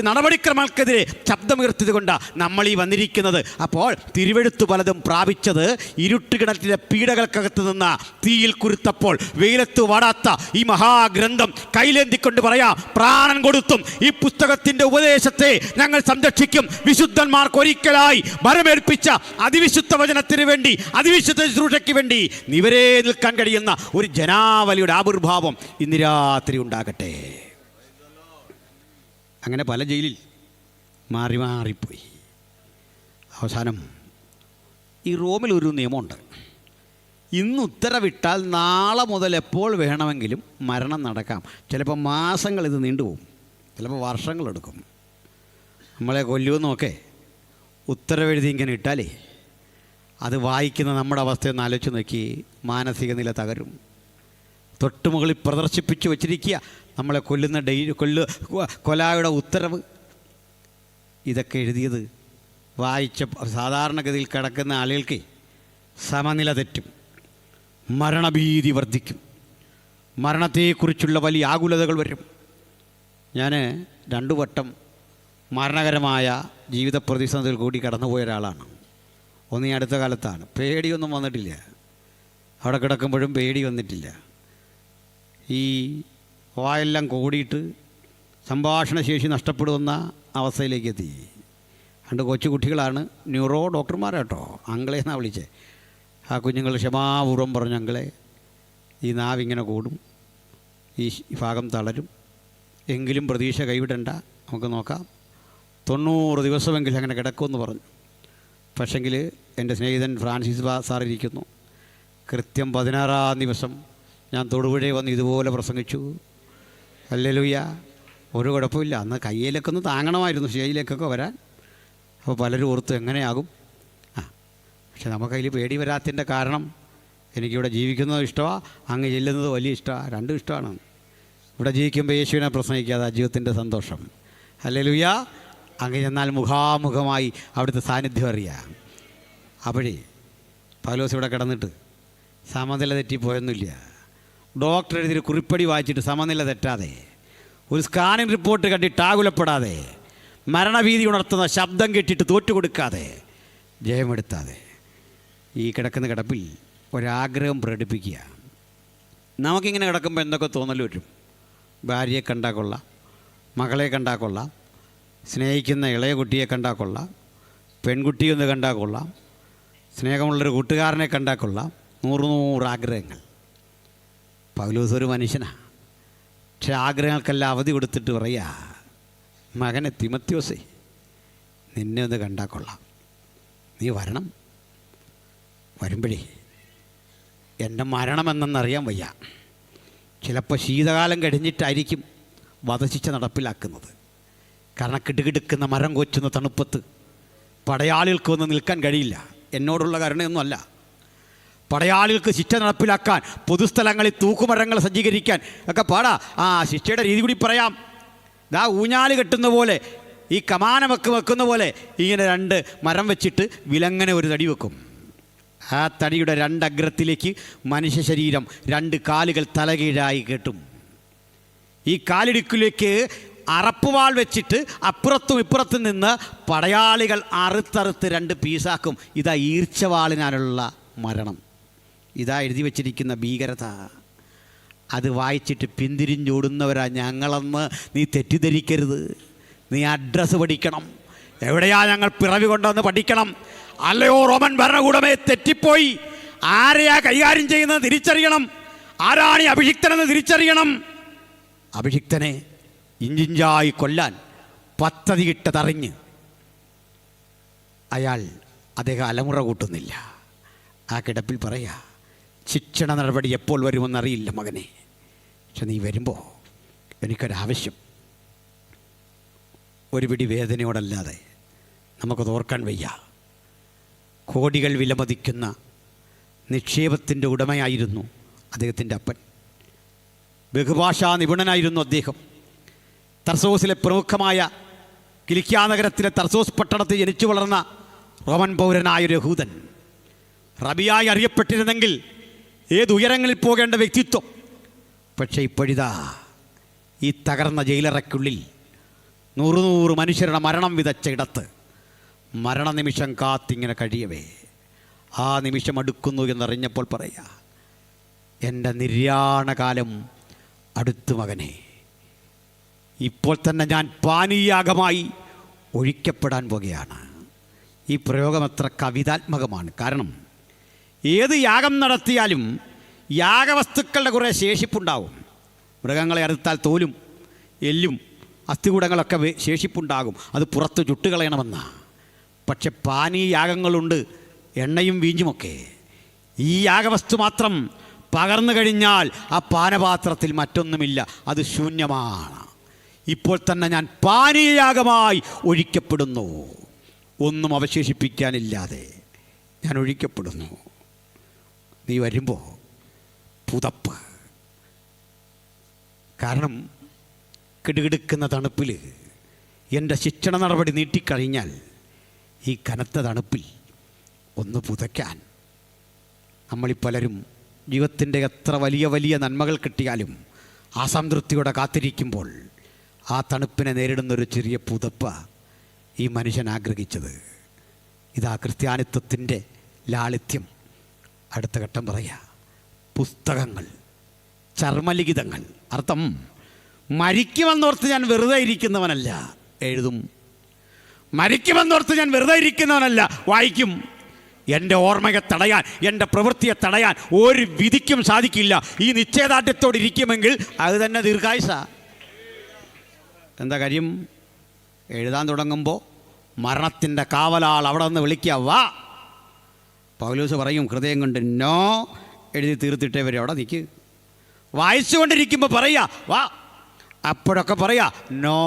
നടപടിക്രമങ്ങൾക്കെതിരെ ശബ്ദമുയർത്തിയത് കൊണ്ടാണ് നമ്മൾ ഈ വന്നിരിക്കുന്നത്. അപ്പോൾ തിരുവെഴുത്ത് പലതും പ്രാപിച്ചത് ഇരുട്ടുകിണറ്റിലെ പീഡകൾക്കകത്ത് നിന്ന് തീയിൽ കുരുത്തപ്പോൾ വെയിലത്ത് വാടാത്ത ഈ മഹാഗ്രന്ഥം കൈലേന്തിക്കൊണ്ട് പറയാം, പ്രാണൻ കൊടുത്തും ഈ പുസ്തകത്തിന്റെ ഉപദേശത്തെ ഞങ്ങൾ സംരക്ഷിക്കും. വിശുദ്ധന്മാർക്ക് ഒരിക്കലായി ഭരമേൽപ്പിച്ച അതിവിശുദ്ധ വചനത്തിന് വേണ്ടി, അതിവിശുദ്ധ ശുശ്രൂഷയ്ക്ക് വേണ്ടി നിവരെ നിൽക്കാൻ കഴിയുന്ന ഒരു ജനാവലിയുടെ ആവിർഭാവം ഇന്ന് രാത്രി ഉണ്ടാകട്ടെ. അങ്ങനെ പല ജയിലിൽ മാറിപ്പോയി. അവസാനം ഈ റോമിൽ ഒരു നിയമമുണ്ട്. ഇന്ന് ഉത്തരവിട്ടാൽ നാളെ മുതൽ എപ്പോൾ വേണമെങ്കിലും മരണം നടക്കാം. ചിലപ്പോൾ മാസങ്ങൾ ഇത് നീണ്ടുപോകും, ചിലപ്പോൾ വർഷങ്ങളെടുക്കും. നമ്മളെ കൊല്ലുമെന്നൊക്കെ ഉത്തരവെഴുതി ഇങ്ങനെ ഇട്ടാലേ അത് വായിക്കുന്ന നമ്മുടെ അവസ്ഥയൊന്ന് ആലോചിച്ച് നോക്കി, മാനസിക നില തകരും. തൊട്ടുമുകളിൽ പ്രദർശിപ്പിച്ചു വച്ചിരിക്കുക നമ്മളെ കൊല്ലുന്ന കൊലായുടെ ഉത്തരവ്. ഇതൊക്കെ എഴുതിയത് വായിച്ച സാധാരണഗതിയിൽ കിടക്കുന്ന ആളുകൾക്ക് സമനില തെറ്റും, മരണഭീതി വർദ്ധിക്കും, മരണത്തെക്കുറിച്ചുള്ള വലിയ ആകുലതകൾ വരും. ഞാൻ 2 വട്ടം മരണകരമായ ജീവിത പ്രതിസന്ധിയിൽ കൂടി കടന്നുപോയ ഒരാളാണ്. ഒന്ന് ഈ അടുത്ത കാലത്താണ്. പേടിയൊന്നും വന്നിട്ടില്ല, അവിടെ കിടക്കുമ്പോഴും പേടി വന്നിട്ടില്ല. ഈ വായെല്ലാം കൂടിയിട്ട് സംഭാഷണശേഷി നഷ്ടപ്പെടുന്ന അവസ്ഥയിലേക്ക് എത്തി. 2 കൊച്ചു കുട്ടികളാണ്, ന്യൂറോ ഡോക്ടർമാരാട്ടോ, അങ്കളെന്നാണ് വിളിച്ചത്. ആ കുഞ്ഞുങ്ങൾ ക്ഷമാപൂർവ്വം പറഞ്ഞു, അങ്കളെ ഈ നാവിങ്ങനെ കൂടും, ഈ ഭാഗം തളരും, എങ്കിലും പ്രതീക്ഷ കൈവിടണ്ട, നമുക്ക് നോക്കാം, 90 ദിവസമെങ്കിലും അങ്ങനെ കിടക്കുമെന്ന് പറഞ്ഞു. പക്ഷെങ്കിൽ എൻ്റെ സ്നേഹിതൻ ഫ്രാൻസിസ് സാർ ഇരിക്കുന്നു. കൃത്യം 16-ാം ദിവസം ഞാൻ തൊടുപുഴയിൽ വന്ന് ഇതുപോലെ പ്രസംഗിച്ചു. ഹല്ലേലൂയ. ഒരു കുഴപ്പമില്ല. അന്ന് കയ്യിലൊക്കെ ഒന്ന് താങ്ങണമായിരുന്നു സ്റ്റേജിലേക്കൊക്കെ വരാൻ. അപ്പോൾ പലരും ഓർത്തു എങ്ങനെയാകും. പക്ഷെ നമുക്കതിൽ പേടി വരാത്തതിൻ്റെ കാരണം എനിക്കിവിടെ ജീവിക്കുന്നത് ഇഷ്ടമാണ്, അങ്ങ് ചെല്ലുന്നത് വലിയ ഇഷ്ടമാണ്. 2 ഇഷ്ടമാണ്. ഇവിടെ ജീവിക്കുമ്പോൾ യേശുവിനെ പ്രസംഗിക്കാതെ ജീവിതത്തിൻ്റെ സന്തോഷം. ഹല്ലേലൂയ. അങ്ങ് ചെന്നാൽ മുഖാമുഖമായി അവിടുത്തെ സാന്നിധ്യം അറിയാം. അപ്പോഴേ പൗലോസ് ഇവിടെ കിടന്നിട്ട് സമനില തെറ്റിപ്പോയൊന്നുമില്ല. ഡോക്ടർ എഴുതിയൊരു കുറിപ്പടി വായിച്ചിട്ട് സമനില തെറ്റാതെ, ഒരു സ്കാനിങ് റിപ്പോർട്ട് കണ്ടിട്ട് ആകുലപ്പെടാതെ, മരണഭീതി ഉണർത്തുന്ന ശബ്ദം കേട്ടിട്ട് തോറ്റുകൊടുക്കാതെ, ജയമെടുത്താതെ ഈ കിടക്കുന്ന കിടപ്പിൽ ഒരാഗ്രഹം പ്രകടിപ്പിക്കുക. നമുക്കിങ്ങനെ കിടക്കുമ്പോൾ എന്തൊക്കെ തോന്നൽ വരും. ഭാര്യയെ കണ്ടാൽ കൊള്ളാം, മകളെ കണ്ടാൽ കൊള്ളാം, സ്നേഹിക്കുന്ന ഇളയ കുട്ടിയെ കണ്ടാൽ കൊള്ളാം, പെൺകുട്ടിയൊന്ന് കണ്ടാൽ കൊള്ളാം, സ്നേഹമുള്ളൊരു കൂട്ടുകാരനെ കണ്ടാൽ കൊള്ളാം. 100 ആഗ്രഹങ്ങൾ. പൗലോസ് ഒരു മനുഷ്യനാണ്. പക്ഷെ ആഗ്രഹങ്ങൾക്കെല്ലാം അവധി കൊടുത്തിട്ട് പറയാ, മകനെ തിമത്യോസേ, നിന്നെ ഒന്ന് കണ്ടാൽ കൊള്ളാം, നീ വരണം. വരുമ്പോഴേ എൻ്റെ മരണമെന്നറിയാൻ വയ്യ. ചിലപ്പോൾ ശീതകാലം കഴിഞ്ഞിട്ടായിരിക്കും വധശിക്ഷ നടപ്പിലാക്കുന്നത്. കാരണം കിടുകിടുക്കുന്ന മരം കൊച്ചുന്ന തണുപ്പത്ത് പടയാളികൾക്കൊന്നും നിൽക്കാൻ കഴിയില്ല. എന്നോടുള്ള കരുണയൊന്നുമല്ല. പടയാളികൾക്ക് ശിക്ഷ നടപ്പിലാക്കാൻ പൊതുസ്ഥലങ്ങളിൽ തൂക്കുമരങ്ങൾ സജ്ജീകരിക്കാൻ ഒക്കെ പാടാ. ആ ശിക്ഷയുടെ രീതി കൂടി പറയാം. ഊഞ്ഞാല് കെട്ടുന്ന പോലെ, ഈ കമാനമൊക്കെ വെക്കുന്ന പോലെ ഇങ്ങനെ 2 മരം വെച്ചിട്ട് വിലങ്ങനെ ഒരു തടി വെക്കും. ആ തടിയുടെ 2 അഗ്രത്തിലേക്ക് മനുഷ്യ ശരീരം 2 കാലുകൾ തലകീഴായി കെട്ടും. ഈ കാലിടുക്കിലേക്ക് അറപ്പുവാൾ വെച്ചിട്ട് അപ്പുറത്തും ഇപ്പുറത്തും നിന്ന് പടയാളികൾ അറുത്തറുത്ത് 2 പീസാക്കും. ഇതാ ഈർച്ചവാളിനാലുള്ള മരണം. ഇതാ എഴുതി വച്ചിരിക്കുന്ന ഭീകരത. അത് വായിച്ചിട്ട് പിന്തിരിഞ്ഞോടുന്നവരാ ഞങ്ങളെന്ന് നീ തെറ്റിദ്ധരിക്കരുത്. നീ അഡ്രസ്സ് പഠിക്കണം. എവിടെയാ ഞങ്ങൾ പിറവി കൊണ്ടെന്ന് പഠിക്കണം. അല്ലയോ റോമൻ ഭരണകൂടമേ, തെറ്റിപ്പോയി. ആരെയാ കൈകാര്യം ചെയ്യുന്നത് തിരിച്ചറിയണം. ആരാണ് ഈ അഭിഷിക്തനെന്ന് തിരിച്ചറിയണം. അഭിഷിക്തനെ ഇഞ്ചിഞ്ചായി കൊല്ലാൻ പദ്ധതിയിട്ടതറിഞ്ഞ് അദ്ദേഹം അലമുറ കൂട്ടുന്നില്ല. ആ കിടപ്പിൽ പറയാ, ശിക്ഷണ നടപടി എപ്പോൾ വരുമെന്നറിയില്ല മകനെ. പക്ഷെ നീ വരുമ്പോൾ എനിക്കൊരാവശ്യം. ഒരു പിടി വേദനയോടല്ലാതെ നമുക്കത് ഓർക്കാൻ വയ്യ. കോടികൾ വിലമതിക്കുന്ന നിക്ഷേപത്തിൻ്റെ ഉടമയായിരുന്നു അദ്ദേഹത്തിൻ്റെ അപ്പൻ. ബഹുഭാഷാ നിപുണനായിരുന്നു അദ്ദേഹം. തർസോസിലെ പ്രമുഖമായ കിലിക്യാ നഗരത്തിലെ തർസോസ് പട്ടണത്തിൽ ജനിച്ചു വളർന്ന റോമൻ പൗരനായൊരു യഹൂദൻ. റബിയായി അറിയപ്പെട്ടിരുന്നെങ്കിൽ ഏതുയരങ്ങളിൽ പോകേണ്ട വ്യക്തിത്വം. പക്ഷേ ഇപ്പോഴിതാ ഈ തകർന്ന ജയിലറയ്ക്കുള്ളിൽ 100 മനുഷ്യരുടെ മരണം വിതച്ച ഇടത്ത് മരണനിമിഷം കാത്തിങ്ങനെ കഴിയവേ ആ നിമിഷം അടുക്കുന്നു എന്നറിഞ്ഞപ്പോൾ പറയാ, എൻ്റെ നിര്യാണകാലം അടുത്തു മകനെ. ഇപ്പോൾ തന്നെ ഞാൻ പാനീയാഗമായി ഒഴിക്കപ്പെടാൻ പോകുകയാണ്. ഈ പ്രയോഗം എത്ര കവിതാത്മകമാണ്. കാരണം ഏത് യാഗം നടത്തിയാലും യാഗവസ്തുക്കളുടെ കുറേ ശേഷിപ്പുണ്ടാവും. മൃഗങ്ങളെ അറുത്താൽ തോലും എല്ലും അസ്ഥികൂടങ്ങളൊക്കെ ശേഷിപ്പുണ്ടാകും. അത് പുറത്ത് ചുട്ടുകളയണമെന്നാണ്. പക്ഷെ പാനീയാഗങ്ങളുണ്ട്, എണ്ണയും വീഞ്ഞുമൊക്കെ. ഈ യാഗവസ്തു മാത്രം പകർന്നു കഴിഞ്ഞാൽ ആ പാനപാത്രത്തിൽ മറ്റൊന്നുമില്ല, അത് ശൂന്യമാണ്. ഇപ്പോൾ തന്നെ ഞാൻ പാനീയയാഗമായി ഒഴിക്കപ്പെടുന്നു. ഒന്നും അവശേഷിപ്പിക്കാനില്ലാതെ ഞാൻ ഒഴിക്കപ്പെടുന്നു. നീ വരുമ്പോൾ പുതപ്പ്, കാരണം കിടുകിടുക്കുന്ന തണുപ്പിൽ എൻ്റെ ശിക്ഷണ നടപടി നീട്ടിക്കഴിഞ്ഞാൽ ഈ കനത്ത തണുപ്പിൽ ഒന്ന് പുതയ്ക്കാൻ നമ്മളീ പലരും ജീവിതത്തിൻ്റെ എത്ര വലിയ വലിയ നന്മകൾ കിട്ടിയാലും അസംതൃപ്തിയോടെ കാത്തിരിക്കുമ്പോൾ ആ തണുപ്പിനെ നേരിടുന്നൊരു ചെറിയ പുതപ്പ ഈ മനുഷ്യൻ ആഗ്രഹിച്ചത്. ഇതാ ക്രിസ്ത്യാനിത്വത്തിൻ്റെ ലാളിത്യം. അടുത്ത ഘട്ടം പറയാ, പുസ്തകങ്ങൾ, ചർമ്മലിഖിതങ്ങൾ. അർത്ഥം മരിക്കുമെന്നോർത്ത് ഞാൻ വെറുതെ ഇരിക്കുന്നവനല്ല, എഴുതും. മരിക്കുമെന്നോർത്ത് ഞാൻ വെറുതെ ഇരിക്കുന്നവനല്ല, വായിക്കും. എൻ്റെ ഓർമ്മയെ തടയാൻ, എൻ്റെ പ്രവൃത്തിയെ തടയാൻ ഒരു വിധിക്കും സാധിക്കില്ല. ഈ നിശ്ചയദാർഢ്യത്തോടെ ഇരിക്കുമെങ്കിൽ അത് തന്നെ ദീർഘായുസ. എന്താ കാര്യം? എഴുതാൻ തുടങ്ങുമ്പോൾ മരണത്തിൻ്റെ കാവലാൾ അവിടെ നിന്ന് വിളിക്കുക, വാ. പൗലോസ് പറയും ഹൃദയം കൊണ്ട് നോ, എഴുതി തീർത്തിട്ടേ വരെ അവിടെ നിൽക്ക്. വായിച്ചുകൊണ്ടിരിക്കുമ്പോൾ പറയാ വാ, അപ്പോഴൊക്കെ പറയാ നോ,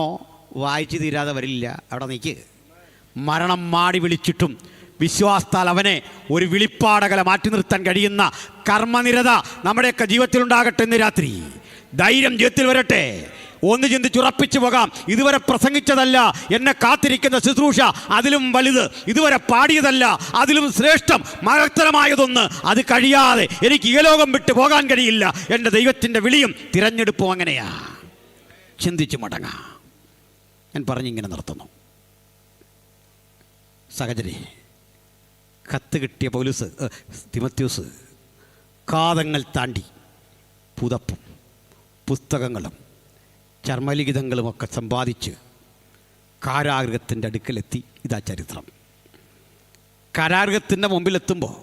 വായിച്ചു തീരാതെ വരില്ല, അവിടെ നിൽക്ക്. മരണം മാടി വിളിച്ചിട്ടും വിശ്വാസത്താൽ അവനെ ഒരു വിളിപ്പാടകല മാറ്റി നിർത്താൻ കഴിയുന്ന കർമ്മനിരത നമ്മുടെയൊക്കെ ജീവിതത്തിലുണ്ടാകട്ടെ. ഇന്ന് രാത്രി ധൈര്യം ജീവിതത്തിൽ വരട്ടെ. ഒന്ന് ചിന്തിച്ചുറപ്പിച്ചു പോകാം, ഇതുവരെ പ്രസംഗിച്ചതല്ല എന്നെ കാത്തിരിക്കുന്ന ശുശ്രൂഷ, അതിലും വലുത്. ഇതുവരെ പാടിയതല്ല, അതിലും ശ്രേഷ്ഠം, മഹത്തരമായതൊന്ന്. അത് കഴിയാതെ എനിക്ക് ഈ ലോകം വിട്ട് പോകാൻ കഴിയില്ല. എൻ്റെ ദൈവത്തിൻ്റെ വിളിയും തിരഞ്ഞെടുപ്പും അങ്ങനെയാ. ചിന്തിച്ചു മടങ്ങാം. ഞാൻ പറഞ്ഞിങ്ങനെ നിർത്തുന്നു. സഹചരി, കത്ത് കിട്ടിയ പൗലോസ് തിമോത്തിയോസ് കാതങ്ങൾ താണ്ടി പുതപ്പും പുസ്തകങ്ങളും ചർമ്മലിഖിതങ്ങളുമൊക്കെ സമ്പാദിച്ച് കാരാഗൃഹത്തിൻ്റെ അടുക്കലെത്തി. ഇതാ ചരിത്രം. കാരാഗൃഹത്തിൻ്റെ മുമ്പിലെത്തുമ്പോൾ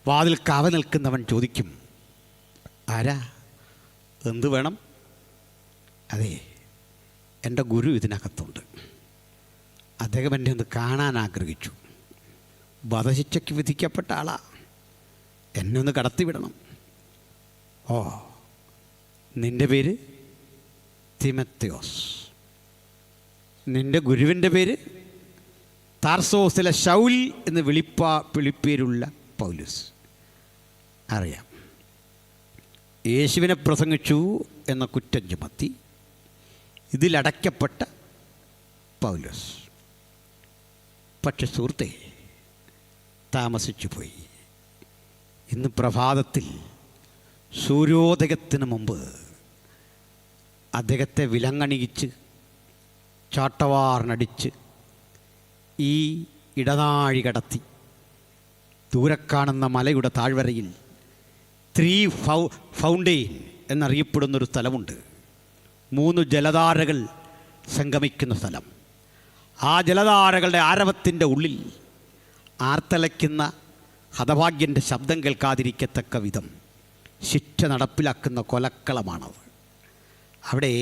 വാതിൽ കാവ നിൽക്കുന്നവൻ ചോദിക്കും, ആരാ, എന്ത് വേണം? അതെ, എൻ്റെ ഗുരു ഇതിനകത്തുണ്ട്. അദ്ദേഹം എന്നെ ഒന്ന് കാണാൻ ആഗ്രഹിച്ചു. വധശിക്ഷയ്ക്ക് വിധിക്കപ്പെട്ട ആളാ, എന്നെ ഒന്ന് കടത്തിവിടണം. ഓ, നിൻ്റെ പേര് തിമോത്തിയോസ്, നിൻ്റെ ഗുരുവിൻ്റെ പേര് താർസോസിലെ ശൗൽ എന്ന് വിളിപ്പേരുള്ള പൗലോസ്. അറിയാം, യേശുവിനെ പ്രസംഗിച്ചു എന്ന കുറ്റം ചുമത്തി ഇതിലടയ്ക്കപ്പെട്ട പൗലോസ്. പക്ഷെ സുഹൃത്തെ, താമസിച്ചു പോയി. ഇന്ന് പ്രഭാതത്തിൽ സൂര്യോദയത്തിന് മുമ്പ് അദ്ദേഹത്തെ വിലങ്ങണിയിച്ച് ചാട്ടവാറിനടിച്ച് ഈ ഇടനാഴി കടത്തി ദൂരെ കാണുന്ന മലയുടെ താഴ്വരയിൽ 3 ഫൗണ്ടെയിൻ എന്നറിയപ്പെടുന്നൊരു സ്ഥലമുണ്ട്. 3 ജലധാരകൾ സംഗമിക്കുന്ന സ്ഥലം. ആ ജലധാരകളുടെ ആരവത്തിൻ്റെ ഉള്ളിൽ ആർത്തലയ്ക്കുന്ന ഹതഭാഗ്യൻ്റെ ശബ്ദം കേൾക്കാതിരിക്കത്തക്ക വിധം ശിക്ഷ നടപ്പിലാക്കുന്ന കൊലക്കളമാണത്. അവിടെ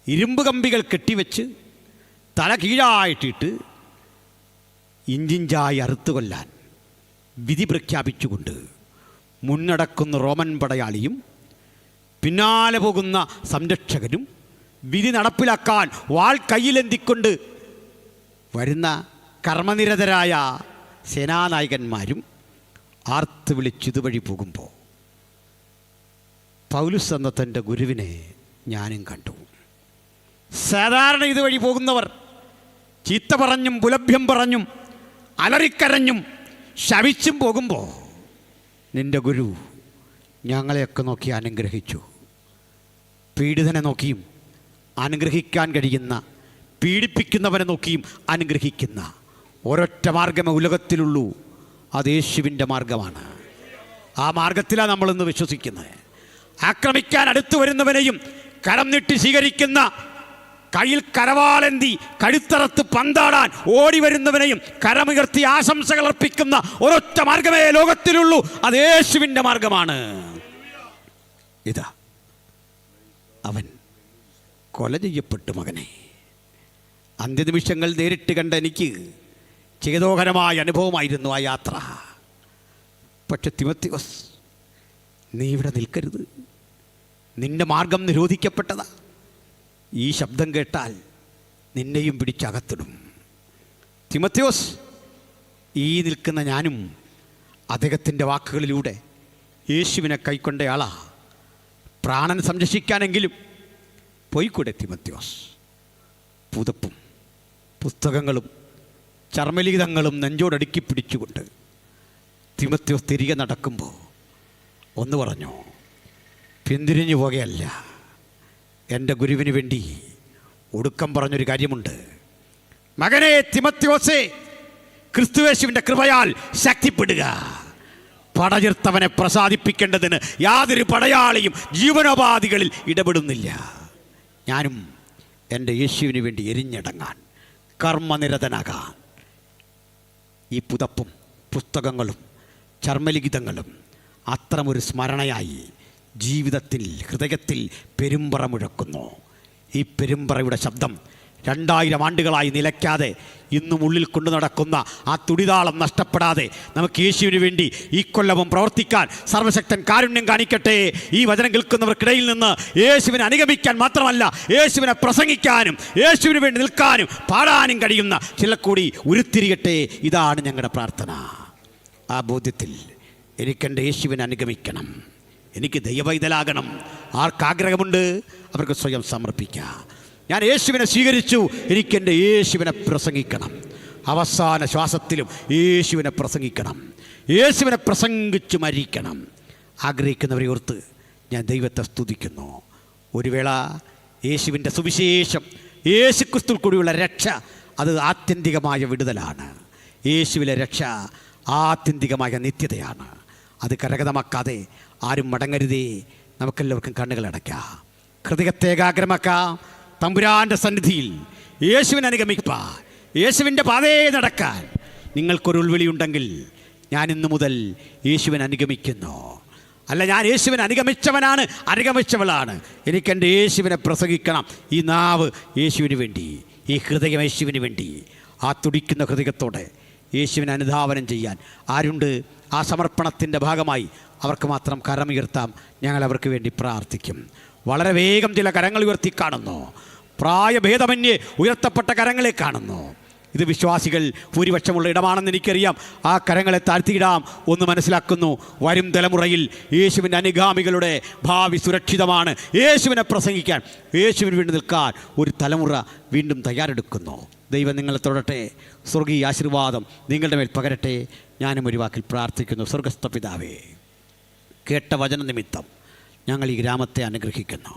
ഇരുമ്പ് കമ്പികൾ കെട്ടിവെച്ച് തല കീഴായിട്ടിട്ട് ഇഞ്ചിഞ്ചായി അറുത്തു കൊല്ലാൻ വിധി പ്രഖ്യാപിച്ചുകൊണ്ട് മുന്നടക്കുന്ന റോമൻ പടയാളിയും പിന്നാലെ പോകുന്ന സംരക്ഷകരും വിധി നടപ്പിലാക്കാൻ വാൾ കയ്യിലെന്തിക്കൊണ്ട് വരുന്ന കർമ്മനിരതരായ സേനാനായകന്മാരും ആർത്ത് വിളിച്ചിതുവഴി പോകുമ്പോൾ പൗലോസ് എന്ന തൻ്റെ ഗുരുവിനെ ഞാനും കണ്ടു. സാധാരണ ഇതുവഴി പോകുന്നവർ ചീത്ത പറഞ്ഞും പുലഭ്യം പറഞ്ഞും അലറിക്കരഞ്ഞും ശവിച്ചും പോകുമ്പോൾ നിൻ്റെ ഗുരു ഞങ്ങളെയൊക്കെ നോക്കി അനുഗ്രഹിച്ചു. പീഡിതനെ നോക്കിയും അനുഗ്രഹിക്കാൻ കഴിയുന്ന, പീഡിപ്പിക്കുന്നവനെ നോക്കിയും അനുഗ്രഹിക്കുന്ന ഒരൊറ്റ മാർഗമേ ഉലകത്തിലുള്ളൂ. അത് യേശുവിൻ്റെ മാർഗമാണ്. ആ മാർഗത്തിലാണ് നമ്മളിന്ന് വിശ്വസിക്കുന്നത്. ആക്രമിക്കാൻ അടുത്തു വരുന്നവനെയും കരം നീട്ടി സ്വീകരിക്കുന്ന, കയ്യിൽ കരവാളന്തി കഴുത്തറത്ത് പന്താടാൻ ഓടി വരുന്നവനെയും കരമുയർത്തി ആശംസകൾ അർപ്പിക്കുന്ന ഒരൊറ്റ മാർഗമേ ലോകത്തിലുള്ളൂ. അത് യേശുവിൻ്റെ മാർഗമാണ്. ഇതാ അവൻ കൊല ചെയ്യപ്പെട്ടു. മകനെ, അന്ത്യനിമിഷങ്ങൾ നേരിട്ട് കണ്ട എനിക്ക് ചേതോഹരമായ അനുഭവമായിരുന്നു ആ യാത്ര. പക്ഷെ തിമോത്തിയോസ്, നീ ഇവിടെ നിൽക്കരുത്. നിന്റെ മാർഗം നിരോധിക്കപ്പെട്ടതാ. ഈ ശബ്ദം കേട്ടാൽ നിന്നെയും പിടിച്ചകത്തിടും. തിമോത്തിയോസ്, ഈ നിൽക്കുന്ന ഞാനും അദ്ദേഹത്തിൻ്റെ വാക്കുകളിലൂടെ യേശുവിനെ കൈക്കൊണ്ടയാളാ. പ്രാണൻ സംരക്ഷിക്കാനെങ്കിലും പോയിക്കൂടെ തിമത്യോസ്? പുതപ്പും പുസ്തകങ്ങളും ചർമ്മലിഖിതങ്ങളും നെഞ്ചോടടുക്കി പിടിച്ചുകൊണ്ട് തിമത്യോസ് തിരികെ നടക്കുമ്പോൾ ഒന്ന് പറഞ്ഞു, പിന്തിരിഞ്ഞു പോകുകയല്ല. എൻ്റെ ഗുരുവിന് വേണ്ടി ഒടുക്കം പറഞ്ഞൊരു കാര്യമുണ്ട്. മകനെ തിമത്യോസേ, ക്രിസ്തുയേശുവിൻ്റെ കൃപയാൽ ശക്തിപ്പെടുക. പടചിർത്തവനെ പ്രസാദിപ്പിക്കേണ്ടതിന് യാതൊരു പടയാളിയും ജീവനോപാധികളിൽ ഇടപെടുന്നില്ല. ഞാനും എൻ്റെ യേശുവിന് വേണ്ടി എരിഞ്ഞടങ്ങാൻ, കർമ്മനിരതനാകാൻ ഈ പുതപ്പും പുസ്തകങ്ങളും ചർമ്മലിഖിതങ്ങളും അത്തരമൊരു സ്മരണയായി ജീവിതത്തിൽ, ഹൃദയത്തിൽ പെരുമ്പറ മുഴക്കുന്നു. ഈ പെരുമ്പറയുടെ ശബ്ദം 2000 ആണ്ടുകളായി നിലയ്ക്കാതെ ഇന്നും ഉള്ളിൽ കൊണ്ടു നടക്കുന്ന ആ തുടിതാളം നഷ്ടപ്പെടാതെ നമുക്ക് യേശുവിന് വേണ്ടി ഈ കൊല്ലവും പ്രവർത്തിക്കാൻ സർവശക്തൻ കാരുണ്യം കാണിക്കട്ടെ. ഈ വചനം കേൾക്കുന്നവർക്കിടയിൽ നിന്ന് യേശുവിനെ അനുഗമിക്കാൻ മാത്രമല്ല, യേശുവിനെ പ്രസംഗിക്കാനും യേശുവിന് വേണ്ടി നിൽക്കാനും പാടാനും കഴിയുന്ന ചില കൂടി ഉരുത്തിരിയട്ടെ. ഇതാണ് ഞങ്ങളുടെ പ്രാർത്ഥന. ആ ബോധ്യത്തിൽ എനിക്കെൻ്റെ യേശുവിനെ അനുഗമിക്കണം, എനിക്ക് ദൈവവൈതലാകണം. ആർക്കാഗ്രഹമുണ്ട് അവർക്ക് സ്വയം സമർപ്പിക്കാം. ഞാൻ യേശുവിനെ സ്വീകരിച്ചു, എനിക്കെൻ്റെ യേശുവിനെ പ്രസംഗിക്കണം. അവസാന ശ്വാസത്തിലും യേശുവിനെ പ്രസംഗിക്കണം, യേശുവിനെ പ്രസംഗിച്ചു മരിക്കണം. ആഗ്രഹിക്കുന്നവരെ ഓർത്ത് ഞാൻ ദൈവത്തെ സ്തുതിക്കുന്നു. ഒരു വേള യേശുവിൻ്റെ സുവിശേഷം, യേശുക്രിസ്തുവിൽ കൂടിയുള്ള രക്ഷ, അത് ആത്യന്തികമായ വിടുതലാണ്. യേശുവിലെ രക്ഷ ആത്യന്തികമായ നിത്യതയാണ്. അത് കരഗതമാക്കാതെ ആരും മടങ്ങരുതേ. നമുക്കെല്ലാവർക്കും കണ്ണുകൾ അടയ്ക്കാം, ഹൃദയത്തെ ഏകാഗ്രമാക്കാം. തമ്പുരാൻ്റെ സന്നിധിയിൽ യേശുവിനെ അനുഗമിപ്പാൻ, യേശുവിൻ്റെ പാതയെ നടക്കാൻ നിങ്ങൾക്കൊരു ഉൾവിളിയുണ്ടെങ്കിൽ, ഞാൻ ഇന്നു മുതൽ യേശുവിനെ അനുഗമിക്കുന്നു. അല്ല, ഞാൻ യേശുവിനെ അനുഗമിച്ചവനാണ്, അനുഗമിച്ചവളാണ്, എനിക്കെൻ്റെ യേശുവിനെ പ്രസംഗിക്കണം. ഈ നാവ് യേശുവിന് വേണ്ടി, ഈ ഹൃദയം യേശുവിന് വേണ്ടി. ആ തുടിക്കുന്ന ഹൃദയത്തോടെ യേശുവിനെ അനുധാവനം ചെയ്യാൻ ആരുണ്ട്? ആ സമർപ്പണത്തിൻ്റെ ഭാഗമായി അവർക്ക് മാത്രം കരമുയർത്താം. ഞങ്ങൾ അവർക്ക് വേണ്ടി പ്രാർത്ഥിക്കും. വളരെ വേഗം ചില കരങ്ങൾ ഉയർത്തി കാണുന്നു. പ്രായഭേദമന്യേ ഉയർത്തപ്പെട്ട കരങ്ങളെ കാണുന്നു. ഇത് വിശ്വാസികൾ ഭൂരിപക്ഷമുള്ള ഇടമാണെന്ന് എനിക്കറിയാം. ആ കരങ്ങളെ താഴ്ത്തിയിടാം. ഒന്ന് മനസ്സിലാക്കുന്നു, വരും തലമുറയിൽ യേശുവിൻ്റെ അനുഗാമികളുടെ ഭാവി സുരക്ഷിതമാണ്. യേശുവിനെ പ്രസംഗിക്കാൻ, യേശുവിന് വേണ്ടി നിൽക്കാൻ ഒരു തലമുറ വീണ്ടും തയ്യാറെടുക്കുന്നു. ദൈവം നിങ്ങളെ തൊടട്ടെ, സ്വർഗീയ ആശീർവാദം നിങ്ങളുടെ മേൽ പകരട്ടെ. ഞാനും ഒരു വാക്കിൽ പ്രാർത്ഥിക്കുന്നു. സ്വർഗസ്ഥ പിതാവേ, കേട്ട വചന നിമിത്തം ഞങ്ങൾ ഈ ഗ്രാമത്തെ അനുഗ്രഹിക്കുന്നു.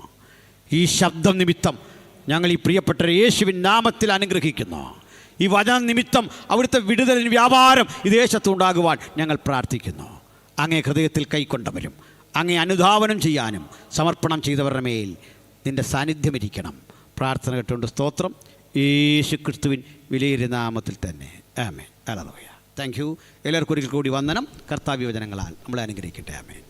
ഈ ശബ്ദം നിമിത്തം ഞങ്ങൾ ഈ പ്രിയപ്പെട്ട യേശുവിൻ നാമത്തിൽ അനുഗ്രഹിക്കുന്നു. ഈ വചന നിമിത്തം അവിടുത്തെ വിടുതലിന് വ്യാപാരം ഈ ദേശത്തുണ്ടാകുവാൻ ഞങ്ങൾ പ്രാർത്ഥിക്കുന്നു. അങ്ങേ ഹൃദയത്തിൽ കൈക്കൊണ്ടവരും അങ്ങേ അനുധാവനം ചെയ്യാനും സമർപ്പണം ചെയ്തവരുടെ മേൽ നിൻ്റെ സാന്നിധ്യമിരിക്കണം. പ്രാർത്ഥന കേട്ടുകൊണ്ട് സ്തോത്രം. യേശു ക്രിസ്തുവിൻ വിലയേറിയ നാമത്തിൽ തന്നെ ആമേൻ. ഹല്ലേലൂയ. Thank you. എല്ലാവർക്കും ഒരിക്കൽ കൂടി വന്ദനം. കർത്താവ്യ വചനങ്ങളാൽ നമ്മളെ അനുഗ്രഹിക്കട്ടെ. ആമേൻ.